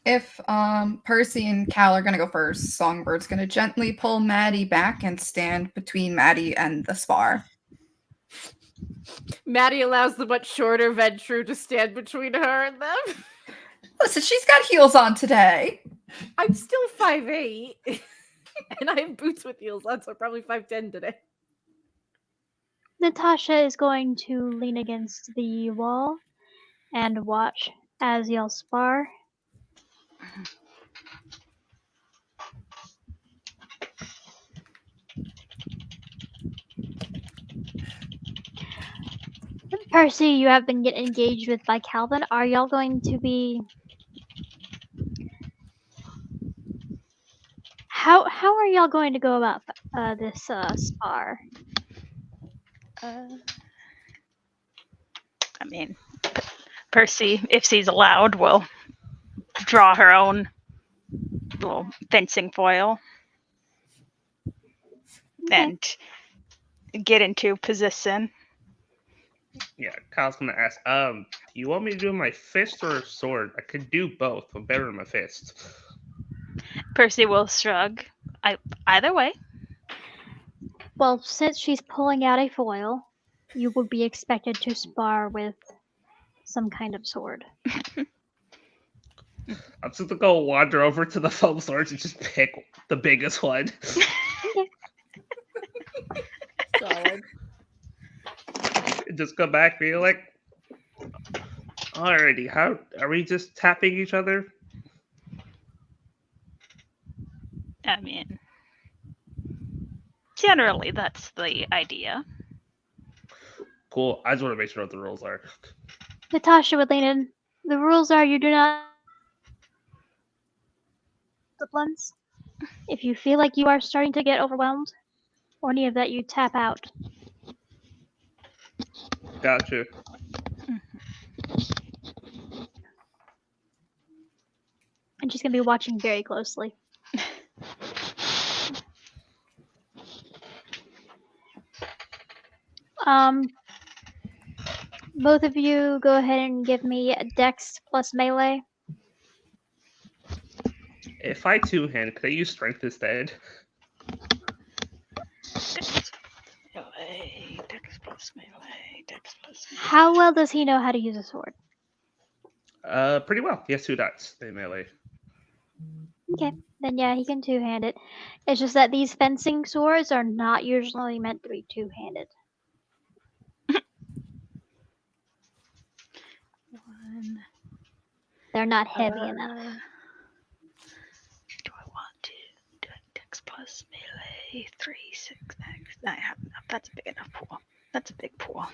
If Percy and Cal are going to go first, Songbird's going to gently pull Maddie back and stand between Maddie and the spar. Maddie allows the much shorter Ventru to stand between her and them. Listen, she's got heels on today. I'm still 5'8". And I have boots with heels on, so probably 5'10" today. Natasha is going to lean against the wall and watch as y'all spar. Percy, you have been getting engaged with by Calvin. Are y'all going to be... How are y'all going to go about this spar? I mean, Percy, if she's allowed, will draw her own little fencing foil and get into position. Yeah, Kyle's gonna ask, you want me to do my fist or sword? I could do both. I'm better in my fist. Percy will shrug. Either way. Well, since she's pulling out a foil, you would be expected to spar with some kind of sword. I'm just gonna go wander over to the foam swords and just pick the biggest one. Solid. And just come back being like, alrighty, how are we just tapping each other? I mean, generally that's the idea. Cool. I just want to make sure what the rules are. Natasha would lean in. The rules are you do not disciplines. If you feel like you are starting to get overwhelmed or any of that, you tap out. Gotcha. And she's gonna be watching very closely. Um, both of you go ahead and give me a Dex plus melee. If I two-hand, could I use strength instead? Melee, dex plus melee, dex plus melee. How well does he know how to use a sword? Pretty well. He has 2 dots. They melee. Okay, then yeah, he can two-hand it. It's just that these fencing swords are not usually meant to be two-handed. One. They're not heavy enough. Do I want to do dex plus melee 3, 6, X? I have enough. That's a big enough pool. That's a big pool.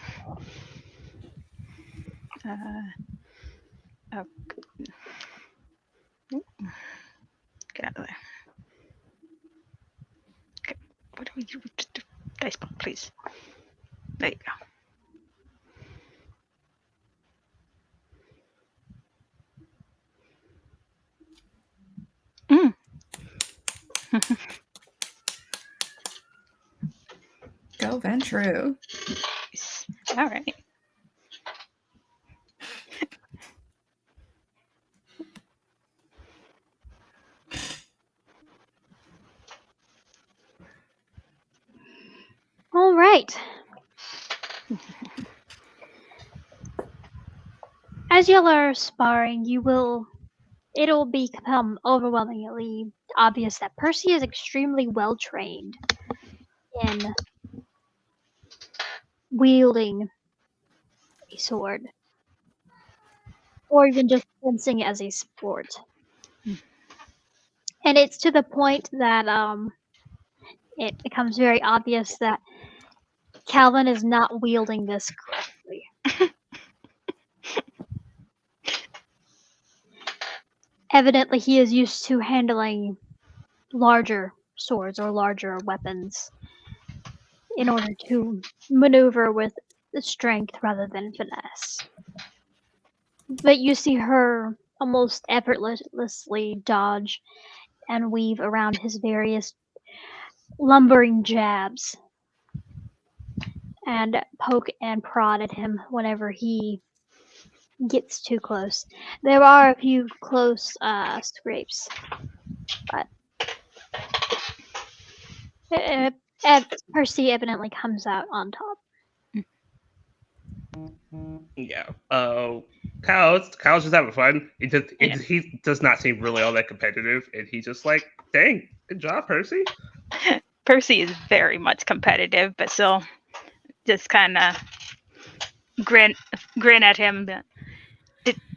Oh. Get out of there. Okay. What do we do? Dice ball, please. There you go. Go Ventru. All right. All right. As y'all are sparring, it'll become overwhelmingly obvious that Percy is extremely well trained in wielding a sword, or even just fencing as a sport. And it's to the point that it becomes very obvious that Calvin is not wielding this correctly. Evidently, he is used to handling larger swords or larger weapons in order to maneuver with strength rather than finesse. But you see her almost effortlessly dodge and weave around his various lumbering jabs and poke and prod at him whenever he gets too close. There are a few close scrapes, but Percy evidently comes out on top. Yeah. Kyle's just having fun. He does not seem really all that competitive, and he's just like, "Dang, good job, Percy." Percy is very much competitive, but still just kind of grin at him.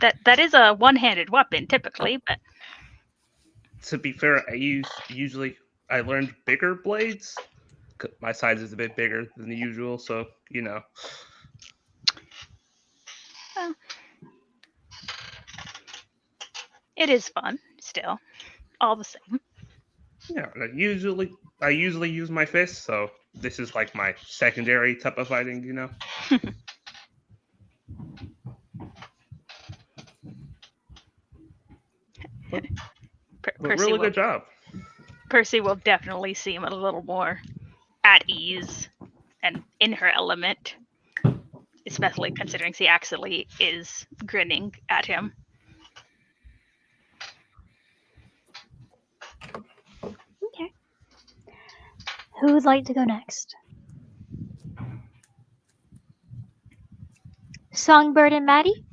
That is a one-handed weapon typically, but To be fair, I learned bigger blades. My size is a bit bigger than the usual, so well, it is fun still, all the same. Yeah. I usually use my fists, so this is like my secondary type of fighting. But really good job. Percy will definitely seem a little more at ease and in her element, especially considering she actually is grinning at him. Okay. Who would like to go next? Songbird and Maddie?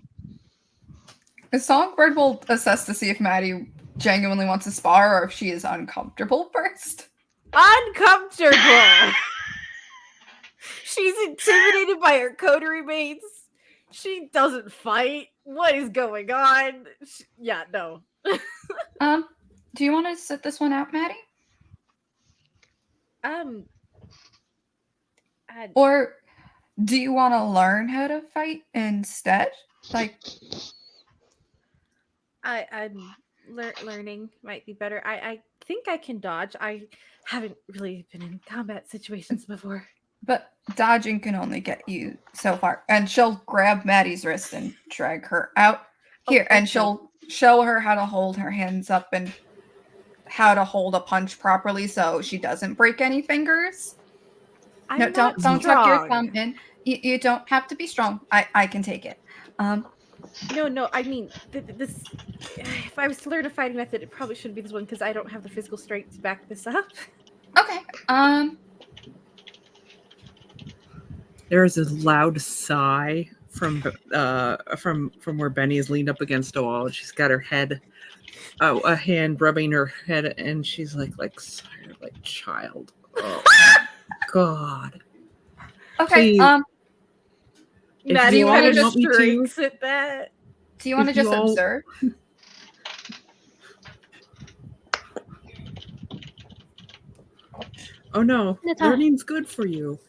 Songbird will assess to see if Maddie genuinely wants to spar or if she is uncomfortable first. Uncomfortable. She's intimidated by her coterie mates. She doesn't fight. What is going on? Yeah, no. Do you want to sit this one out, Maddie? Or do you want to learn how to fight instead? Like, I'm learning might be better. I think I can dodge. I haven't really been in combat situations before. But dodging can only get you so far. And she'll grab Maddie's wrist and drag her out here. Oh, And okay. she'll show her how to hold her hands up and how to hold a punch properly so she doesn't break any fingers. I'm No, not don't tuck your strong. thumb in. You don't have to be strong. I can take it. No. I mean, this. If I was to learn a fighting method, it probably shouldn't be this one because I don't have the physical strength to back this up. Okay. There is a loud sigh from where Benny is leaned up against a wall, and she's got her head, a hand rubbing her head, and she's like sire, like child. Oh God. Okay. Please. If Maddie you all kind of want just me to- drinks at that. Do you want to if you just all- observe? Oh no, That's all. learning's good for you.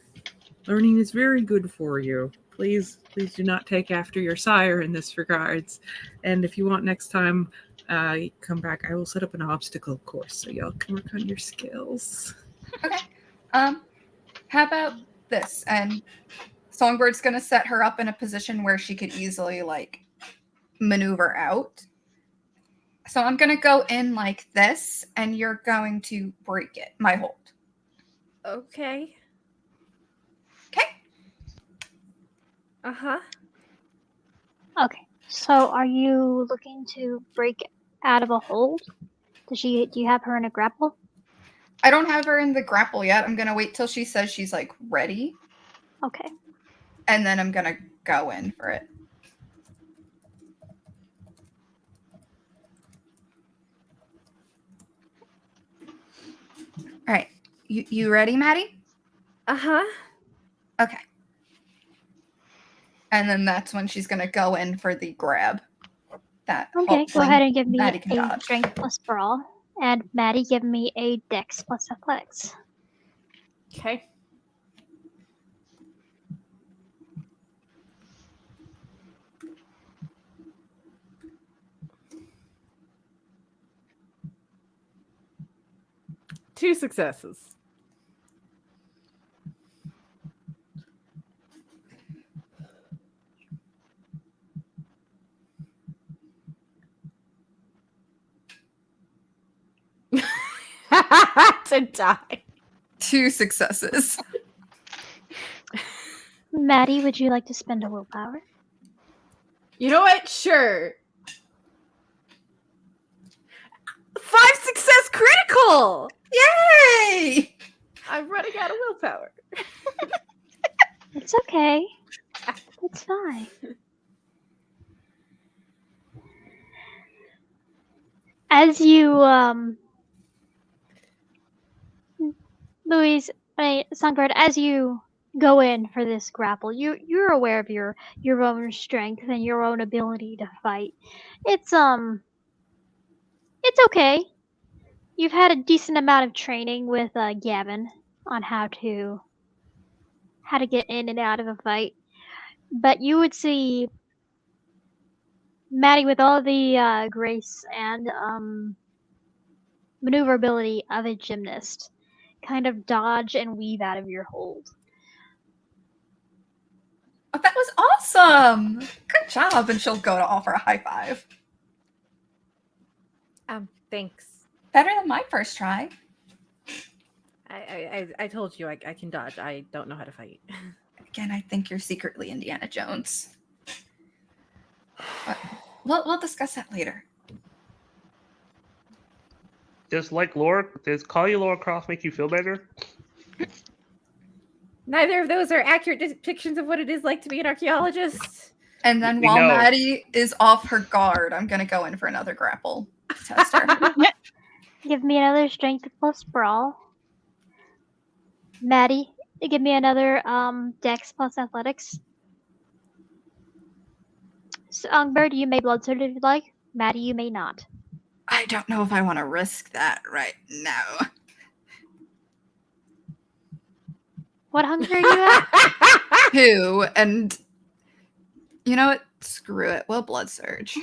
Learning is very good for you. Please do not take after your sire in this regards. And if you want next time, come back. I will set up an obstacle course so y'all can work on your skills. Okay. How about this? And Songbird's gonna set her up in a position where she could easily maneuver out. So I'm gonna go in like this, and you're going to break it. My hold. Okay. Okay. Uh-huh. Okay. So are you looking to break out of a hold? Do you have her in a grapple? I don't have her in the grapple yet. I'm gonna wait till she says she's ready, Okay. and then I'm gonna go in for it. All right. You ready, Maddie? Uh-huh. Okay. And then that's when she's gonna go in for the grab. That Okay, go hopefully ahead and give me Maddie can a dodge. strength plus brawl. And Maddie, give me a dex plus athletics. Okay. Two successes. To die. 2 successes. Maddie, would you like to spend a willpower? You know what? Sure. 5 success critical! Yay! I'm running out of willpower. It's okay. It's fine. As you, Songbird, as you go in for this grapple, you're aware of your own strength and your own ability to fight. It's okay. You've had a decent amount of training with Gavin on how to get in and out of a fight, but you would see Maddie with all the grace and maneuverability of a gymnast kind of dodge and weave out of your hold. Oh, that was awesome! Good job. And she'll go to offer a high five. Thanks. Better than my first try. I told you I can dodge. I don't know how to fight. Again, I think you're secretly Indiana Jones. But we'll discuss that later. Does call you Laura Croft make you feel better? Neither of those are accurate depictions of what it is like to be an archaeologist. And then We while know. Maddie is off her guard, I'm gonna go in for another grapple to test her. Give me another strength plus brawl. Maddie, give me another dex plus athletics. Songbird, you may blood surge if you'd like. Maddie, you may not. I don't know if I want to risk that right now. What hunger are you at? 2, and you know what? Screw it. We'll blood surge.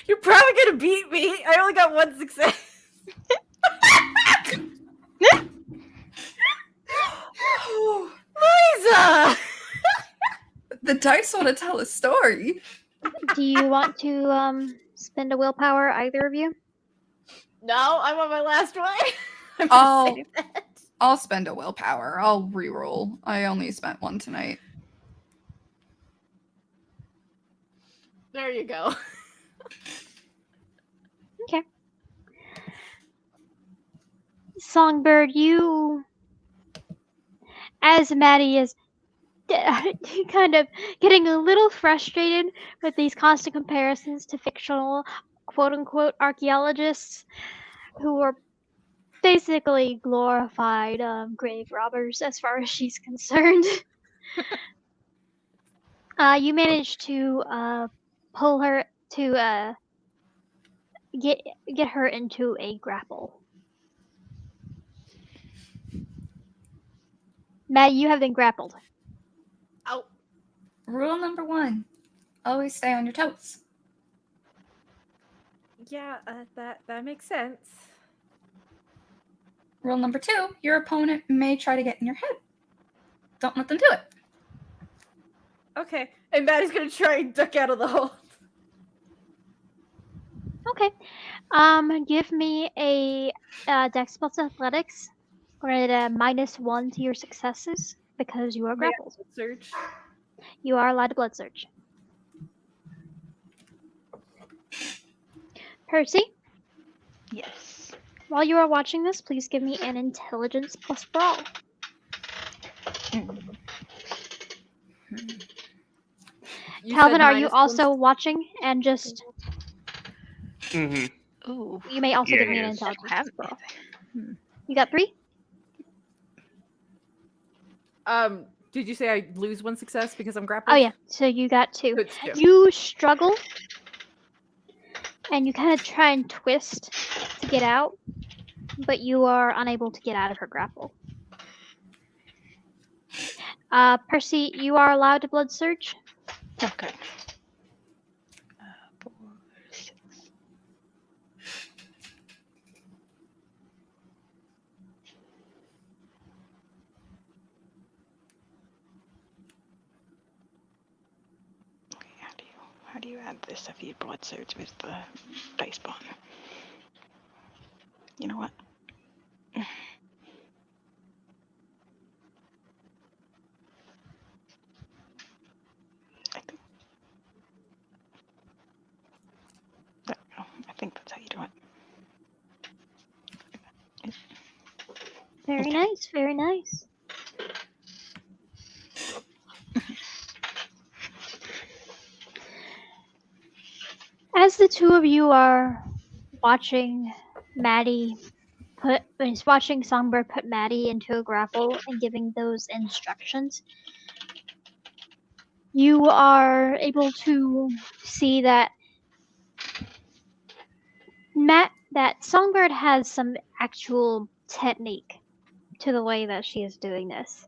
You're probably gonna beat me. I only got 1 success. The dice want to tell a story. Do you want to spend a willpower, either of you? No, I'm on my last one. I'm I'll- gonna say that. I'll spend a willpower. I'll reroll. I only spent one tonight. There you go. Okay. Songbird, you, as Maddie is kind of getting a little frustrated with these constant comparisons to fictional quote-unquote archaeologists who are basically glorified grave robbers as far as she's concerned. You managed to pull her to get her into a grapple. Maddie, you have been grappled. Oh, Rule number 1: always stay on your toes. yeah, that makes sense. Rule number 2: your opponent may try to get in your head. Don't let them do it. Okay, and Maddie's gonna try and duck out of the hole. Okay. Give me a Dex plus Athletics, or at a -1 to your successes because you are grappled. Search. You are allowed to blood search. Percy, Yes. while you are watching this, please give me an Intelligence plus Brawl. You Calvin, said are you -1 also watching? And just Mm-hmm. Ooh. you may also Yeah, give me he an is. I don't Intelligence have plus Brawl. anything. You got 3? Did you say I lose 1 success because I'm grappled? Oh yeah, so you got 2. It's 2. You struggle, and you kind of try and twist to get out, but you are unable to get out of her grapple. Percy, you are allowed to blood search. Okay. 4, 6. Okay, how do you add this if you blood search with the dice bond? You know what? I think there we go. I think that's how you do it. Very nice, very nice. As the two of you are watching watching Songbird put Maddie into a grapple and giving those instructions, you are able to see that that Songbird has some actual technique to the way that she is doing this.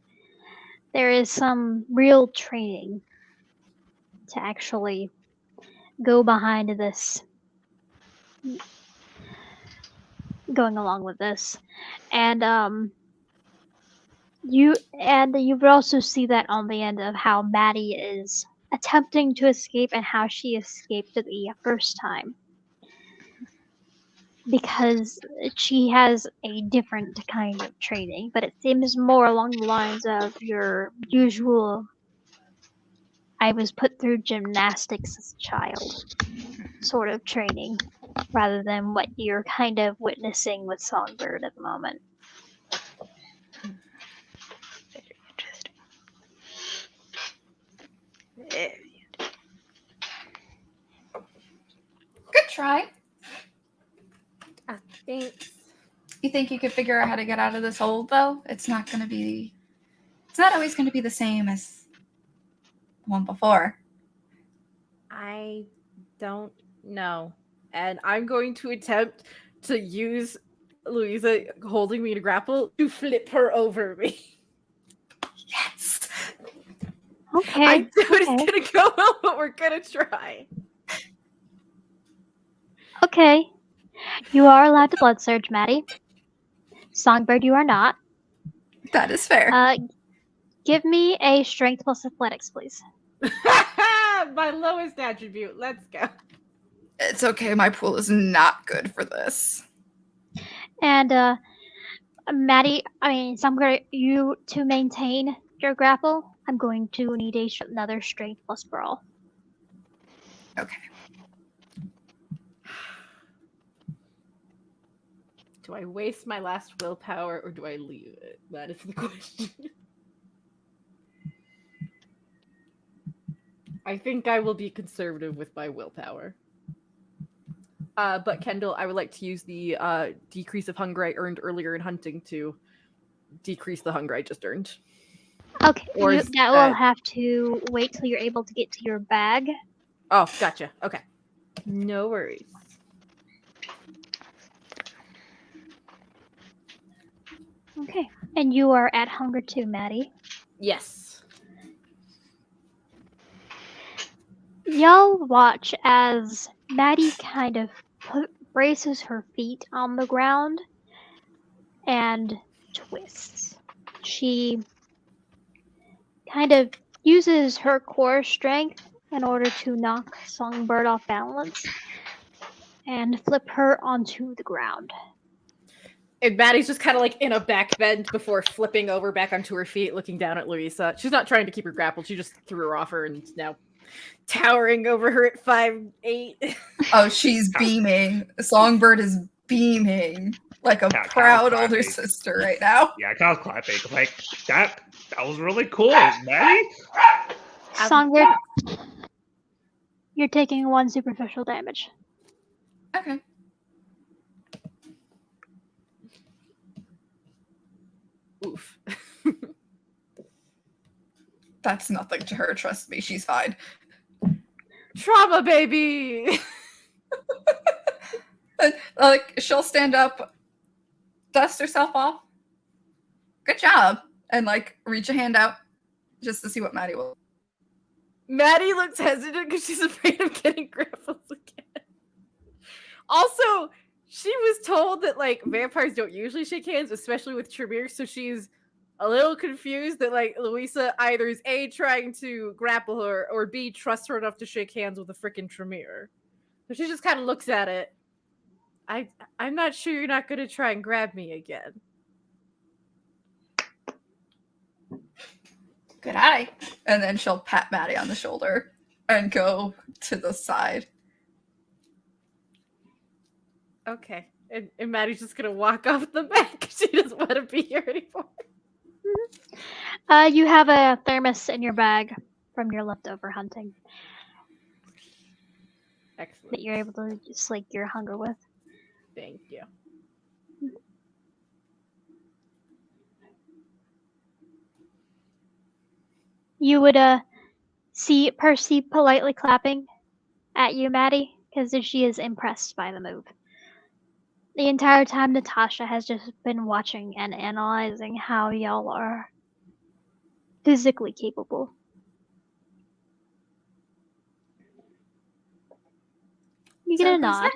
There is some real training to actually go behind this, going along with this, and you would also see that on the end of how Maddie is attempting to escape and how she escaped the first time, because she has a different kind of training, but it seems more along the lines of your usual I was put through gymnastics as a child sort of training, rather than what you're kind of witnessing with Songbird at the moment. Very interesting. Very Good try. Thanks. You think you could figure out how to get out of this hole, though? It's not always going to be the same as the one before. I don't know. And I'm going to attempt to use Louisa holding me to grapple to flip her over me. Yes. Okay. I doubt it's okay. gonna go well, but we're gonna try. Okay. You are allowed to blood surge, Maddie. Songbird, you are not. That is fair. Give me a strength plus athletics, please. My lowest attribute. Let's go. It's okay, my pool is not good for this. And Maddie, Summer, you to maintain your grapple, I'm going to need another strength plus brawl. Okay. Do I waste my last willpower or do I leave it? That is the question. I think I will be conservative with my willpower. But Kendall, I would like to use the decrease of hunger I earned earlier in hunting to decrease the hunger I just earned. Okay, Or that will have to wait till you're able to get to your bag. Oh, gotcha. Okay. No worries. Okay, and you are at hunger too, Maddie. Yes. Y'all watch as Maddie kind of braces her feet on the ground and twists. She kind of uses her core strength in order to knock Songbird off balance and flip her onto the ground. And Maddie's just kind of like in a back bend before flipping over back onto her feet, looking down at Louisa. She's not trying to keep her grappled. She just threw her off her and is now towering over her at 5'8". Oh, she's beaming. Songbird is beaming like a Yeah, proud Kyle's older clapping. sister right now. Yeah, Kyle's clapping. Like that was really cool, Maddie. Songbird, you're taking 1 superficial damage. Okay. Oof. That's nothing to her, trust me, she's fine. Trauma, baby! And, like, she'll stand up, dust herself off. Good job. And, like, reach a hand out just to see what Maddie will. Maddie looks hesitant because she's afraid of getting grappled again. Also, she was told that, like, vampires don't usually shake hands, especially with Tremere, so she's a little confused that, like, Louisa either is A, trying to grapple her, or B, trust her enough to shake hands with a frickin' Tremere. So she just kind of looks at it. I'm not sure you're not going to try and grab me again. Good eye. And then she'll pat Maddie on the shoulder and go to the side. Okay. And Maddie's just going to walk off the back. She doesn't want to be here anymore. You have a thermos in your bag from your leftover hunting Excellent. that you're able to slake your hunger with. Thank you. You would see Percy politely clapping at you, Maddie, because she is impressed by the move. The entire time, Natasha has just been watching and analyzing how y'all are physically capable. You get So a who's nod.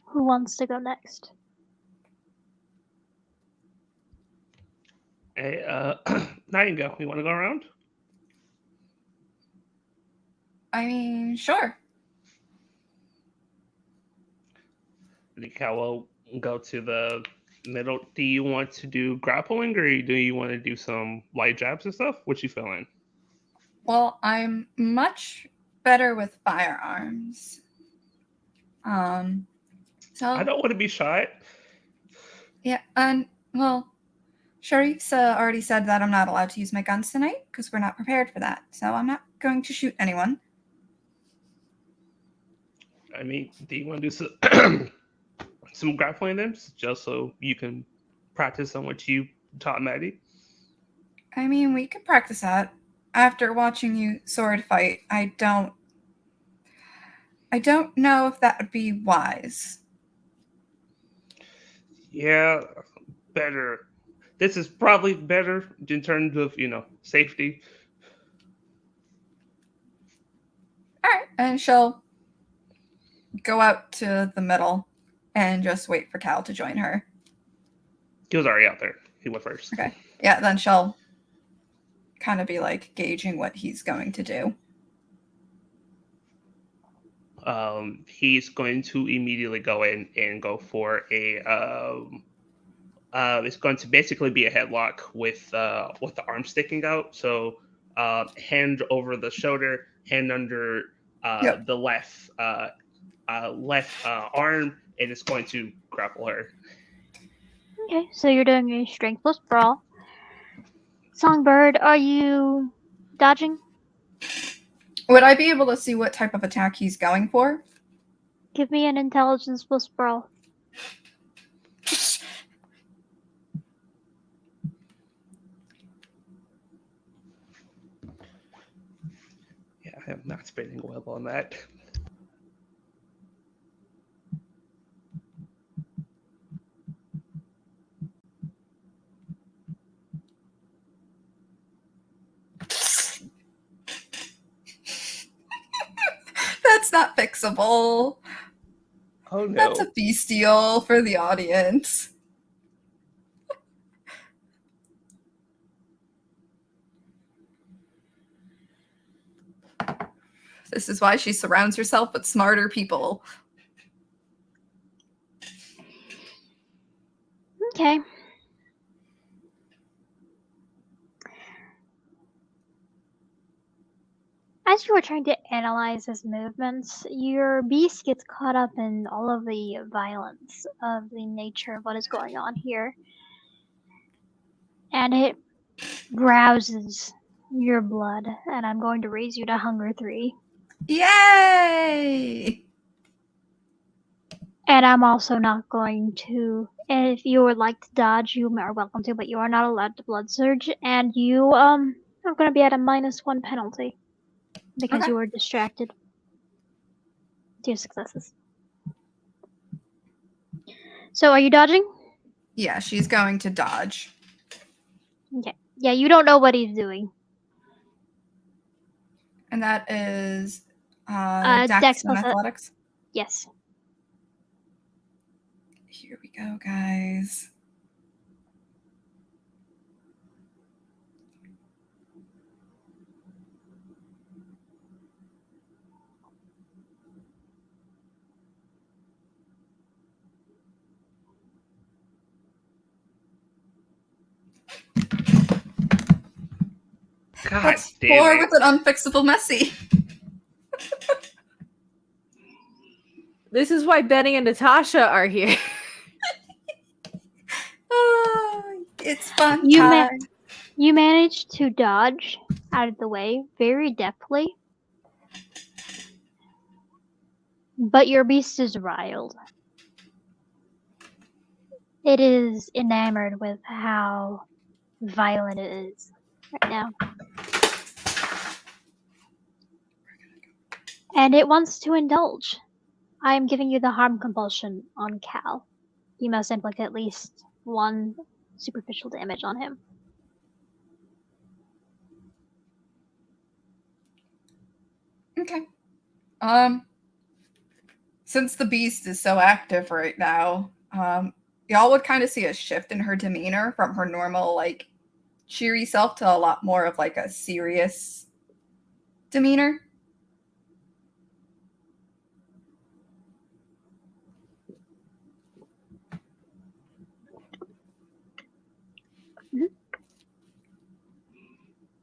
Who wants to go next? Hey, Nightingale, you want to go around? I mean, sure. I think I will go to the middle. Do you want to do grappling, or do you want to do some light jabs and stuff? What you feeling? Well, I'm much better with firearms. So I don't want to be shot. yeah, and well, Sharif's already said that I'm not allowed to use my guns tonight because we're not prepared for that. So I'm not going to shoot anyone. I mean, do you want to do some, some grappling then, just so you can practice on what you taught Maddie? I mean, we could practice that. After watching you sword fight, I don't know if that would be wise. Yeah, better. This is probably better in terms of, safety. All right, and she'll go out to the middle and just wait for Cal to join her. He was already out there. He went first. Okay. Yeah, then she'll kind of be like gauging what he's going to do. He's going to immediately go in and go for a. It's going to basically be a headlock with the arm sticking out. So hand over the shoulder, hand under Yep. the left arm, and it's going to grapple her. Okay, so you're doing a strength plus brawl. Songbird, are you dodging? Would I be able to see what type of attack he's going for? Give me an intelligence plus brawl. Yeah, I am not spinning well on that. That's not fixable. Oh no. That's a bestial for the audience. This is why she surrounds herself with smarter people. Okay. As you are trying to analyze his movements, your beast gets caught up in all of the violence of the nature of what is going on here. And it rouses your blood, and I'm going to raise you to Hunger 3. Yay! And I'm also not going to, if you would like to dodge, you are welcome to, but you are not allowed to blood surge, and you are going to be at a -1 penalty because Okay. you were distracted. 2 successes. So are you dodging? Yeah, she's going to dodge. Okay. Yeah, you don't know what he's doing. And that is Dex Dex and plus Athletics. Yes. Here we go, guys. God That's damn 4 it. with an unfixable messy. This is why Benny and Natasha are here. It's fun You time. You managed to dodge out of the way very deftly, but your beast is riled. It is enamored with how violent it is right now. And it wants to indulge. I am giving you the harm compulsion on Cal. You must inflict at least 1 superficial damage on him. Okay. Since the beast is so active right now, y'all would kind of see a shift in her demeanor from her normal, like, cheery self to a lot more of, like, a serious demeanor. Mhm.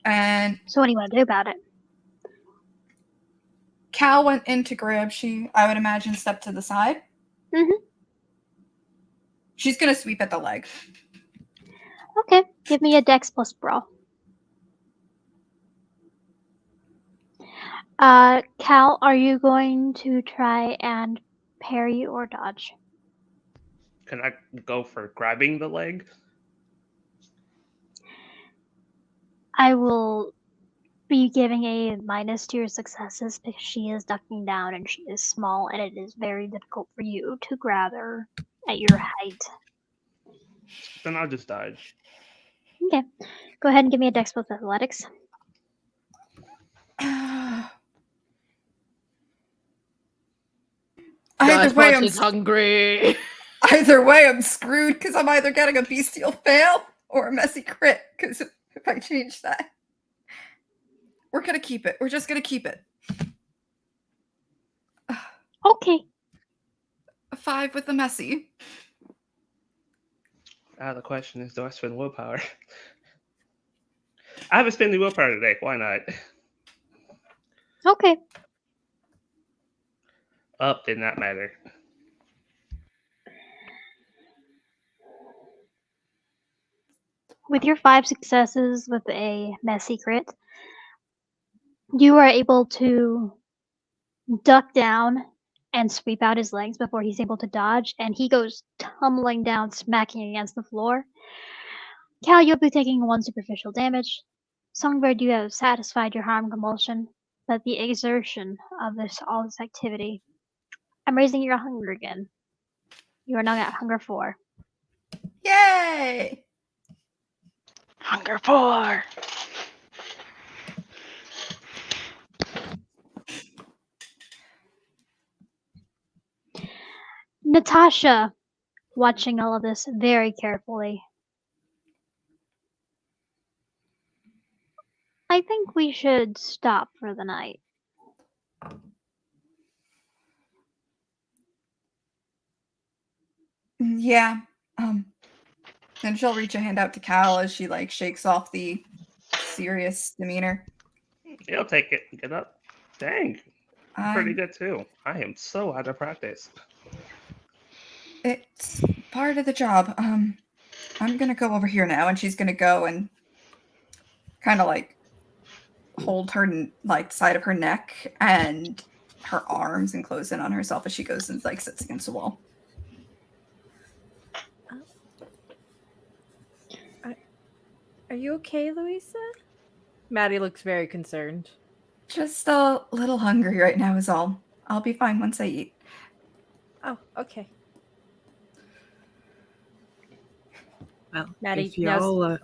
And So what do you want to do about it? Cal went in to grab. She, I would imagine, stepped to the side. Mhm. She's going to sweep at the leg. Okay, give me a Dex plus Brawl. Cal, are you going to try and parry or dodge? Can I go for grabbing the leg? I will be giving a minus to your successes because she is ducking down and she is small and it is very difficult for you to grab her at your height. Then I'll just dodge. Okay, go ahead and give me a Dex plus Athletics. Either way, I'm hungry. Either way, I'm screwed because I'm either getting a bestial fail or a messy crit. Because if I change that, we're gonna keep it. We're just gonna keep it. Okay. A 5 with the messy. The question is, do I spend willpower? I haven't spent any willpower today. Why not? Okay. Up did not matter. With your 5 successes with a messy crit, you are able to duck down and sweep out his legs before he's able to dodge, and he goes tumbling down, smacking against the floor. Cal, you'll be taking 1 superficial damage. Songbird, you have satisfied your harm compulsion, but the exertion of all this activity. I'm raising your hunger again. You are now at hunger 4. Yay! Hunger 4. Natasha, watching all of this very carefully. I think we should stop for the night. Yeah. Then she'll reach a hand out to Cal as she shakes off the serious demeanor. You'll take it. Get up. Dang. Pretty I'm, good too. I am so out of practice. it's part of the job. I'm gonna go over here now, and she's gonna go and kind of hold her side of her neck and her arms and close in on herself as she goes and sits against the wall. Are you okay, Louisa? Maddie looks very concerned. Just a little hungry right now is all. I'll be fine once I eat. Oh, okay. Well, Maddie, if y'all,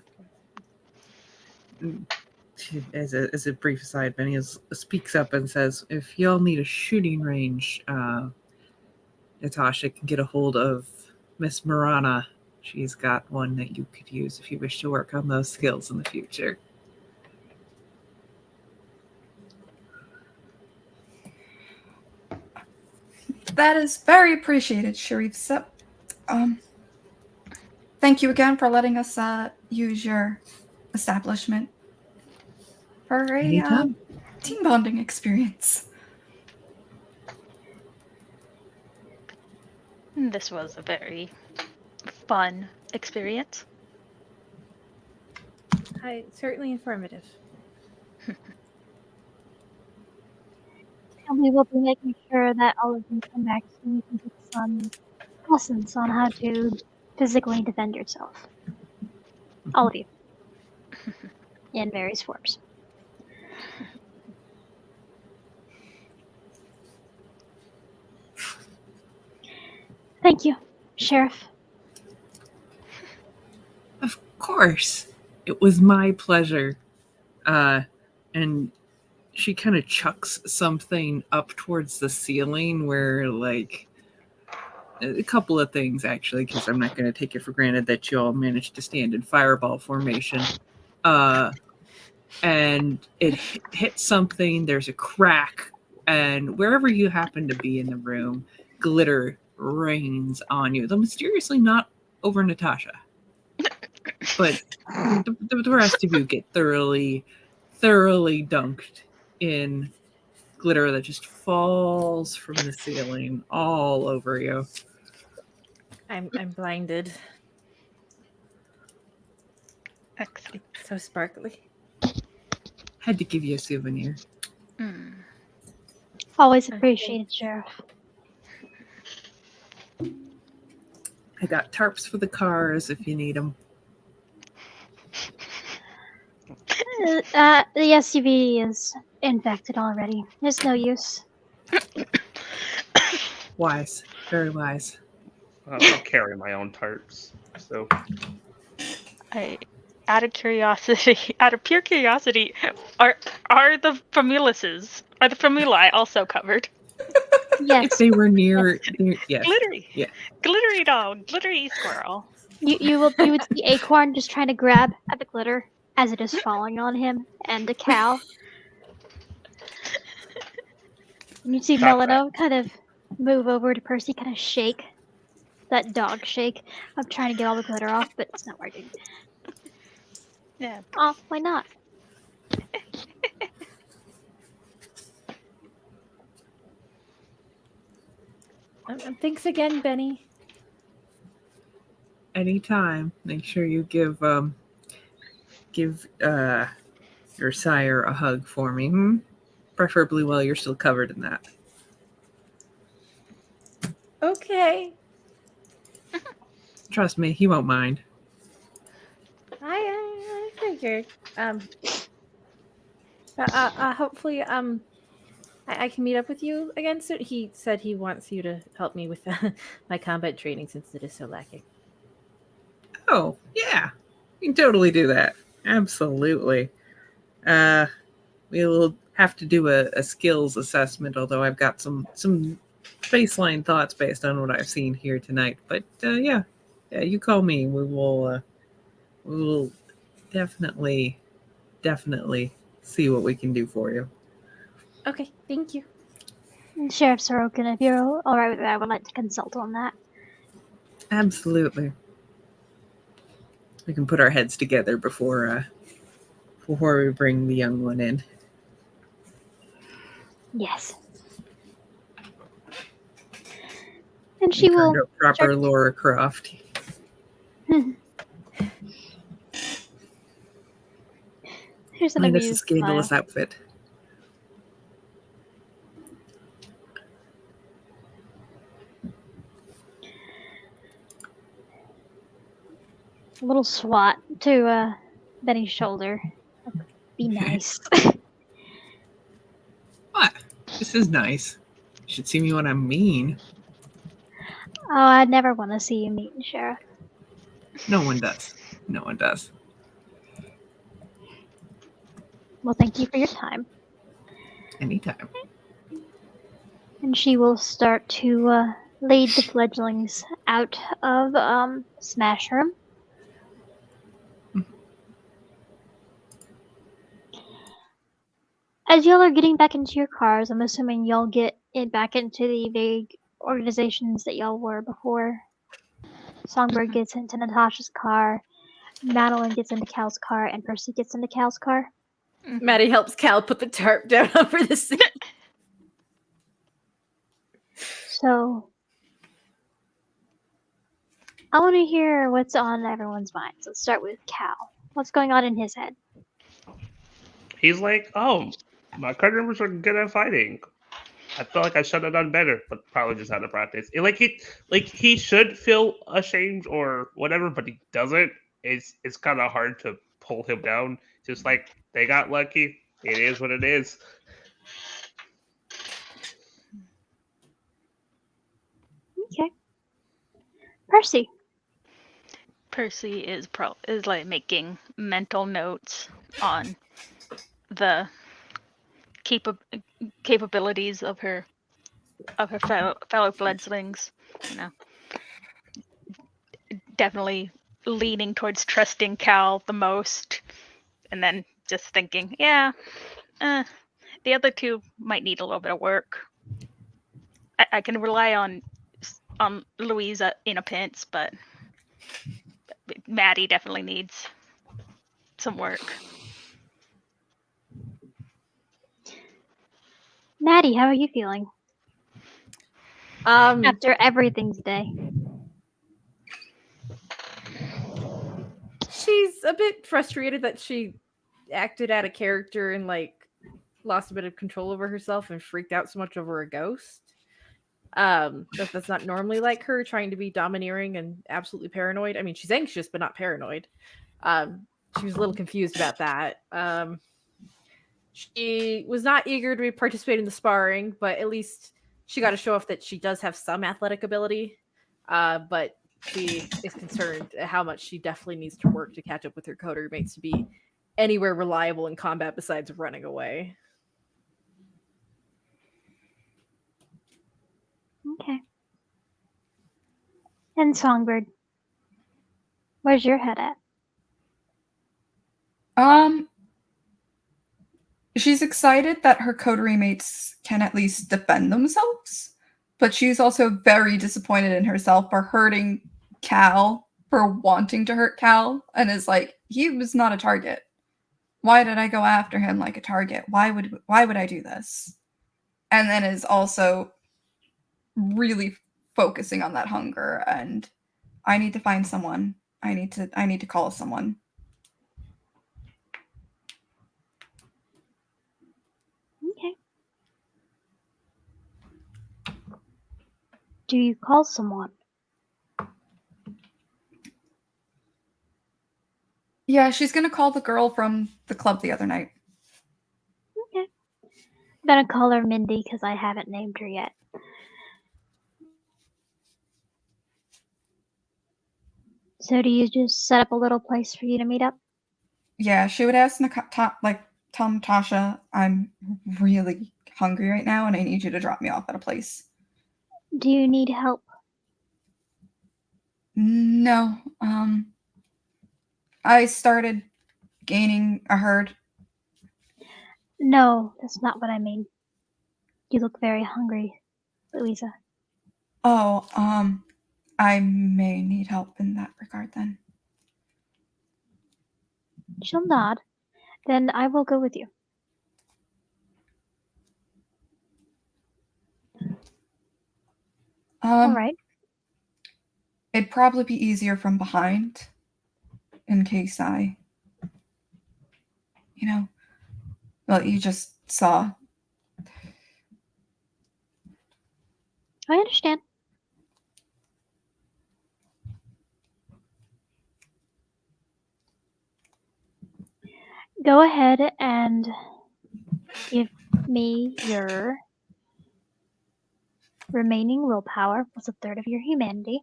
as a brief aside, Benny speaks up and says, if y'all need a shooting range, Natasha can get a hold of Miss Marana. She's got one that you could use if you wish to work on those skills in the future. That is very appreciated, Sharif. So, thank you again for letting us use your establishment for a Anytime. team bonding experience. This was a very fun experience. Certainly informative. And we will be making sure that all of you come back so you can get some lessons on how to physically defend yourself. All of you. In various forms. Thank you, Sheriff. Of course. It was my pleasure. And she kind of chucks something up towards the ceiling where, a couple of things, actually, because I'm not going to take it for granted that you all managed to stand in fireball formation. And it hits something, there's a crack, and wherever you happen to be in the room, glitter rains on you. Though mysteriously not over Natasha. But the rest of you get thoroughly dunked in glitter that just falls from the ceiling all over you. I'm blinded. Excellent. It's so sparkly. Had to give you a souvenir. Always appreciated, Sheriff. I got tarps for the cars if you need them. The SUV is infected already. There's no use. Wise. Very wise. I'll carry my own tarps. So Out of pure curiosity, are the famulae also covered? Yes. If they were near yes. Glittery. Yeah. Glittery dog. Glittery squirrel. You would see Acorn just trying to grab at the glitter as it is falling on him and a cow. And you see Stop that. Melano kind of move over to Percy, kind of shake that dog shake of trying to get all the glitter off, but it's not working. Yeah. Oh, why not? Thanks again, Benny. Anytime. Make sure you give your sire a hug for me. Preferably while you're still covered in that. Okay. Trust me, he won't mind. I figured. Hopefully, I can meet up with you again soon. He said he wants you to help me with my combat training since it is so lacking. Oh, yeah. You can totally do that. Absolutely. We'll have to do a skills assessment, although I've got some baseline thoughts based on what I've seen here tonight. But yeah, you call me. We will definitely see what we can do for you. Okay, thank you. Sheriff Sorokin, if you're alright with that, I would like to consult on that. Absolutely. We can put our heads together before we bring the young one in. Yes. And she will. Kind of proper Laura Croft. Here's an Minus a amused scandalous smile. outfit. A little swat to Benny's shoulder. Be nice. What? This is nice. You should see me when I'm mean. Oh, I'd never want to see you mean, Sheriff. No one does. No one does. Well, thank you for your time. Anytime. And she will start to lead the fledglings out of Smash Room. As y'all are getting back into your cars, I'm assuming y'all get back into the vague organizations that y'all were before. Songbird gets into Natasha's car, Madeline gets into Cal's car, and Percy gets into Cal's car. Maddie helps Cal put the tarp down over the seat. So, I want to hear what's on everyone's minds. Let's start with Cal. What's going on in his head? He's like, oh, my card members are good at fighting. I feel like I should have done better, but probably just out of practice. He should feel ashamed or whatever, but he doesn't. It's kind of hard to pull him down. Just like they got lucky. It is what it is. Okay. Percy. Percy is like making mental notes on the capabilities of her fellow fledglings. You know, definitely leaning towards trusting Cal the most, and then just thinking, yeah, the other two might need a little bit of work. I can rely on Louisa in a pinch, but Maddie definitely needs some work. Maddie, how are you feeling after everything today? She's a bit frustrated that she acted out of character and lost a bit of control over herself and freaked out so much over a ghost. That's not normally like her, trying to be domineering and absolutely paranoid. I mean, she's anxious but not paranoid. She was a little confused about that. She was not eager to participate in the sparring, but at least she got to show off that she does have some athletic ability. But she is concerned at how much she definitely needs to work to catch up with her coder mates to be anywhere reliable in combat besides running away. Okay. And Songbird, where's your head at? She's excited that her coterie mates can at least defend themselves, but she's also very disappointed in herself for hurting Cal, for wanting to hurt Cal, and is like, he was not a target. Why did I go after him like a target? Why would I do this? And then is also really focusing on that hunger, and I need to find someone. I need to call someone. Okay. Do you call someone? Yeah, she's gonna call the girl from the club the other night. Okay. I'm gonna call her Mindy because I haven't named her yet. So do you just set up a little place for you to meet up? Yeah, she would ask Tom, Tasha, I'm really hungry right now and I need you to drop me off at a place. Do you need help? No, I started gaining a herd. No, that's not what I mean. You look very hungry, Louisa. Oh, I may need help in that regard then. She'll nod. Then I will go with you. All right. It'd probably be easier from behind in case I, well, you just saw. I understand. Go ahead and give me your remaining willpower plus a third of your humanity.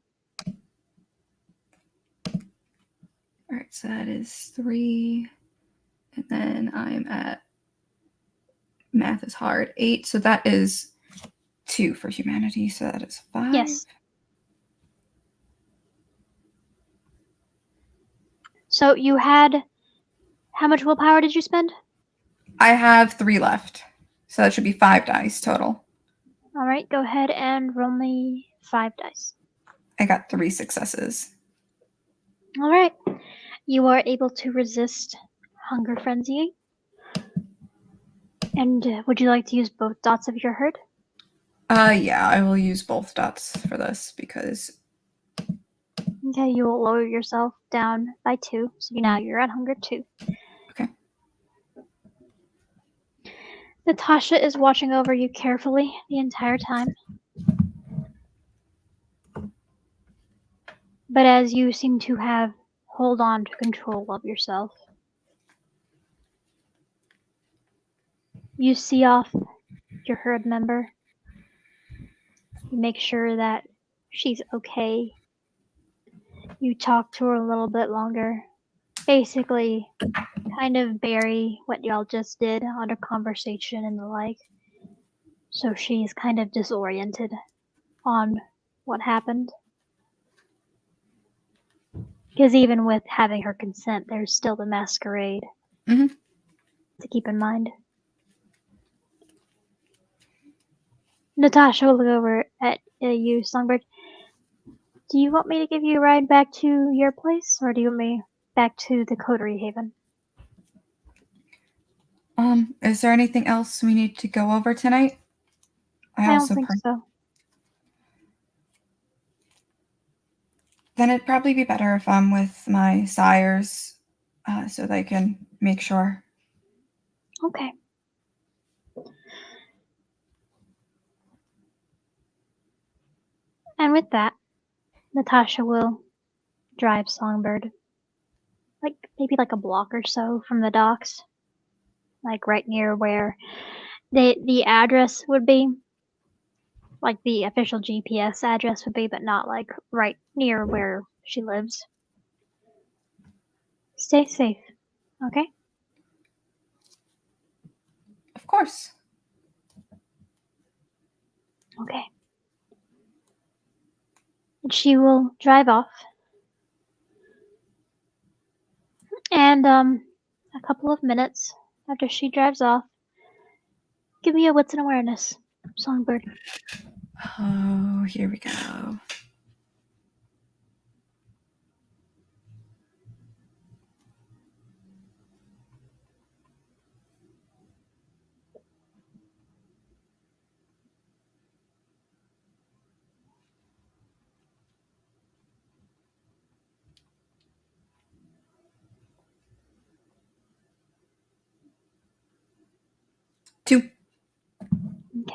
All right, so that is 3. And then I'm at, math is hard, 8. So that is 2 for humanity. So that is 5. Yes. So you had, how much willpower did you spend? I have 3 left. So that should be 5 dice total. All right, go ahead and roll me 5 dice. I got 3 successes. All right. You are able to resist hunger frenzy. And would you like to use both dots of your herd? Yeah, I will use both dots for this because. Okay, you will lower yourself down by 2. So now you're at hunger 2. Okay. Natasha is watching over you carefully the entire time. But as you seem to have hold on to control of yourself, you see off your herd member. You make sure that she's okay. You talk to her a little bit longer. Basically, kind of bury what y'all just did on a conversation and the like. So she's kind of disoriented on what happened. Because even with having her consent, there's still the masquerade Mhm. to keep in mind. Natasha will look over at you, Songbird. Do you want me to give you a ride back to your place, or do you want me back to the Coterie Haven? Is there anything else we need to go over tonight? I don't think so. Then it'd probably be better if I'm with my sires, so they can make sure. Okay. And with that, Natasha will drive Songbird maybe a block or so from the docks, right near where the address would be, the official GPS address would be, but not right near where she lives. Stay safe, okay? Of course. Okay. And she will drive off. And a couple of minutes after she drives off, give me a wits and awareness, Songbird. Oh, here we go. Two. Okay.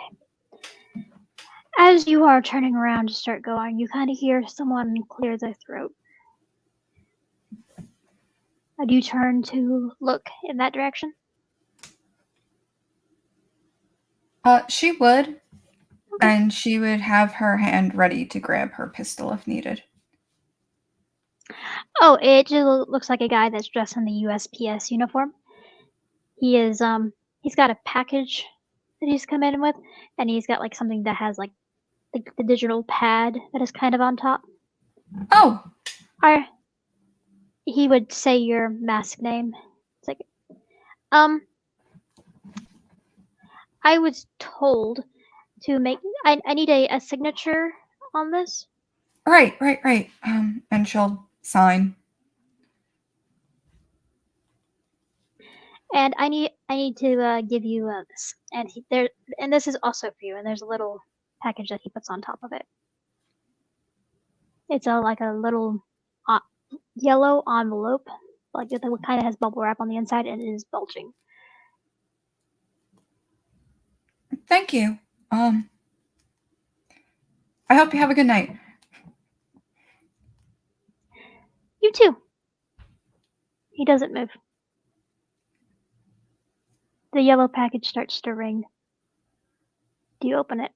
As you are turning around to start going, you kind of hear someone clear their throat. And you turn to look in that direction. She would, and she would have her hand ready to grab her pistol if needed. Oh, it just looks like a guy that's dressed in the USPS uniform. He is he's got a package that he's come in with, and he's got like something that has like the digital pad that is kind of on top. Oh, Or he would say your mask name. It's like, I was told to make. I need a signature on this. right. And she'll sign. And I need to give you this. And this is also for you. And there's a little package that he puts on top of it. It's like a little yellow envelope, like that kind of has bubble wrap on the inside, and it is bulging. Thank you. I hope you have a good night. You too. He doesn't move. The yellow package starts to ring. Do you open it?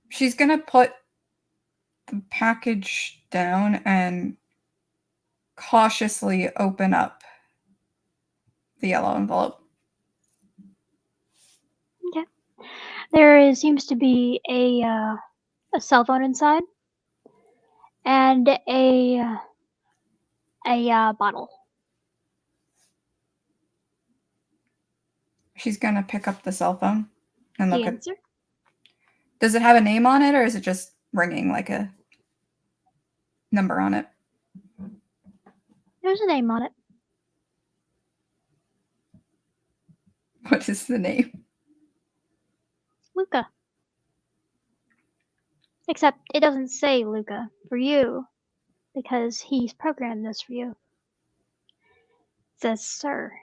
She's gonna put the package down and cautiously open up the yellow envelope. Okay. There seems to be a cell phone inside and a bottle. She's gonna pick up the cell phone and look at. Answer. Does it have a name on it, or is it just ringing like a number on it? There's a name on it. What is the name? Luca. Except it doesn't say Luca for you, because he's programmed this for you. It says Sir.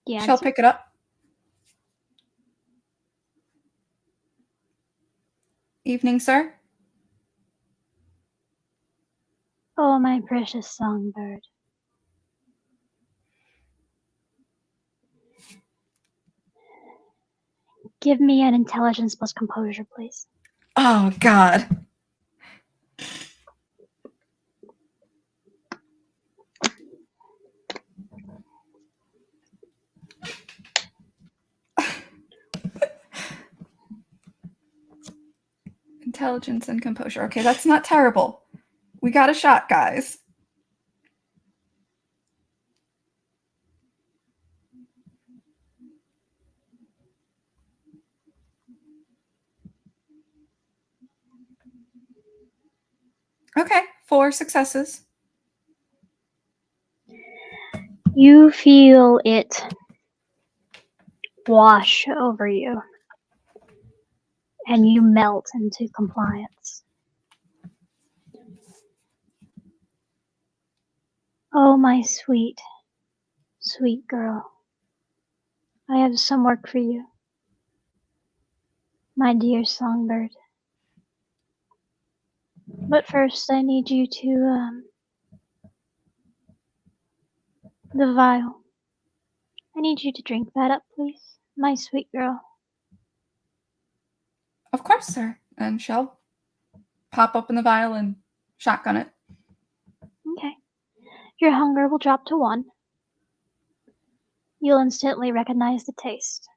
The She'll answer? pick it up. Evening, sir. Oh, my precious songbird. Give me an intelligence plus composure, please. Oh, God. Intelligence and composure. Okay, that's not terrible. We got a shot, guys. Okay, 4 successes. You feel it wash over you, and you melt into compliance. Oh, my sweet, sweet girl. I have some work for you, my dear songbird. But first, I need you to, the vial. I need you to drink that up, please, my sweet girl. Of course, sir. And she'll pop open the vial and shotgun it. Okay. Your hunger will drop to 1. you'll instantly recognize the taste.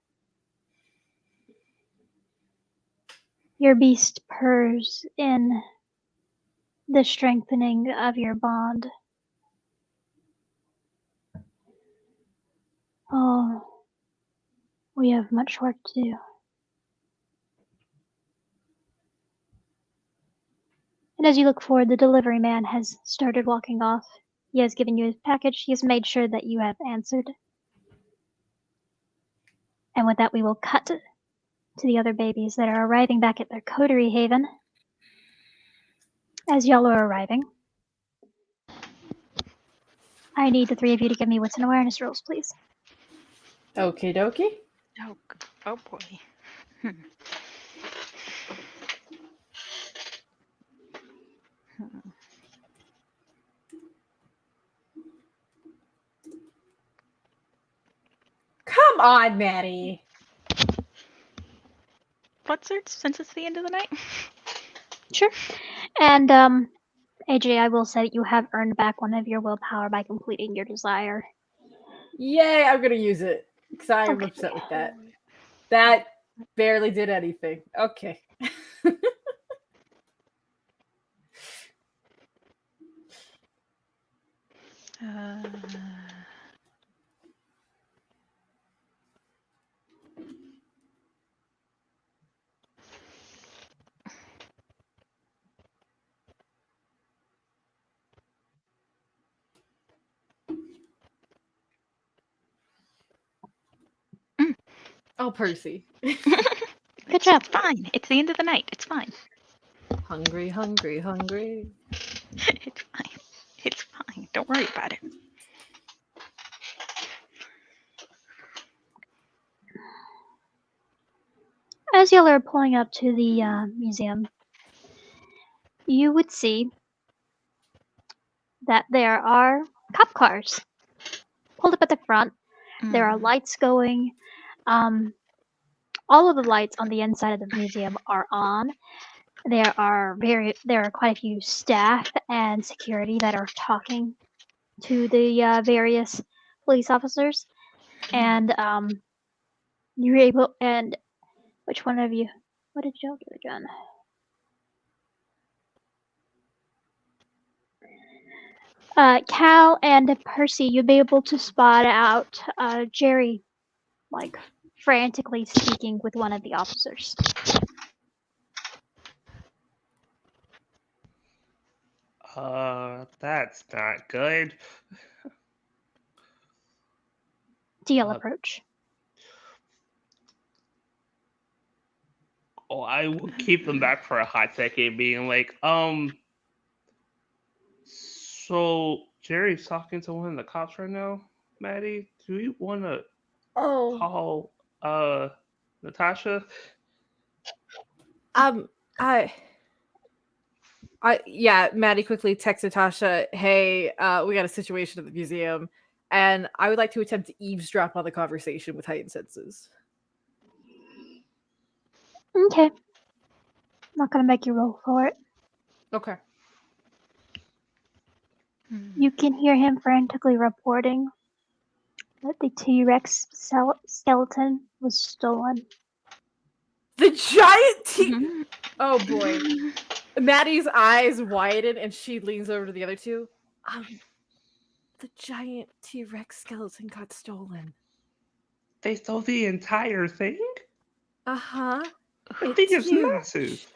Your beast purrs in the strengthening of your bond. Oh, we have much work to do. And as you look forward, the delivery man has started walking off. He has given you his package. He has made sure that you have answered. And with that, we will cut to the other babies that are arriving back at their coterie haven. As y'all are arriving, I need the three of you to give me wits and awareness rolls, please. Okie dokie. Oh boy. Hmm. Come on, Maddie. What's it since it's the end of the night? Sure. And AJ, I will say that you have earned back one of your willpower by completing your desire. Yay, I'm gonna use it. Because I am Okay. upset with that. That barely did anything. Okay. Oh, Percy. Good job. It's fine. It's the end of the night. It's fine. Hungry, hungry, hungry. It's fine. It's fine. Don't worry about it. As y'all are pulling up to the museum, you would see that there are cop cars pulled up at the front. There are lights going. All of the lights on the inside of the museum are on. There are quite a few staff and security that are talking to the various police officers, and you're able. And which one of you? What did y'all do again? Cal and Percy, you'd be able to spot out Jerry, like frantically speaking with one of the officers. That's not good. Deal approach. Oh, I will keep them back for a hot second, being like, so Jerry's talking to one of the cops right now, Maddie. Do you want to Oh. call Natasha? Yeah, Maddie quickly texts Natasha, hey, we got a situation at the museum, and I would like to attempt to eavesdrop on the conversation with heightened senses. Okay. Not gonna make you roll for it. Okay. You can hear him frantically reporting that the T-Rex skeleton was stolen. The giant Oh boy. Maddie's eyes widen and she leans over to the other two. The giant T-Rex skeleton got stolen. They stole the entire thing? Uh-huh. The thing is huge. massive.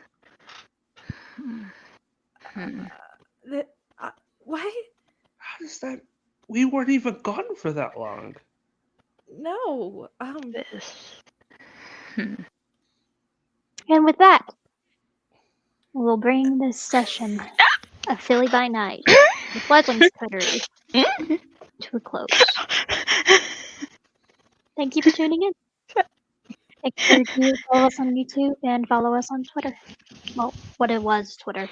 What? How does that? We weren't even gone for that long. No. And with that, we'll bring this session of Philly by Night, the Fledglings coterie, to a close. Thank you for tuning in. Make sure to follow us on YouTube and follow us on Twitter. Well, what it was Twitter.